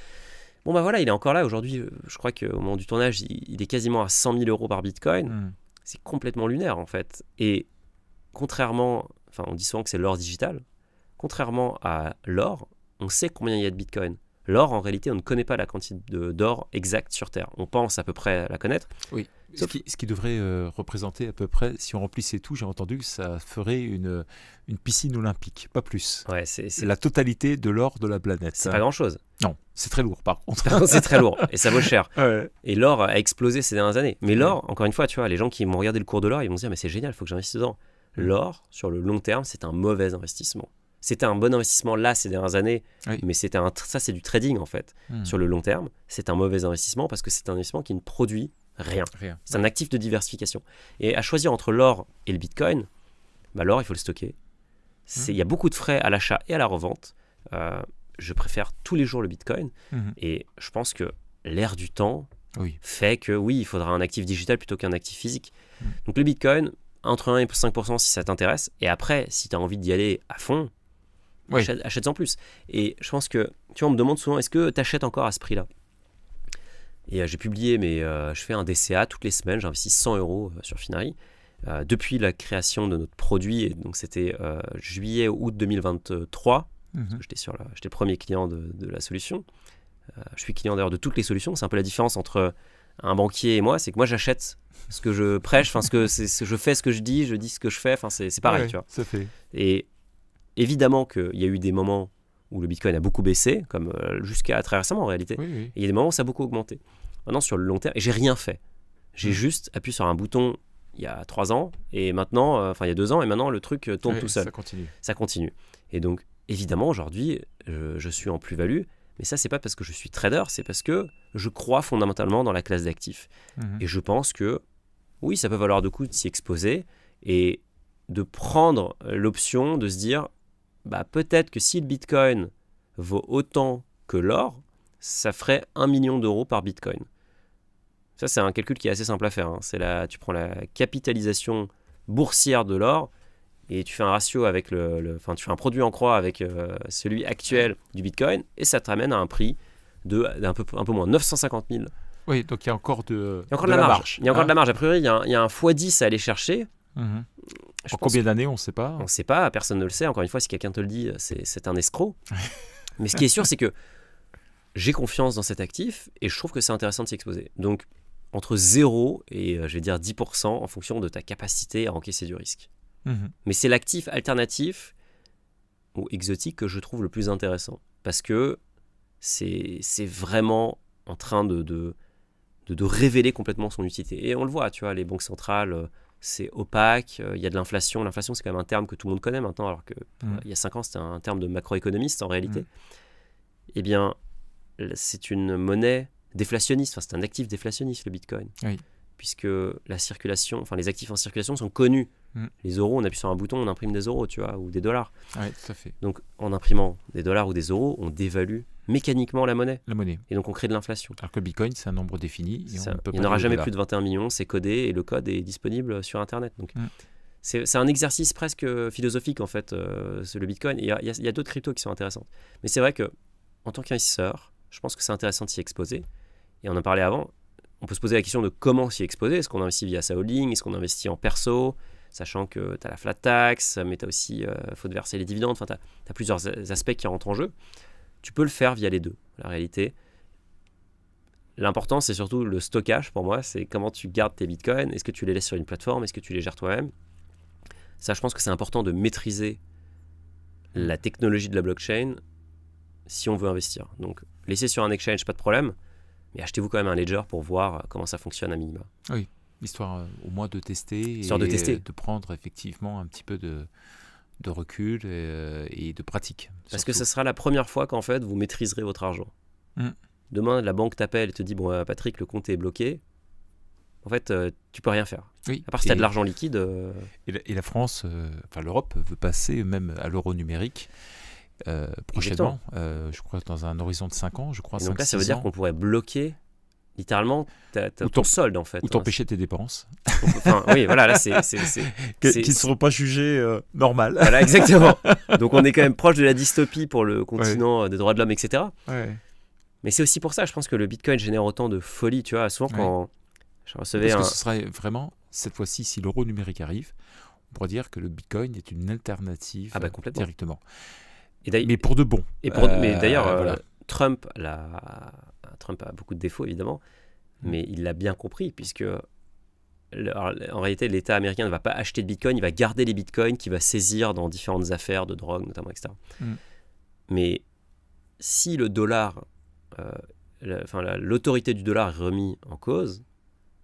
B: Bon bah voilà, il est encore là aujourd'hui. Je crois qu'au moment du tournage, il est quasiment à 100 000 € par Bitcoin. C'est complètement lunaire en fait. Et contrairement, enfin on dit souvent que c'est l'or digital, contrairement à l'or, on sait combien il y a de Bitcoin. L'or, en réalité, on ne connaît pas la quantité d'or exacte sur Terre. On pense à peu près la connaître.
A: Oui, ce qui devrait représenter à peu près, si on remplissait tout, j'ai entendu que ça ferait une piscine olympique, pas plus.
B: Ouais, c'est
A: la totalité de l'or de la planète.
B: C'est pas grand-chose.
A: Non, c'est très lourd par contre.
B: C'est très lourd et ça vaut cher. Ouais. Et l'or a explosé ces dernières années. Mais l'or, encore une fois, tu vois, les gens qui vont regarder le cours de l'or, ils vont se dire, mais c'est génial, il faut que j'investisse dedans. L'or, sur le long terme, c'est un mauvais investissement. C'était un bon investissement là ces dernières années, mais ça c'est du trading en fait. Sur le long terme, c'est un mauvais investissement parce que c'est un investissement qui ne produit rien. C'est un actif de diversification. Et à choisir entre l'or et le Bitcoin, bah l'or il faut le stocker. Il y a beaucoup de frais à l'achat et à la revente. Je préfère tous les jours le Bitcoin et je pense que l'ère du temps fait que oui, il faudra un actif digital plutôt qu'un actif physique. Donc le Bitcoin, entre 1 et 5% si ça t'intéresse. Et après, si tu as envie d'y aller à fond, achète-en plus. Et je pense que, tu vois, on me demande souvent, est-ce que tu achètes encore à ce prix-là ? Et j'ai publié, je fais un DCA toutes les semaines, j'investis 100 € sur Finari. Depuis la création de notre produit, et donc c'était juillet-août 2023, j'étais le premier client de la solution. Je suis client d'ailleurs de toutes les solutions. C'est un peu la différence entre un banquier et moi, c'est que moi j'achète ce que je prêche, je fais ce que je dis ce que je fais, c'est pareil, tu vois.
A: Ça fait.
B: Et évidemment qu'il y a eu des moments où le Bitcoin a beaucoup baissé, comme jusqu'à très récemment en réalité. Et il y a des moments où ça a beaucoup augmenté. Maintenant, sur le long terme, et j'ai rien fait. J'ai juste appuyé sur un bouton il y a 3 ans, et maintenant, il y a 2 ans, et maintenant le truc tourne tout seul. Ça continue. Et donc, évidemment, aujourd'hui, je suis en plus-value, mais ça, c'est pas parce que je suis trader, c'est parce que je crois fondamentalement dans la classe d'actifs. Et je pense que, oui, ça peut valoir le coup de s'y exposer, et de prendre l'option de se dire, bah, peut-être que si le Bitcoin vaut autant que l'or, ça ferait 1 million d'euros par Bitcoin. Ça, c'est un calcul qui est assez simple à faire. Tu prends la capitalisation boursière de l'or et tu fais un ratio avec tu fais un produit en croix avec celui actuel du Bitcoin et ça te ramène à un prix d'un peu moins 950 000.
A: Oui, donc il y a encore de
B: la marge. Il y a encore de la marge. A priori, il y a un x10 à aller chercher.
A: En combien d'années, on ne sait pas.
B: On ne sait pas, personne ne le sait. Encore une fois, si quelqu'un te le dit, c'est un escroc. Mais ce qui est sûr, c'est que j'ai confiance dans cet actif et je trouve que c'est intéressant de s'y exposer. Donc, entre 0 et, je vais dire 10% en fonction de ta capacité à encaisser du risque. Mais c'est l'actif alternatif ou exotique que je trouve le plus intéressant. Parce que c'est vraiment en train de révéler complètement son utilité. Et on le voit, tu vois, les banques centrales... c'est opaque, il y a de l'inflation. L'inflation, c'est quand même un terme que tout le monde connaît maintenant, alors qu'il y a 5 ans, c'était un terme de macroéconomiste en réalité. Eh bien, c'est une monnaie déflationniste, c'est un actif déflationniste, le Bitcoin. Puisque la circulation, les actifs en circulation sont connus. Les euros, on appuie sur un bouton, on imprime des euros, tu vois, ou des dollars.
A: Oui, tout à fait.
B: Donc, en imprimant des dollars ou des euros, on dévalue mécaniquement la monnaie.
A: La monnaie.
B: Et donc on crée de l'inflation.
A: Alors que le Bitcoin, c'est un nombre défini.
B: Il n'y en aura jamais plus de 21 millions, c'est codé et le code est disponible sur Internet. Donc c'est un exercice presque philosophique en fait, le Bitcoin. Il y a d'autres cryptos qui sont intéressantes. Mais c'est vrai que en tant qu'investisseur, je pense que c'est intéressant de s'y exposer. Et on en parlait avant. On peut se poser la question de comment s'y exposer. Est-ce qu'on investit via sa holding? Est-ce qu'on investit en perso? Sachant que tu as la flat tax, mais tu as aussi faut te verser les dividendes. Enfin, tu as plusieurs aspects qui rentrent en jeu. Tu peux le faire via les deux. La réalité, l'important, c'est surtout le stockage pour moi. C'est comment tu gardes tes bitcoins. Est-ce que tu les laisses sur une plateforme? Est-ce que tu les gères toi-même? Ça, je pense que c'est important de maîtriser la technologie de la blockchain si on veut investir. Donc, laissez sur un exchange, pas de problème. Mais achetez-vous quand même un ledger pour voir comment ça fonctionne à minima.
A: Oui, histoire au moins de tester. De prendre effectivement un petit peu de recul et de pratique.
B: Parce que ce sera la première fois qu'en fait, vous maîtriserez votre argent. Demain, la banque t'appelle et te dit « Bon, Patrick, le compte est bloqué ». En fait, tu peux rien faire.
A: Oui.
B: À part si tu as de l'argent liquide.
A: Et la France, enfin l'Europe, veut passer même à l'euro numérique. Prochainement, je crois dans un horizon de 5 ans, je crois.
B: Donc là, ça veut dire qu'on pourrait bloquer littéralement ton solde en fait.
A: Ou t'empêcher tes dépenses.
B: Enfin, oui, voilà, là
A: qui ne seront pas jugées normales.
B: Voilà, exactement. Donc on est quand même proche de la dystopie pour le continent des droits de l'homme, etc.
A: Ouais.
B: Mais c'est aussi pour ça, je pense que le Bitcoin génère autant de folie, tu vois. Souvent quand je recevais
A: Parce que ce serait vraiment, cette fois-ci, si l'euro numérique arrive, on pourrait dire que le Bitcoin est une alternative directement. Mais pour de bon.
B: Mais d'ailleurs, Trump a beaucoup de défauts, évidemment, mais il l'a bien compris, puisque en réalité, l'État américain ne va pas acheter de Bitcoin, il va garder les Bitcoins qu'il va saisir dans différentes affaires de drogue, notamment, etc. Mais si le dollar, l'autorité du dollar est remise en cause,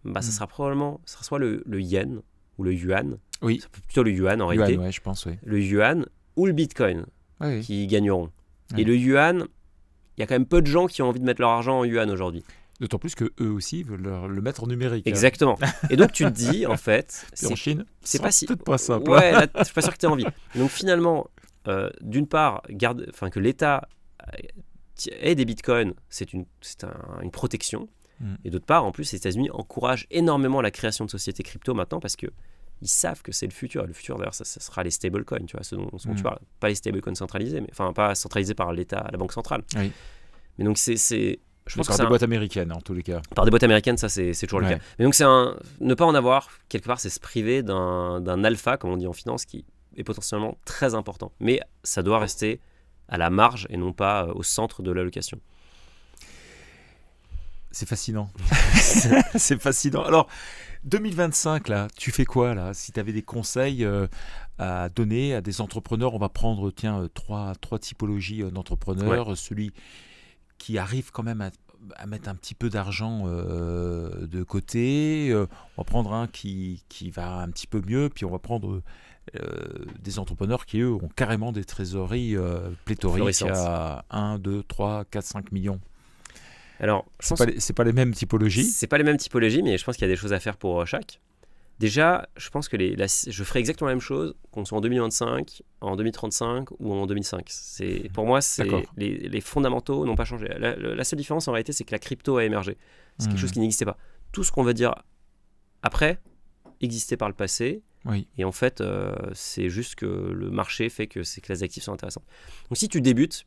B: ça sera probablement soit le yen ou le yuan.
A: Oui.
B: Plutôt le yuan, en réalité.
A: Je pense, oui.
B: Le yuan ou le Bitcoin. Qui gagneront. Et
A: Oui.
B: le yuan, il y a quand même peu de gens qui ont envie de mettre leur argent en yuan aujourd'hui.
A: D'autant plus qu'eux aussi veulent le mettre en numérique.
B: Exactement. Et donc tu te dis, en fait...
A: en Chine,
B: c'est pas si...
A: peut-être pas simple.
B: Ouais, là, je suis pas sûr que tu aies envie. Donc finalement, d'une part, que l'État ait des bitcoins, c'est une protection. Et d'autre part, en plus, les États-Unis encouragent énormément la création de sociétés crypto maintenant parce que ils savent que c'est le futur. Le futur, d'ailleurs, ça sera les stablecoins, tu vois, ce dont tu parles. Pas les stablecoins centralisés, pas centralisés par l'État, la banque centrale.
A: Oui.
B: Mais donc, je pense
A: par des boîtes américaines, en tous les cas.
B: Par des boîtes américaines, ça, c'est toujours le cas. Mais donc, ne pas en avoir, quelque part, c'est se priver d'un alpha, comme on dit en finance, qui est potentiellement très important. Mais ça doit rester à la marge et non pas au centre de l'allocation.
A: C'est fascinant. C'est fascinant. Alors, 2025, là, tu fais quoi, là? Si tu avais des conseils à donner à des entrepreneurs, on va prendre, trois typologies d'entrepreneurs. Ouais. Celui qui arrive quand même à mettre un petit peu d'argent de côté. On va prendre un qui va un petit peu mieux. Puis on va prendre des entrepreneurs qui, eux, ont carrément des trésoreries pléthoriques à 1, 2, 3, 4, 5 millions.
B: Alors,
A: c'est pas les mêmes typologies.
B: C'est pas les mêmes typologies, mais je pense qu'il y a des choses à faire pour chaque. Déjà, je pense que je ferai exactement la même chose qu'on soit en 2025, en 2035 ou en 2005. Pour moi, les fondamentaux n'ont pas changé. La seule différence, en réalité, c'est que la crypto a émergé. C'est quelque chose qui n'existait pas. Tout ce qu'on va dire après existait par le passé.
A: Oui.
B: Et en fait, c'est juste que le marché fait que ces classes d'actifs sont intéressantes. Donc, si tu débutes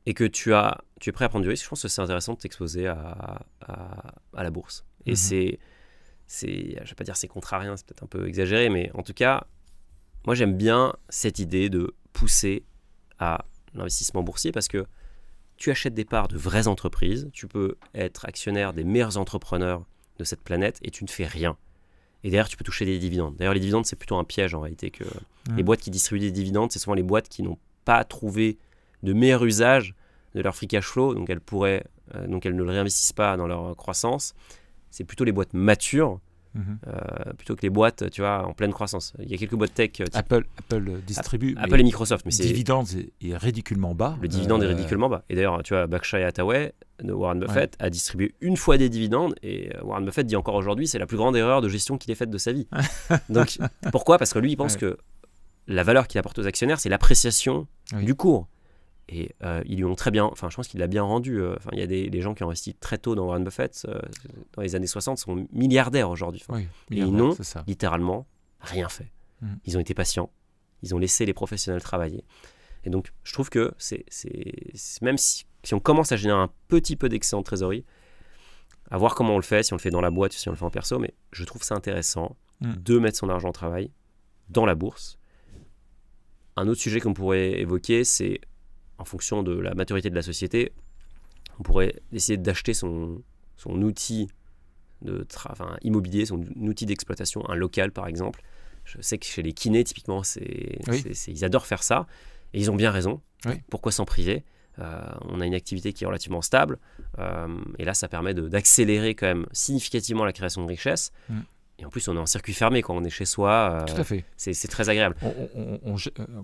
B: et que tu es prêt à prendre du risque, je pense que c'est intéressant de t'exposer à la bourse. Et je vais pas dire c'est contrariant, c'est peut-être un peu exagéré, mais en tout cas, moi j'aime bien cette idée de pousser à l'investissement boursier parce que tu achètes des parts de vraies entreprises, tu peux être actionnaire des meilleurs entrepreneurs de cette planète et tu ne fais rien. Et derrière, tu peux toucher des dividendes. D'ailleurs, les dividendes, c'est plutôt un piège en réalité. Que les boîtes qui distribuent des dividendes, c'est souvent les boîtes qui n'ont pas trouvé de meilleur usage de leur free cash flow, donc elles ne le réinvestissent pas dans leur croissance. C'est plutôt les boîtes matures, plutôt que les boîtes, tu vois, en pleine croissance. Il y a quelques boîtes tech.
A: Apple distribue.
B: Apple et Microsoft, mais
A: le dividende est ridiculement bas.
B: Le dividende est ridiculement bas. Et d'ailleurs, tu vois, Berkshire Hathaway de Warren Buffett a distribué une fois des dividendes, et Warren Buffett dit encore aujourd'hui, c'est la plus grande erreur de gestion qu'il ait faite de sa vie. Donc, pourquoi ? Parce que lui, il pense que la valeur qu'il apporte aux actionnaires, c'est l'appréciation du cours. Et ils lui ont très bien, je pense qu'il l'a bien rendu. Il y a des gens qui ont investi très tôt dans Warren Buffett, dans les années 60, sont milliardaires aujourd'hui.
A: Oui,
B: et ils n'ont littéralement rien fait. Ils ont été patients, ils ont laissé les professionnels travailler. Et donc, je trouve que même si on commence à générer un petit peu d'excédent de trésorerie, à voir comment on le fait, si on le fait dans la boîte ou si on le fait en perso, mais je trouve ça intéressant de mettre son argent au travail dans la bourse. Un autre sujet qu'on pourrait évoquer, c'est en fonction de la maturité de la société, on pourrait essayer d'acheter son outil immobilier, son outil d'exploitation, un local par exemple. Je sais que chez les kinés, typiquement, ils adorent faire ça. Et ils ont bien raison.
A: Oui.
B: Pourquoi s'en priver ? On a une activité qui est relativement stable. Et là, ça permet d'accélérer quand même significativement la création de richesse. Et en plus, on est en circuit fermé quand on est chez soi.
A: Tout à fait.
B: C'est très agréable.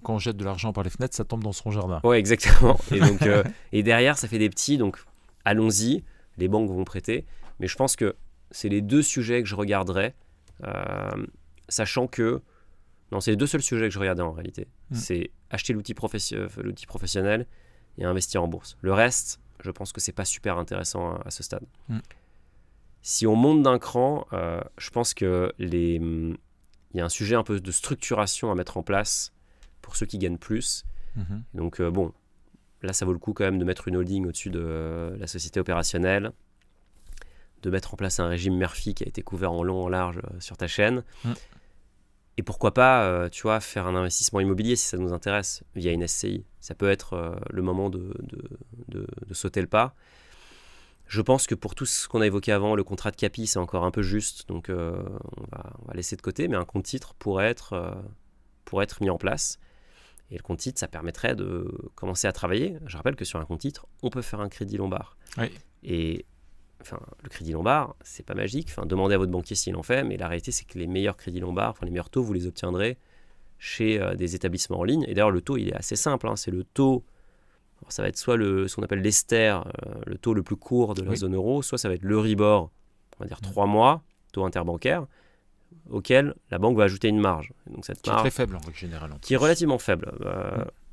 A: Quand on jette de l'argent par les fenêtres, ça tombe dans son jardin.
B: Oui, exactement. Et, donc, et derrière, ça fait des petits. Donc, allons-y. Les banques vont prêter. Mais je pense que c'est les deux sujets que je regarderais. Sachant que... Non, c'est les deux seuls sujets que je regardais en réalité. C'est acheter l'outil professionnel et investir en bourse. Le reste, je pense que c'est pas super intéressant à ce stade. Si on monte d'un cran, je pense que il y a un sujet un peu de structuration à mettre en place pour ceux qui gagnent plus. Donc bon, là ça vaut le coup quand même de mettre une holding au-dessus de la société opérationnelle, de mettre en place un régime Murphy qui a été couvert en long en large sur ta chaîne. Et pourquoi pas, faire un investissement immobilier si ça nous intéresse via une SCI. Ça peut être le moment de sauter le pas. Je pense que pour tout ce qu'on a évoqué avant, le contrat de capi, c'est encore un peu juste. Donc, on va laisser de côté. Mais un compte titre pourrait être mis en place. Et le compte titre, ça permettrait de commencer à travailler. Je rappelle que sur un compte titre, on peut faire un crédit Lombard.
A: Oui.
B: Et... le crédit Lombard, c'est pas magique. Demandez à votre banquier s'il en fait, mais la réalité, c'est que les meilleurs crédits Lombard, les meilleurs taux, vous les obtiendrez chez des établissements en ligne. Et d'ailleurs, le taux, il est assez simple. C'est le taux, alors, ça va être soit ce qu'on appelle l'Ester, le taux le plus court de la zone euro, soit ça va être l'Euribor, on va dire 3 mois, taux interbancaire, auquel la banque va ajouter une marge. Donc, cette
A: marge, qui est très faible en règle générale.
B: Qui est relativement faible.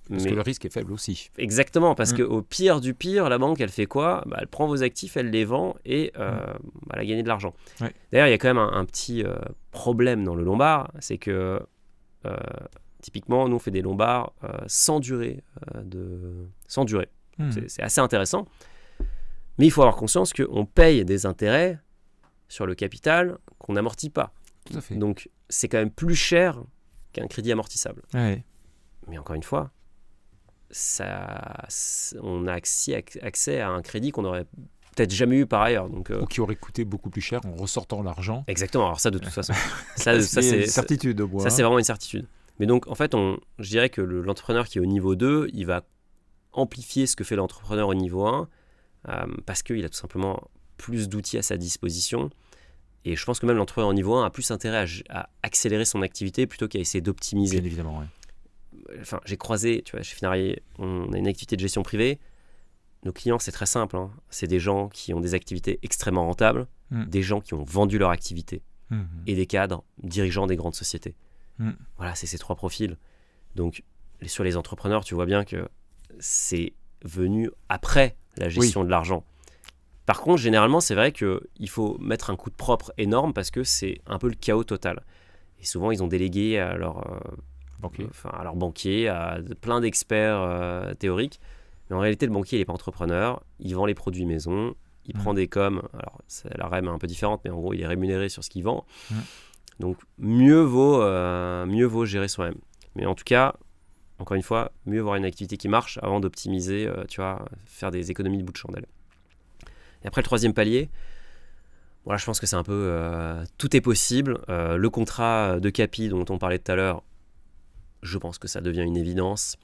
A: Parce que le risque est faible aussi.
B: Exactement, parce qu'au pire du pire, la banque, elle fait quoi ? Elle prend vos actifs, elle les vend et elle a gagné de l'argent.
A: Ouais.
B: D'ailleurs, il y a quand même un petit problème dans le Lombard, c'est que typiquement, nous, on fait des Lombards sans durée. C'est assez intéressant. Mais il faut avoir conscience qu'on paye des intérêts sur le capital qu'on n'amortit pas.
A: Tout à fait.
B: Donc, c'est quand même plus cher qu'un crédit amortissable.
A: Ouais.
B: Mais encore une fois, on a accès à un crédit qu'on n'aurait peut-être jamais eu par ailleurs. Donc,
A: ou qui aurait coûté beaucoup plus cher en ressortant l'argent.
B: Exactement, alors ça de toute façon.
A: ça c'est une certitude au moins.
B: Ça c'est vraiment une certitude. Mais donc en fait, je dirais que l'entrepreneur qui est au niveau 2, il va amplifier ce que fait l'entrepreneur au niveau 1 parce qu'il a tout simplement plus d'outils à sa disposition. Et je pense que même l'entrepreneur au niveau 1 a plus intérêt à accélérer son activité plutôt qu'à essayer d'optimiser.
A: Bien évidemment, oui.
B: J'ai croisé, chez Finarié, on a une activité de gestion privée. Nos clients, c'est très simple. C'est des gens qui ont des activités extrêmement rentables, des gens qui ont vendu leur activité et des cadres dirigeants des grandes sociétés. Voilà, c'est ces 3 profils. Donc, sur les entrepreneurs, tu vois bien que c'est venu après la gestion de l'argent. Par contre, généralement, c'est vrai qu'il faut mettre un coup de propre énorme parce que c'est un peu le chaos total. Et souvent, ils ont délégué à leur banquier, à plein d'experts théoriques. Mais en réalité, le banquier, il n'est pas entrepreneur. Il vend les produits maison. Il prend des coms. Alors, la REM est un peu différente, mais en gros, il est rémunéré sur ce qu'il vend. Donc, mieux vaut gérer soi-même. Mais en tout cas, encore une fois, mieux avoir une activité qui marche avant d'optimiser, faire des économies de bout de chandelle. Et après, le 3e palier, voilà, je pense que c'est un peu... tout est possible. Le contrat de capi dont on parlait tout à l'heure, je pense que ça devient une évidence.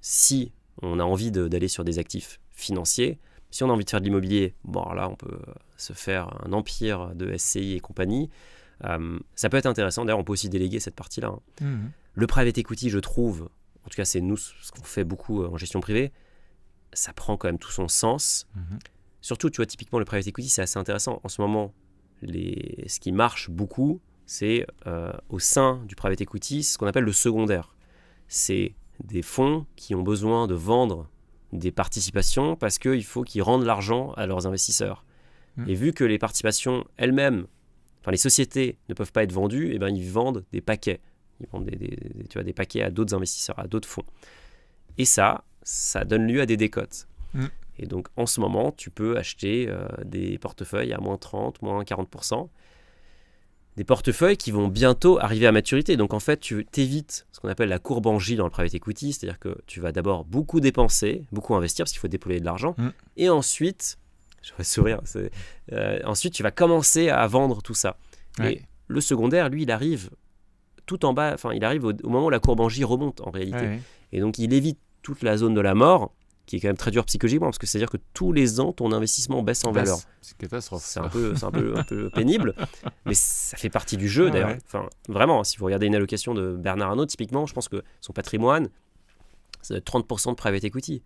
B: Si on a envie d'aller sur des actifs financiers, si on a envie de faire de l'immobilier, là, on peut se faire un empire de SCI et compagnie. Ça peut être intéressant. D'ailleurs, on peut aussi déléguer cette partie-là. Le private equity, je trouve, en tout cas, c'est nous ce qu'on fait beaucoup en gestion privée, ça prend quand même tout son sens. Surtout, tu vois, typiquement, le private equity, c'est assez intéressant. En ce moment, ce qui marche beaucoup, c'est au sein du private equity, ce qu'on appelle le secondaire. C'est des fonds qui ont besoin de vendre des participations parce qu'il faut qu'ils rendent l'argent à leurs investisseurs. Et vu que les participations elles-mêmes, enfin les sociétés ne peuvent pas être vendues, ils vendent des paquets. Ils vendent des paquets à d'autres investisseurs, à d'autres fonds. Et ça donne lieu à des décotes. Et donc, en ce moment, tu peux acheter des portefeuilles à moins 30, moins 40%. Des portefeuilles qui vont bientôt arriver à maturité. Donc, en fait, tu t'évites ce qu'on appelle la courbe en J dans le private equity. C'est-à-dire que tu vas d'abord beaucoup dépenser, beaucoup investir, parce qu'il faut déployer de l'argent. Et ensuite, je vais sourire, ensuite, tu vas commencer à vendre tout ça. Ouais. Et le secondaire, lui, il arrive tout en bas. Enfin, il arrive au moment où la courbe en J remonte, en réalité. Ouais. Et donc, il évite toute la zone de la mort, qui est quand même très dur psychologiquement, parce que c'est-à-dire que tous les ans, ton investissement baisse en valeur.
A: C'est une catastrophe.
B: C'est un peu pénible, mais ça fait partie du jeu, d'ailleurs. Ouais. Enfin, vraiment, si vous regardez une allocation de Bernard Arnault, typiquement, je pense que son patrimoine, ça doit être 30% de private equity.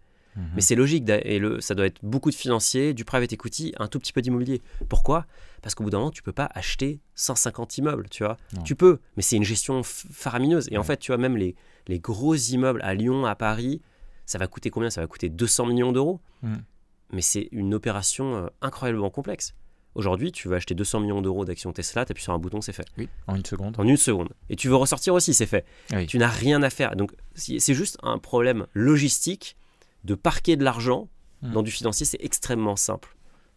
B: Mais c'est logique, et ça doit être beaucoup de financiers, du private equity, un tout petit peu d'immobilier. Pourquoi ? Parce qu'au bout d'un moment, tu ne peux pas acheter 150 immeubles, tu vois. Non. Tu peux, mais c'est une gestion faramineuse. Et en fait, tu vois, même les gros immeubles à Lyon, à Paris, ça va coûter combien ? Ça va coûter 200 millions d'euros. Mais c'est une opération incroyablement complexe. Aujourd'hui, tu veux acheter 200 millions d'euros d'actions Tesla, tu appuies sur un bouton, c'est fait.
A: Oui, en une seconde.
B: En une seconde. Et tu veux ressortir aussi, c'est fait. Oui. Tu n'as rien à faire. Donc, c'est juste un problème logistique de parquer de l'argent dans du financier, c'est extrêmement simple.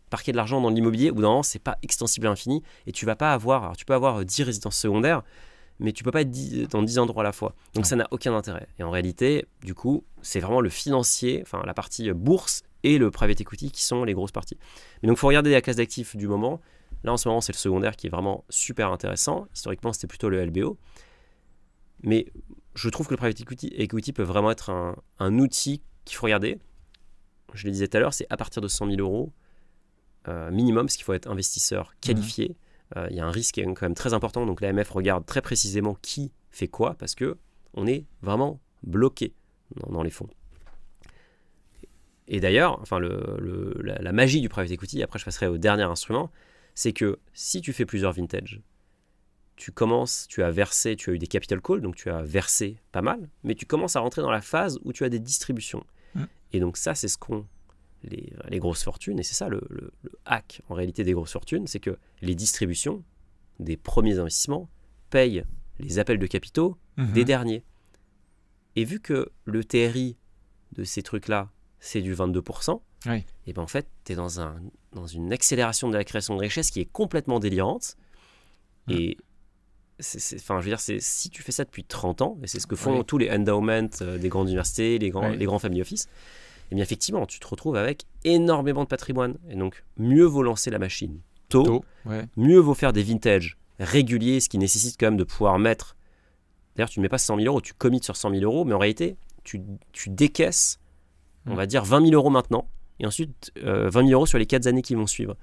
B: Parquer de l'argent dans l'immobilier, au bout d'un moment, c'est pas extensible à l'infini. Et tu vas pas avoir... Alors, tu peux avoir 10 résidences secondaires, mais tu peux pas être dans 10 endroits à la fois. Donc ça n'a aucun intérêt. Et en réalité, du coup, c'est vraiment le financier, enfin la partie bourse et le private equity qui sont les grosses parties. Mais donc il faut regarder la classe d'actifs du moment. Là en ce moment, c'est le secondaire qui est vraiment super intéressant. Historiquement, c'était plutôt le LBO. Mais je trouve que le private equity peut vraiment être un outil qu'il faut regarder. Je le disais tout à l'heure, c'est à partir de 100 000 euros minimum, parce qu'il faut être investisseur qualifié. Il y a un risque qui est quand même très important, donc l'AMF regarde très précisément qui fait quoi, parce qu'on est vraiment bloqué dans les fonds. Et d'ailleurs, enfin, la magie du private equity, après je passerai au dernier instrument, c'est que si tu fais plusieurs vintages, tu as eu des capital calls, donc tu as versé pas mal, mais tu commences à rentrer dans la phase où tu as des distributions. Et donc ça, c'est ce qu'ont les grosses fortunes, et c'est ça le hack en réalité des grosses fortunes, c'est que les distributions des premiers investissements payent les appels de capitaux des derniers. Et vu que le TRI de ces trucs-là, c'est du 22%, et ben en fait, tu es dans une accélération de la création de richesse qui est complètement délirante. Et je veux dire, si tu fais ça depuis 30 ans, et c'est ce que font tous les endowments des grandes universités, les grands family office, et bien effectivement, tu te retrouves avec énormément de patrimoine. Et donc, mieux vaut lancer la machine tôt. Mieux vaut faire des vintages réguliers, ce qui nécessite quand même de pouvoir mettre... D'ailleurs, tu ne mets pas 100 000 euros, tu commites sur 100 000 euros, mais en réalité, tu décaisses, on va dire, 20 000 euros maintenant, et ensuite 20 000 euros sur les 4 années qui vont suivre.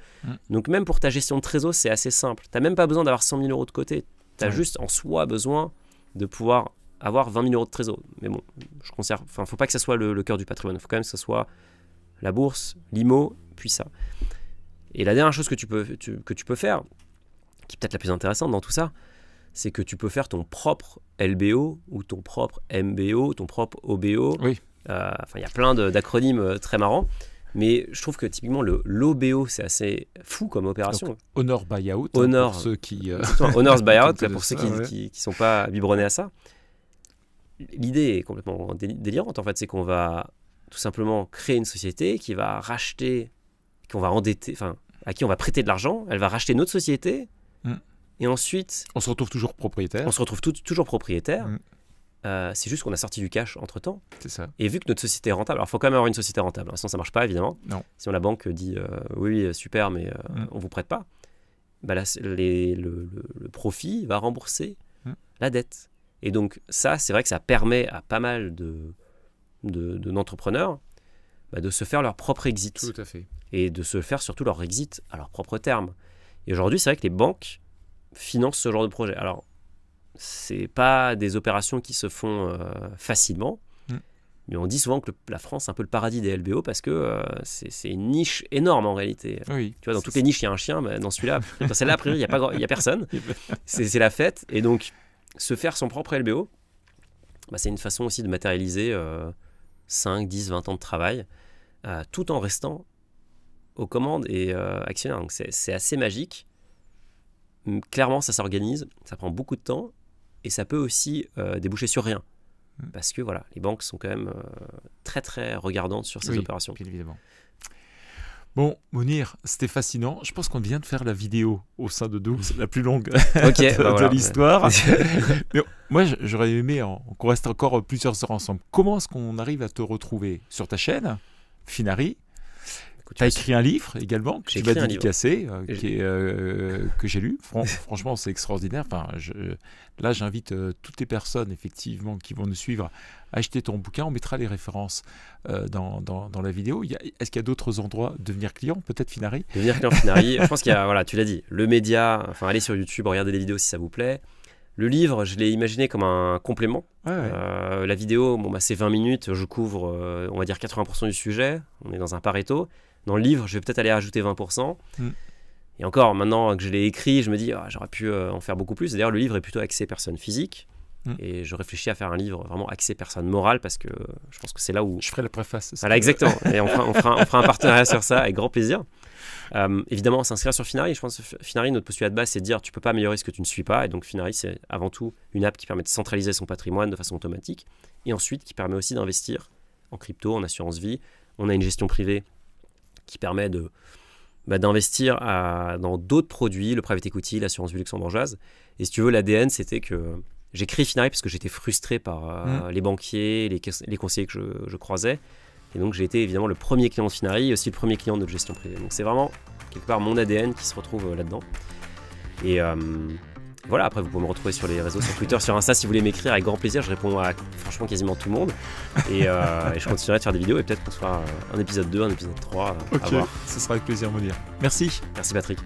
B: Donc, même pour ta gestion de trésor, c'est assez simple. Tu n'as même pas besoin d'avoir 100 000 euros de côté. Tu as juste en soi besoin de pouvoir avoir 20 000 euros de trésor. Mais bon, je conserve. Enfin, faut pas que ça soit le cœur du patrimoine. Il faut quand même que ça soit la bourse, l'IMO, puis ça. Et la dernière chose que tu peux faire, qui est peut-être la plus intéressante dans tout ça, c'est que tu peux faire ton propre LBO ou ton propre MBO, ton propre OBO.
A: Oui.
B: Il y a plein d'acronymes très marrants. Mais je trouve que typiquement l'OBO, c'est assez fou comme opération.
A: Donc, Honor Buyout, pour ceux qui...
B: Honors Buyout, pour ceux qui ne sont pas biberonnés à ça. L'idée est complètement délirante, en fait. C'est qu'on va tout simplement créer une société qui va racheter, qu'on va endetter, enfin, à qui on va prêter de l'argent. Elle va racheter notre société. Et ensuite...
A: On se retrouve toujours propriétaire.
B: On se retrouve toujours propriétaire. C'est juste qu'on a sorti du cash entre-temps.
A: C'est ça.
B: Et vu que notre société est rentable, alors il faut quand même avoir une société rentable, sinon ça ne marche pas évidemment.
A: Non.
B: Si la banque dit oui, super, mais on ne vous prête pas, bah là, le profit va rembourser la dette. Et donc ça, c'est vrai que ça permet à pas mal d'entrepreneurs de se faire leur propre exit.
A: Tout à fait.
B: Et de se faire surtout leur exit à leur propre terme. Et aujourd'hui, c'est vrai que les banques financent ce genre de projet. Alors, c'est pas des opérations qui se font facilement, mais on dit souvent que la France est un peu le paradis des LBO parce que c'est une niche énorme en réalité.
A: Oui,
B: tu vois, dans toutes les niches, il y a un chien, mais dans celui-là, dans celle-là, a priori, il y a personne. C'est la fête. Et donc, se faire son propre LBO, c'est une façon aussi de matérialiser 5, 10, 20 ans de travail, tout en restant aux commandes et actionnaire. Donc c'est assez magique. Clairement, ça s'organise, ça prend beaucoup de temps et ça peut aussi déboucher sur rien. Parce que voilà, les banques sont quand même très très regardantes sur ces opérations.
A: Bien évidemment. Bon, Mounir, c'était fascinant. Je pense qu'on vient de faire la vidéo au sein de Doux, la plus longue de l'histoire. Mais moi, j'aurais aimé qu'on reste encore plusieurs heures ensemble. Comment est-ce qu'on arrive à te retrouver sur ta chaîne, Finari? Tu as écrit un livre également que tu vas dédicacer, que j'ai lu. Franchement, c'est extraordinaire. Enfin, là, j'invite toutes les personnes effectivement qui vont nous suivre à acheter ton bouquin. On mettra les références dans la vidéo. Est-ce qu'il y a d'autres endroits devenir client, peut-être Finari?
B: Devenir client Finari. Je pense qu'il y a, voilà, tu l'as dit, le média. Enfin, allez sur YouTube, regardez les vidéos si ça vous plaît. Le livre, je l'ai imaginé comme un complément. La vidéo, c'est 20 minutes. Je couvre, on va dire 80% du sujet. On est dans un Pareto. Dans le livre, je vais peut-être aller rajouter 20%. Et encore, maintenant que je l'ai écrit, je me dis, j'aurais pu en faire beaucoup plus. D'ailleurs, le livre est plutôt axé personne physique. Et je réfléchis à faire un livre vraiment axé personne morale parce que je pense que c'est là où...
A: Je ferai la préface.
B: Voilà, exactement. Et on fera un partenariat sur ça avec grand plaisir. Évidemment, s'inscrire sur Finari. Je pense que Finari, notre postulat de base, c'est de dire tu peux pas améliorer ce que tu ne suis pas. Et donc, Finari, c'est avant tout une app qui permet de centraliser son patrimoine de façon automatique. Et ensuite, qui permet aussi d'investir en crypto, en assurance vie. On a une gestion privée qui permet d'investir dans d'autres produits, le private equity, l'assurance vie luxembourgeoise. Et si tu veux, l'ADN, c'était que j'ai créé Finari parce que j'étais frustré par les banquiers, les conseillers que je croisais. Et donc, j'ai été évidemment le premier client de Finari et aussi le premier client de notre gestion privée. Donc, c'est vraiment quelque part mon ADN qui se retrouve là-dedans. Et voilà, après, vous pouvez me retrouver sur les réseaux, sur Twitter, sur Insta, si vous voulez m'écrire, avec grand plaisir. Je réponds à franchement quasiment tout le monde. Et je continuerai de faire des vidéos et peut-être qu'on se fera un épisode 2, un épisode 3 à voir.
A: Ce sera avec plaisir, Mounir. Merci.
B: Merci, Patrick.